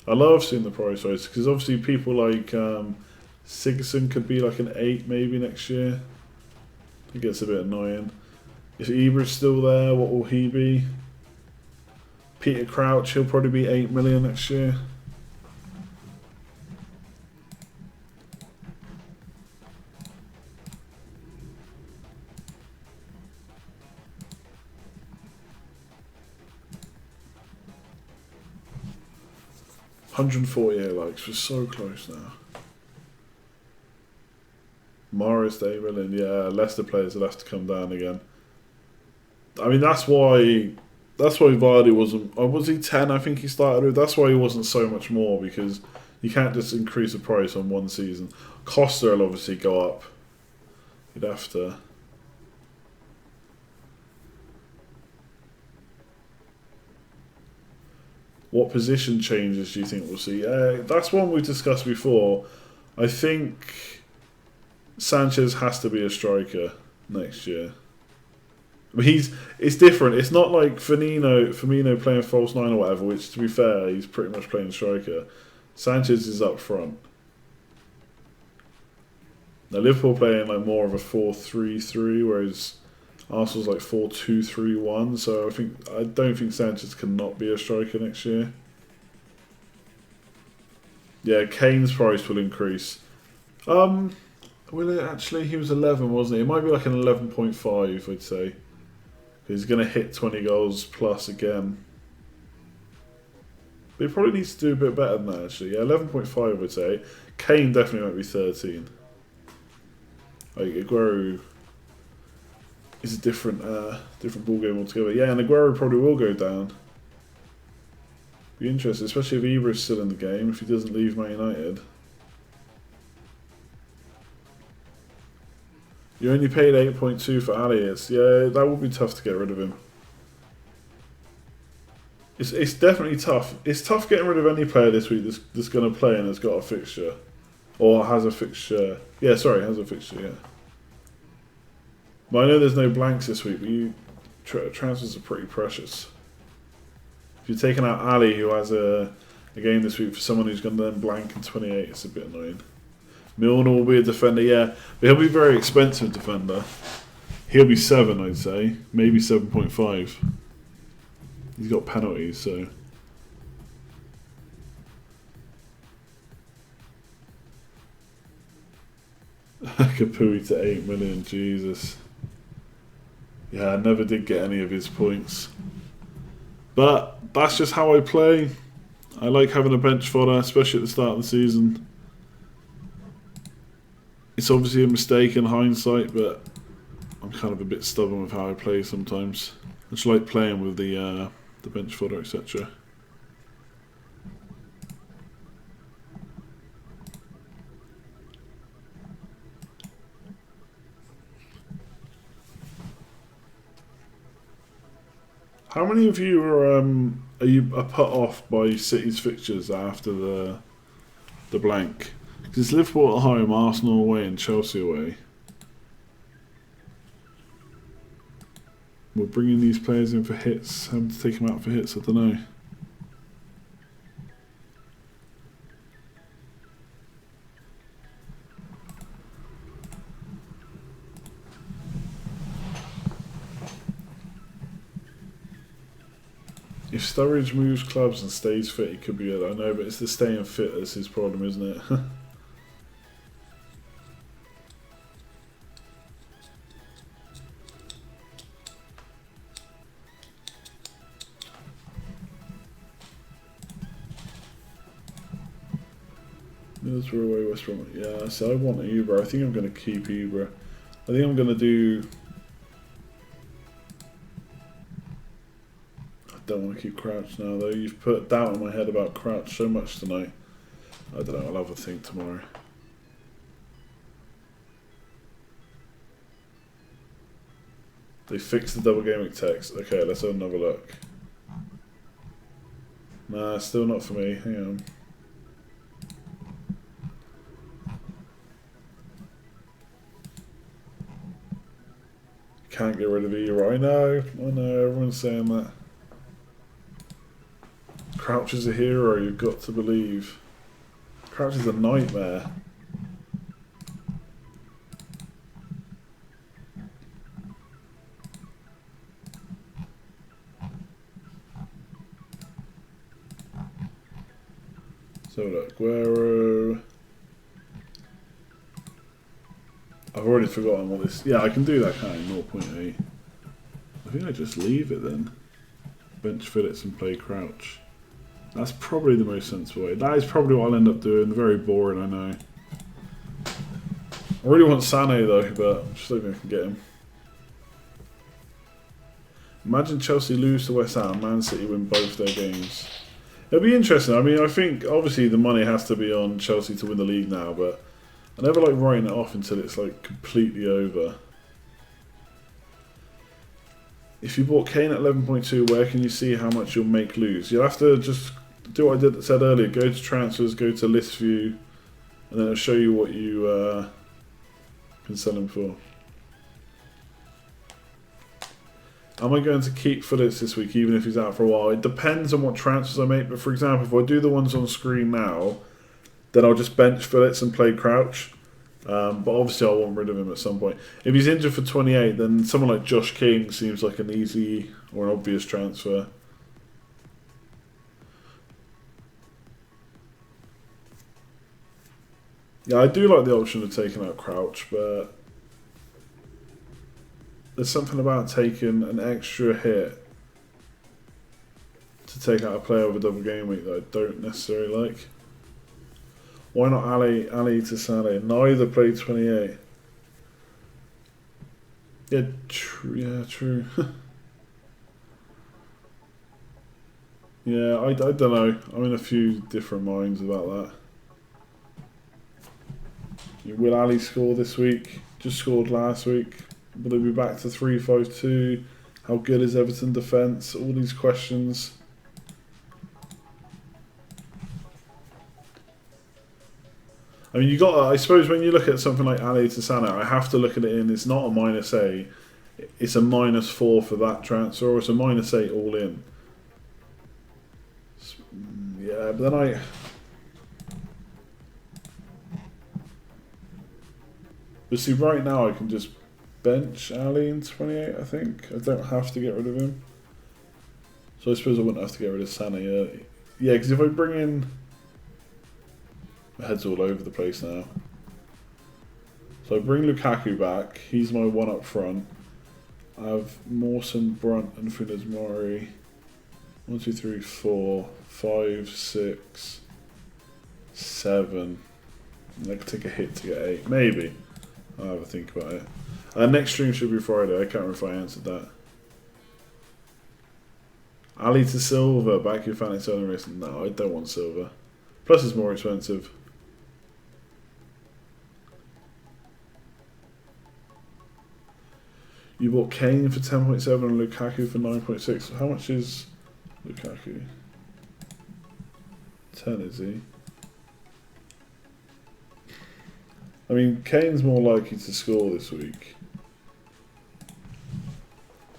I love seeing the price rise because obviously people like Sigurdsson could be like an 8 maybe next year. It gets a bit annoying. If Ibra's still there, what will he be? Peter Crouch, he'll probably be 8 million next year. $148 likes, we're so close now. Morris to 8 million, yeah, Leicester players will have to come down again. I mean, that's why Vardy wasn't. Oh, was he 10? I think he started with. That's why he wasn't so much more, because you can't just increase the price on one season. Costa will obviously go up. You'd have to. What position changes do you think we'll see? That's one we discussed before. I think Sanchez has to be a striker next year. I mean, it's different. It's not like Firmino playing false 9 or whatever, which, to be fair, he's pretty much playing striker. Sanchez is up front. Now, Liverpool playing like more of a 4-3-3, whereas Arsenal's like 4-2-3-1. So I don't think Sanchez can not be a striker next year. Yeah, Kane's price will increase. Will it actually? He was 11, wasn't he? It might be like an 11.5, I'd say. He's going to hit 20 goals plus again. But he probably needs to do a bit better than that, actually. Yeah, 11.5, I'd say. Kane definitely might be 13. Like, Aguero is a different ballgame altogether. Yeah, and Aguero probably will go down. Be interesting, especially if Ibra's still in the game, if he doesn't leave Man United. You only paid 8.2 for Ali. Yeah, that would be tough to get rid of him. It's definitely tough. It's tough getting rid of any player this week that's going to play and has got a fixture. Or has a fixture. Yeah, sorry, has a fixture, yeah. But I know there's no blanks this week, but transfers are pretty precious. If you're taking out Ali, who has a game this week, for someone who's going to then blank in 28, it's a bit annoying. Milner will be a defender, yeah. But he'll be a very expensive defender. He'll be 7, I'd say. Maybe 7.5. He's got penalties, so. Kapui to 8 million, Jesus. Yeah, I never did get any of his points. But that's just how I play. I like having a bench fodder, especially at the start of the season. It's obviously a mistake in hindsight, but I'm kind of a bit stubborn with how I play sometimes. I just like playing with the bench fodder, etc. How many of you are you put off by City's fixtures after the blank? Because it's Liverpool at home, Arsenal away, and Chelsea away. We're bringing these players in for hits, having to take them out for hits. I don't know. If Sturridge moves clubs and stays fit, he could be good. I know, but it's the staying fit that's his problem, isn't it? Middlesbrough away, West Brom. Yeah, so I want Uber. I think I'm going to keep Uber. I think I'm going to do... I don't want to keep Crouch now though. You've put doubt in my head about Crouch so much tonight. I don't know, I'll have a think tomorrow. They fixed the double Gameweek text. Okay, let's have another look. Nah, still not for me. Hang on. Can't get rid of Euro. I know, everyone's saying that. Crouch is a hero, you've got to believe. Crouch is a nightmare. So look, Guero. I've already forgotten what this... Yeah, I can do that kind of 0.8. I think I just leave it then. Bench Phillips and play Crouch. That's probably the most sensible way. That is probably what I'll end up doing. Very boring, I know. I really want Sané though, but I'm just hoping I can get him. Imagine Chelsea lose to West Ham, Man City win both their games. It'll be interesting. I mean, I think obviously the money has to be on Chelsea to win the league now, but I never like writing it off until it's like completely over. If you bought Kane at 11.2, where can you see how much you'll make lose? You'll have to just do what I said earlier. Go to transfers, go to list view, and then it'll show you what you can sell him for. Am I going to keep Phillips this week, even if he's out for a while? It depends on what transfers I make. But for example, if I do the ones on screen now, then I'll just bench Phillips and play Crouch. But obviously I want rid of him at some point. If he's injured for 28, then someone like Josh King seems like an easy or an obvious transfer. Yeah, I do like the option of taking out Crouch, but there's something about taking an extra hit to take out a player with a double game week that I don't necessarily like. Why not Ali to Sané? Neither played 28. Yeah, true. Yeah, I don't know. I'm in a few different minds about that. Will Ali score this week? Just scored last week. Will he be back to 3-5-2? How good is Everton defence? All these questions. I mean, I suppose when you look at something like Ali to Sané, I have to look at it in, it's not a -8, it's a -4 for that transfer, or it's a -8 all in. Yeah, but then But see, right now I can just bench Ali in 28, I think. I don't have to get rid of him. So I suppose I wouldn't have to get rid of Sané early. Yeah, because if I bring in... My head's all over the place now. So I bring Lukaku back. He's my one up front. I have Mawson, Brunt and Funes Mori. 1, 2, 3, 4, 5, 6, 7. And I could take a hit to get 8. Maybe. I'll have a think about it. Next stream should be Friday. I can't remember if I answered that. Ali to Silva. Back your fantasy selling risk. No, I don't want Silva. Plus it's more expensive. You bought Kane for 10.7 and Lukaku for 9.6. How much is Lukaku? 10, is he? I mean, Kane's more likely to score this week.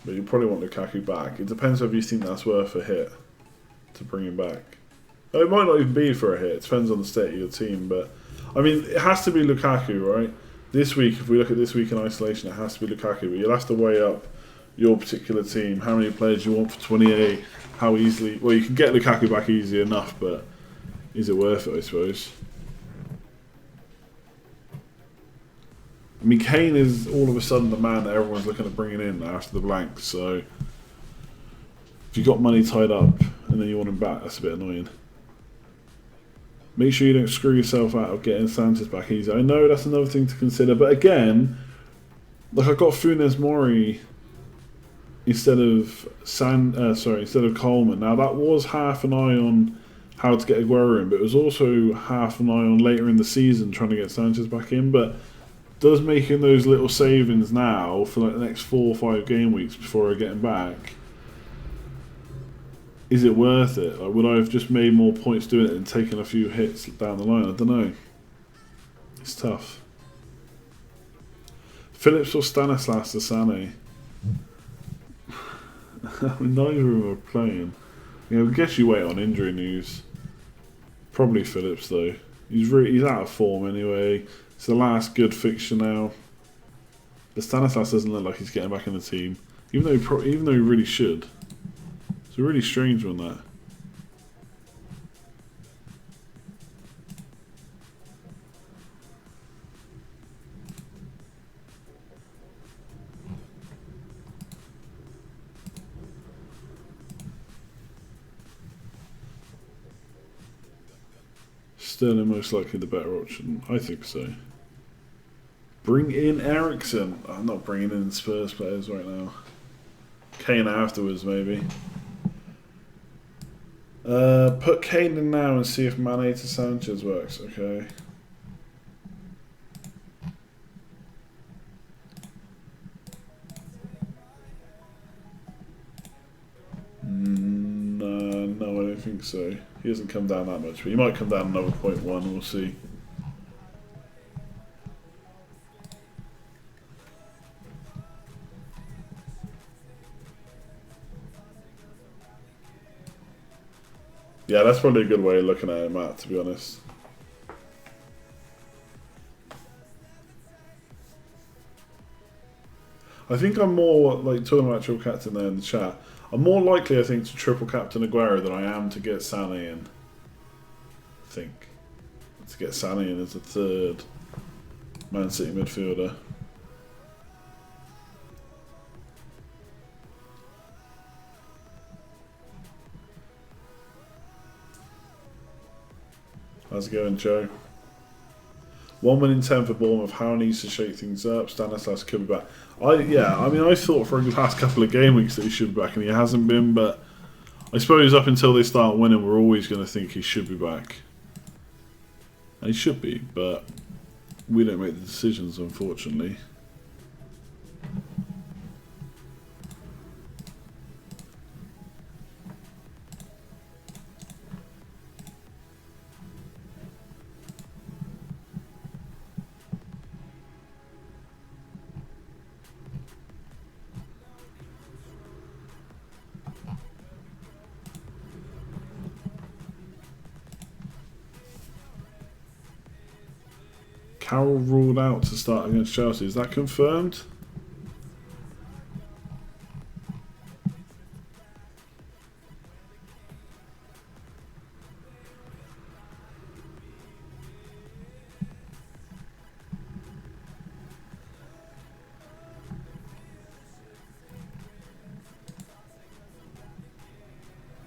But you probably want Lukaku back. It depends whether you think that's worth a hit to bring him back. It might not even be for a hit. It depends on the state of your team. But, I mean, it has to be Lukaku, right? This week, if we look at this week in isolation, it has to be Lukaku. But you'll have to weigh up your particular team, how many players you want for 28, how easily... Well, you can get Lukaku back easy enough, but is it worth it, I suppose? I mean, Kane is all of a sudden the man that everyone's looking at bringing in after the blank, so if you've got money tied up and then you want him back, that's a bit annoying. Make sure you don't screw yourself out of getting Sanchez back easy. I know that's another thing to consider, but again, like I got Funes Mori instead of instead of Coleman. Now that was half an eye on how to get Aguero in, but it was also half an eye on later in the season trying to get Sanchez back in. But does making those little savings now for like the next 4 or 5 game weeks before I get him back, is it worth it? Like, would I have just made more points doing it and taken a few hits down the line? I don't know. It's tough. Phillips or Stanislas or Sané? I mean, neither of them are playing. I guess you wait on injury news. Probably Phillips though. He's out of form anyway. It's the last good fixture now. The Stanislas doesn't look like he's getting back in the team, even though he really should. It's a really strange one, that. Sterling most likely the better option. I think so. Bring in Ericsson. I'm not bringing in Spurs players right now. Kane afterwards, maybe. Put Kane in now and see if Mane to Sanchez works. Okay. No, I don't think so. He hasn't come down that much, but he might come down another 0.1. We'll see. Yeah, that's probably a good way of looking at it, Matt, to be honest. I think I'm more, like, talking about triple captain there in the chat, I'm more likely, I think, to triple captain Aguero than I am to get Sané in. I think. To get Sané in as a third Man City midfielder. How's it going, Joe? 1 win in 10 for Bournemouth. How needs to shake things up. Stanislas could be back. I thought for the last couple of game weeks that he should be back, and he hasn't been. But I suppose up until they start winning, we're always going to think he should be back, and he should be. But we don't make the decisions, unfortunately. Carroll ruled out to start against Chelsea. Is that confirmed?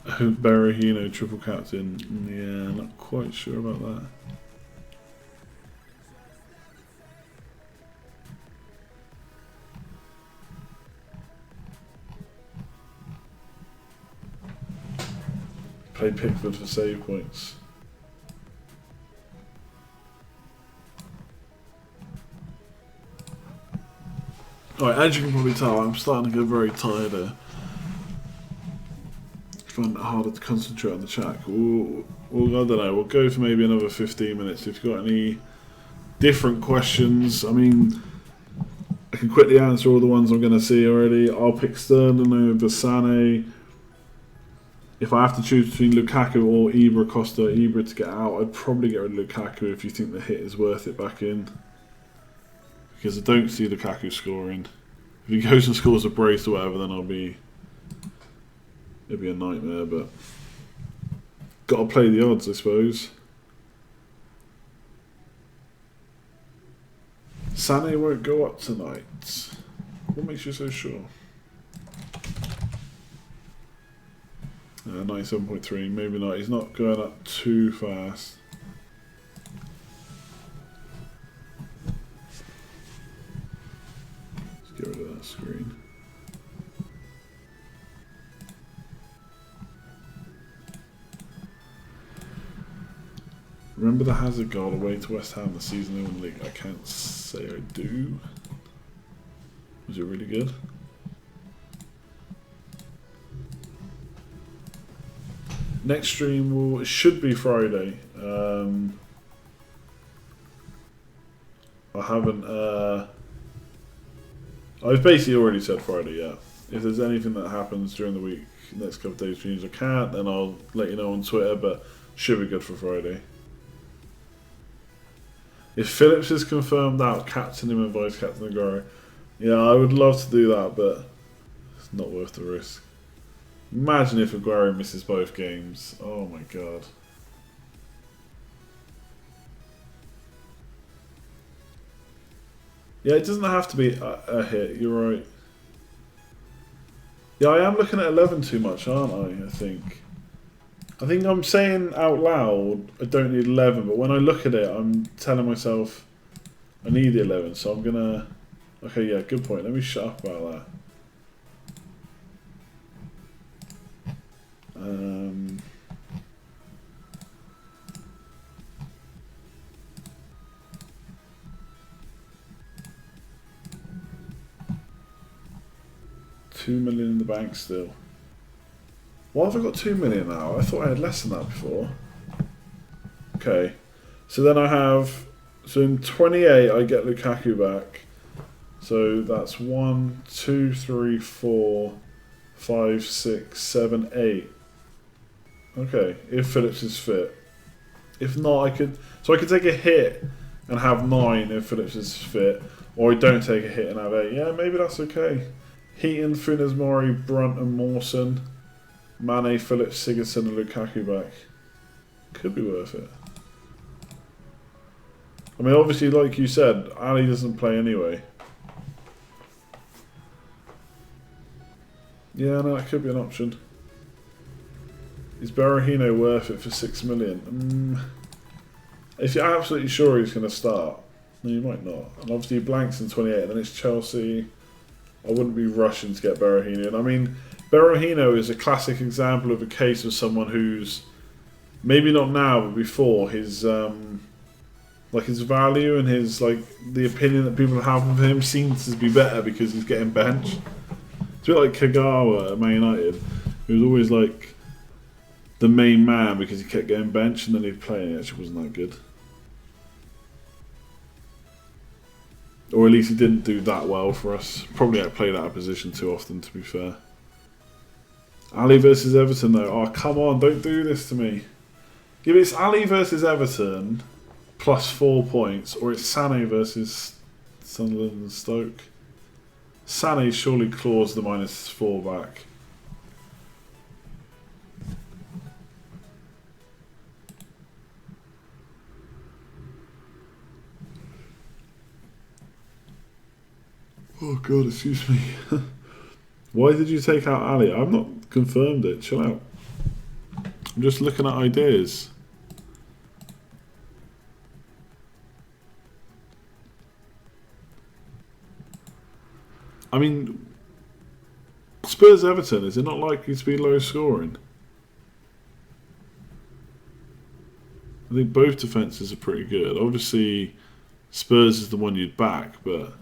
Berahino triple captain. Yeah, not quite sure about that. Play Pickford for save points. Alright, as you can probably tell, I'm starting to get very tired here. Find it harder to concentrate on the chat. I don't know, we'll go for maybe another 15 minutes. If you've got any different questions, I mean, I can quickly answer all the ones I'm going to see already. I'll pick Sterling over Sané. If I have to choose between Lukaku or Ibra, Costa, Ibra to get out, I'd probably get rid of Lukaku if you think the hit is worth it back in. Because I don't see Lukaku scoring. If he goes and scores a brace or whatever, then it'll be a nightmare, but gotta play the odds, I suppose. Sané won't go up tonight. What makes you so sure? 97.3, maybe not. He's not going up too fast. screen. Remember the Hazard goal away to West Ham the season in the league? I can't say I do. Was it really good? Next stream should be Friday. I haven't. I've basically already said Friday. Yeah. If there's anything that happens during the week, next couple of days streams, I can't. Then I'll let you know on Twitter. But should be good for Friday. If Phillips is confirmed out, captain him and vice captain Aguero. Yeah, I would love to do that, but it's not worth the risk. Imagine if Aguero misses both games. Oh my god. Yeah, it doesn't have to be a hit, you're right. Yeah, I am looking at 11 too much, aren't I think I'm saying out loud I don't need 11, but when I look at it I'm telling myself I need the 11, so I'm gonna... Okay, yeah, good point. Let me shut up about that. $2 million in the bank still. Why have I got 2 million now? I thought I had less than that before. Okay, so then I have... So in 28 I get Lukaku back. So that's 1, 2, 3, 4, 5, 6, 7, 8. Okay, if Phillips is fit. If not, I could... So I could take a hit and have 9 if Phillips is fit. Or I don't take a hit and have 8. Yeah, maybe that's okay. Heaton, Funes Mori, Brunt and Mawson. Mane, Phillips, Sigurdsson and Lukaku back. Could be worth it. I mean, obviously, like you said, Ali doesn't play anyway. Yeah, no, that could be an option. Is Berahino worth it for 6 million? If you're absolutely sure he's going to start, no, you might not. And obviously, he blanks in 28, and then it's Chelsea. I wouldn't be rushing to get Berahino. And I mean, Berahino is a classic example of a case of someone who's maybe not now, but before his like his value and his like the opinion that people have of him seems to be better because he's getting benched. It's a bit like Kagawa at Man United, who was always like the main man because he kept getting benched and then he'd play and it actually wasn't that good. Or at least he didn't do that well for us. Probably I played out of position too often, to be fair. Ali versus Everton though. Oh, come on, don't do this to me. If it's Ali versus Everton plus 4 points, or it's Sané versus Sunderland and Stoke. Sané surely claws the -4 back. Oh god, excuse me. Why did you take out Ali? I've not confirmed it. Chill out. I'm just looking at ideas. I mean, Spurs Everton, is it not likely to be low scoring? I think both defences are pretty good. Obviously, Spurs is the one you'd back, but...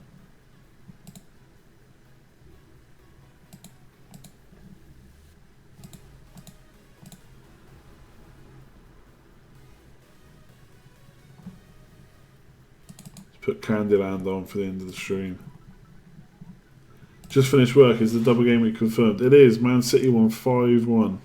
Put Candyland on for the end of the stream. Just finished work. Is the double game week confirmed? It is. Man City won 5-1.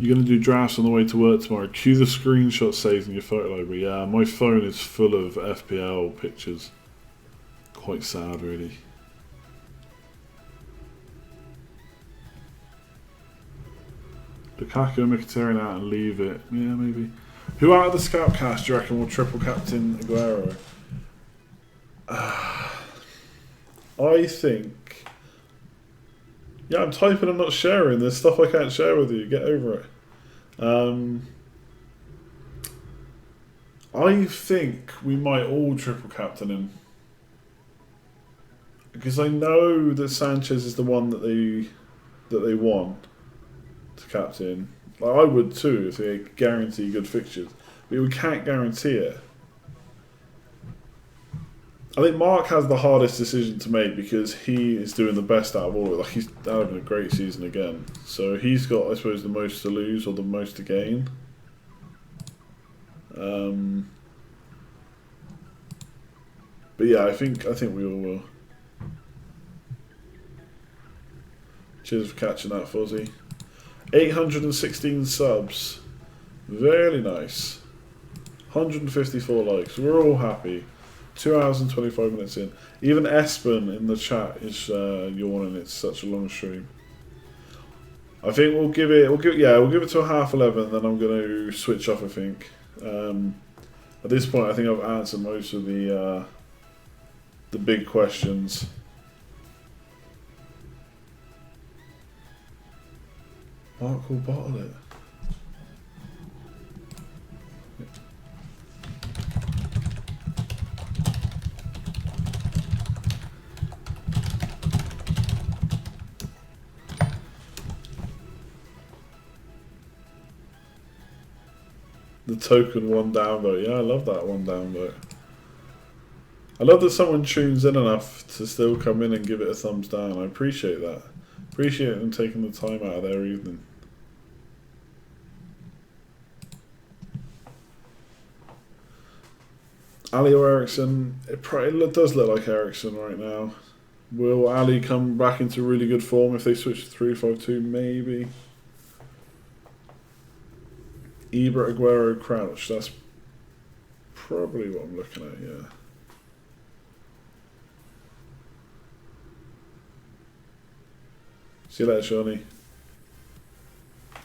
You're going to do drafts on the way to work tomorrow. Cue the screenshot saves in your photo library. Yeah, my phone is full of FPL pictures. Quite sad, really. Lukaku and Mkhitaryan out and leave it. Yeah, maybe. Who out of the scout cast do you reckon will triple captain Aguero? I think... Yeah, I'm typing and not sharing. There's stuff I can't share with you. Get over it. I think we might all triple captain him. Because I know that Sanchez is the one that they want to captain. Like, I would too if they guarantee good fixtures. But we can't guarantee it. I think Mark has the hardest decision to make because he is doing the best out of all of it. Like, he's having a great season again. So he's got, I suppose, the most to lose or the most to gain. But yeah, I think we all will. Cheers for catching that, Fuzzy. 816 subs. Very nice. 154 likes. We're all happy. 2 hours and 25 minutes in. Even Espen in the chat is yawning. It's such a long stream. I think we'll give it till 11:30. Then I'm going to switch off. I think. At this point, I think I've answered most of the big questions. Mark will bottle it. The token one down vote. Yeah, I love that one down vote. I love that someone tunes in enough to still come in and give it a thumbs down. I appreciate that. Appreciate them taking the time out of their evening. Ali or Ericsson? It does look like Ericsson right now. Will Ali come back into really good form if they switch to 3-5-2? Maybe. Ibra, Aguero, Crouch. That's probably what I'm looking at, yeah. See you later, Shawnee.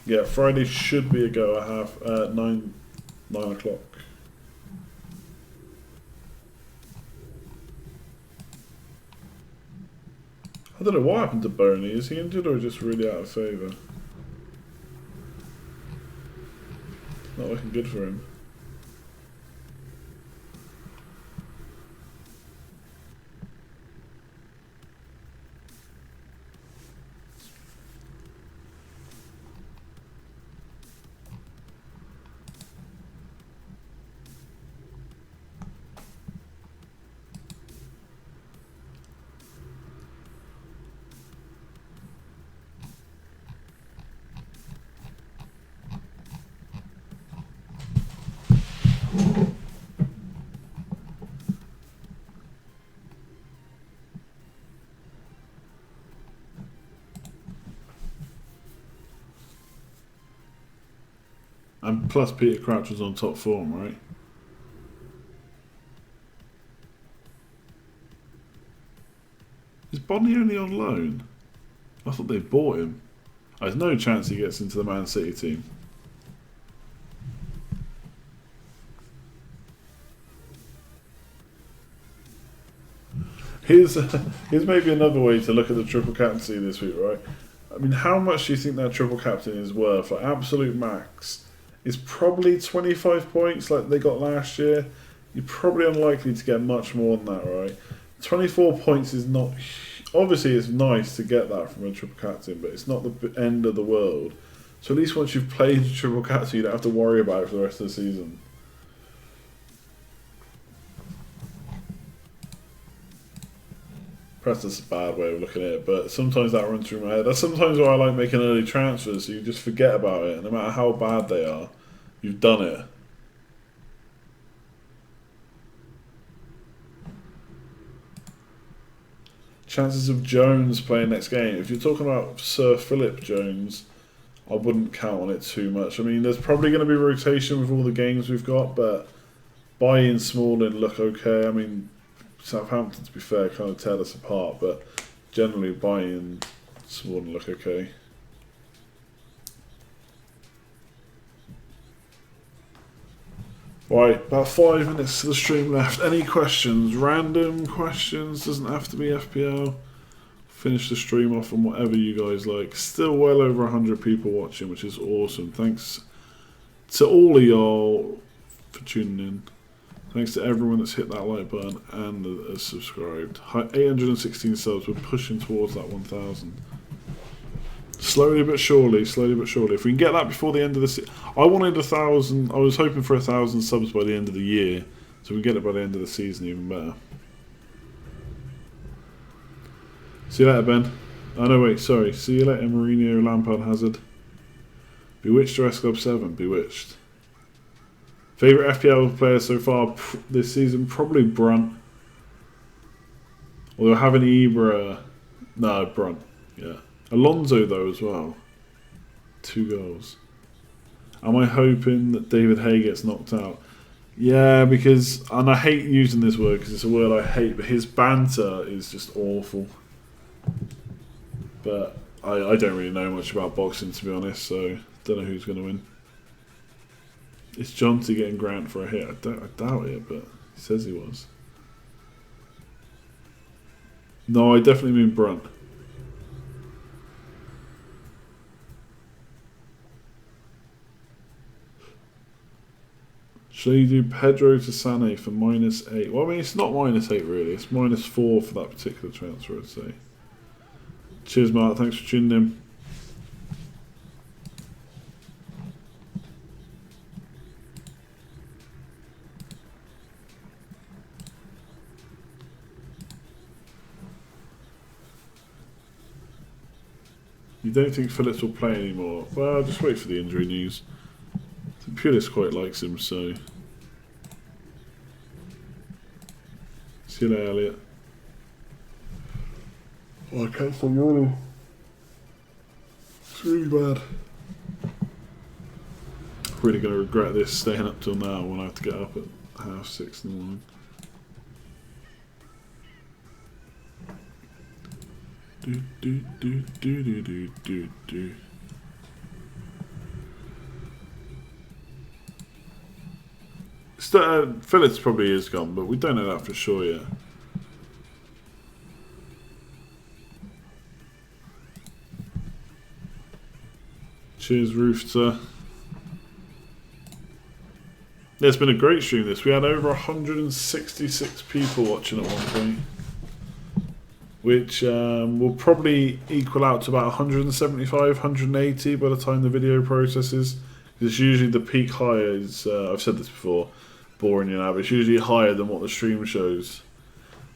Yeah, Friday should be a go at 9 o'clock. I don't know what happened to Boney. Is he injured or just really out of favour? Not looking good for him. And plus Peter Crouch was on top form, right? Is Bonnie only on loan? I thought they bought him. There's no chance he gets into the Man City team. Here's maybe another way to look at the triple captaincy this week, right? I mean, how much do you think that triple captain is worth? Like, absolute max is probably 25 points like they got last year. You're probably unlikely to get much more than that, right? 24 points is not... Obviously, it's nice to get that from a triple captain, but it's not the end of the world. So at least once you've played the triple captain, you don't have to worry about it for the rest of the season. Perhaps that's a bad way of looking at it, but sometimes that runs through my head. That's sometimes why I like making early transfers, so you just forget about it. No matter how bad they are, you've done it. Chances of Jones playing next game. If you're talking about Sir Philip Jones, I wouldn't count on it too much. I mean, there's probably going to be rotation with all the games we've got, but Bailly and Smalling look okay. I mean, Southampton, to be fair, kind of tear us apart, but generally Bailly and Smalling look okay. Right, about 5 minutes to the stream left. Any questions? Random questions? Doesn't have to be FPL. Finish the stream off on whatever you guys like. Still well over 100 people watching, which is awesome. Thanks to all of y'all for tuning in. Thanks to everyone that's hit that like button and has subscribed. 816 subs. We're pushing towards that 1,000. Slowly but surely, slowly but surely. If we can get that before the end of the season, I wanted 1,000. I was hoping for 1,000 subs by the end of the year, so we get it by the end of the season, even better. See you later, Ben. Oh no, wait, sorry. See you later, Mourinho, Lampard, Hazard. Bewitched or GW27? Bewitched. Favourite FPL player so far this season? Probably Brunt. Although having Ibra, no, Brunt. Yeah. Alonso though as well. 2 goals. Am I hoping that David Hay gets knocked out? Yeah, because, and I hate using this word because it's a word I hate, but his banter is just awful. But I don't really know much about boxing, to be honest, so don't know who's going to win. Is Jonty getting Grant for a hit? I doubt it, but he says he was. No, I definitely mean Brunt. Shall you do Pedro to Sané for -8? Well, I mean, it's not -8 really. It's -4 for that particular transfer, I'd say. Cheers, Mark. Thanks for tuning in. You don't think Phillips will play anymore? Well, just wait for the injury news. Pulis quite likes him, so. See you later, Elliot. Oh, I can't stop yawning. It's really bad. Really going to regret this staying up till now when I have to get up at 6:30 in the morning. Do. Phillips probably is gone, but we don't know that for sure yet. Cheers, Roofter. Yeah, it's been a great stream this. We had over 166 people watching at one point, which will probably equal out to about 175, 180 by the time the video processes. It's usually the peak high is, I've said this before, boring you now, but it's usually higher than what the stream shows.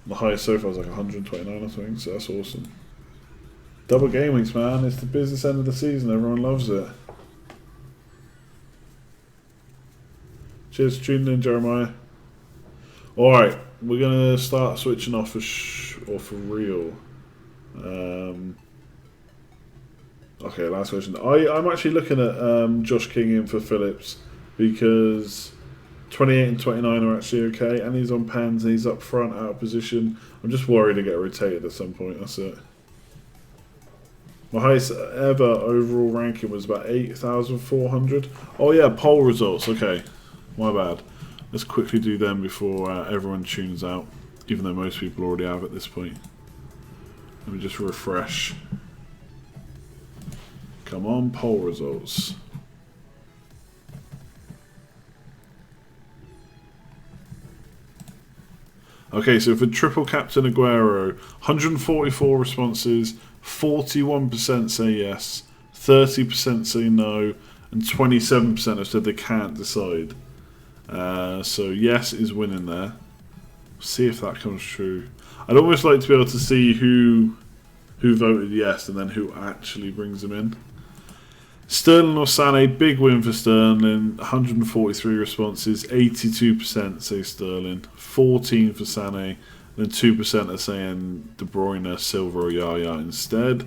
The highest so far is like 129 or something, so that's awesome. Double game weeks, man. It's the business end of the season. Everyone loves it. Cheers for tuning in, Jeremiah. Alright, we're going to start switching off for real. Okay, last question. I'm actually looking at Josh King in for Phillips because 28 and 29 are actually okay, and he's on pens and he's up front, out of position. I'm just worried to get rotated at some point, that's it. My highest ever overall ranking was about 8,400. Oh yeah, poll results, okay. My bad. Let's quickly do them before everyone tunes out, even though most people already have at this point. Let me just refresh. Come on, poll results. Okay, so for triple captain Aguero, 144 responses, 41% say yes, 30% say no, and 27% have said they can't decide. So yes is winning there. See if that comes true. I'd almost like to be able to see who voted yes and then who actually brings them in. Sterling or Sané, big win for Sterling. 143 responses, 82% say Sterling, 14 for Sané, and 2% are saying De Bruyne, Silva or Yaya instead.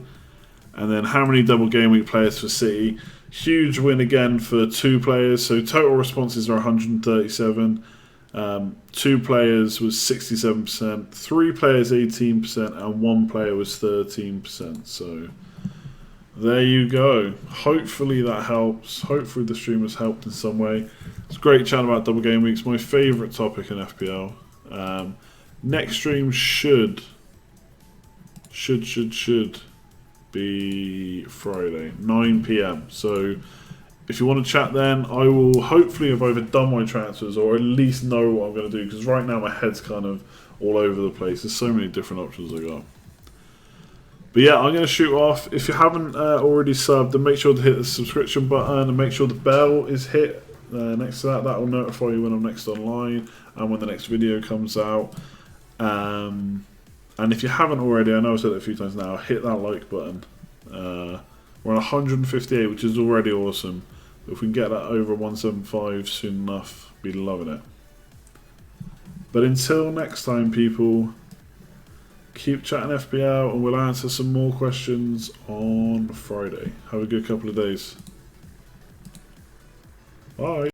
And then how many double game week players for City? Huge win again for 2 players. So total responses are 137. 2 players was 67%, 3 players 18%, and 1 player was 13%. So there you go. Hopefully that helps. Hopefully the stream has helped in some way. It's great chatting about double game weeks. My favourite topic in FPL. Next stream should be Friday, 9 PM. So if you want to chat then, I will hopefully have either done my transfers or at least know what I'm going to do, because right now my head's kind of all over the place. There's so many different options I got. But yeah, I'm going to shoot off. If you haven't already subbed, then make sure to hit the subscription button and make sure the bell is hit next to that. That will notify you when I'm next online and when the next video comes out. And if you haven't already, I know I've said it a few times now, hit that like button. We're on 158, which is already awesome. But if we can get that over 175 soon enough, be loving it. But until next time, people, keep chatting FPL and we'll answer some more questions on Friday. Have a good couple of days. Bye.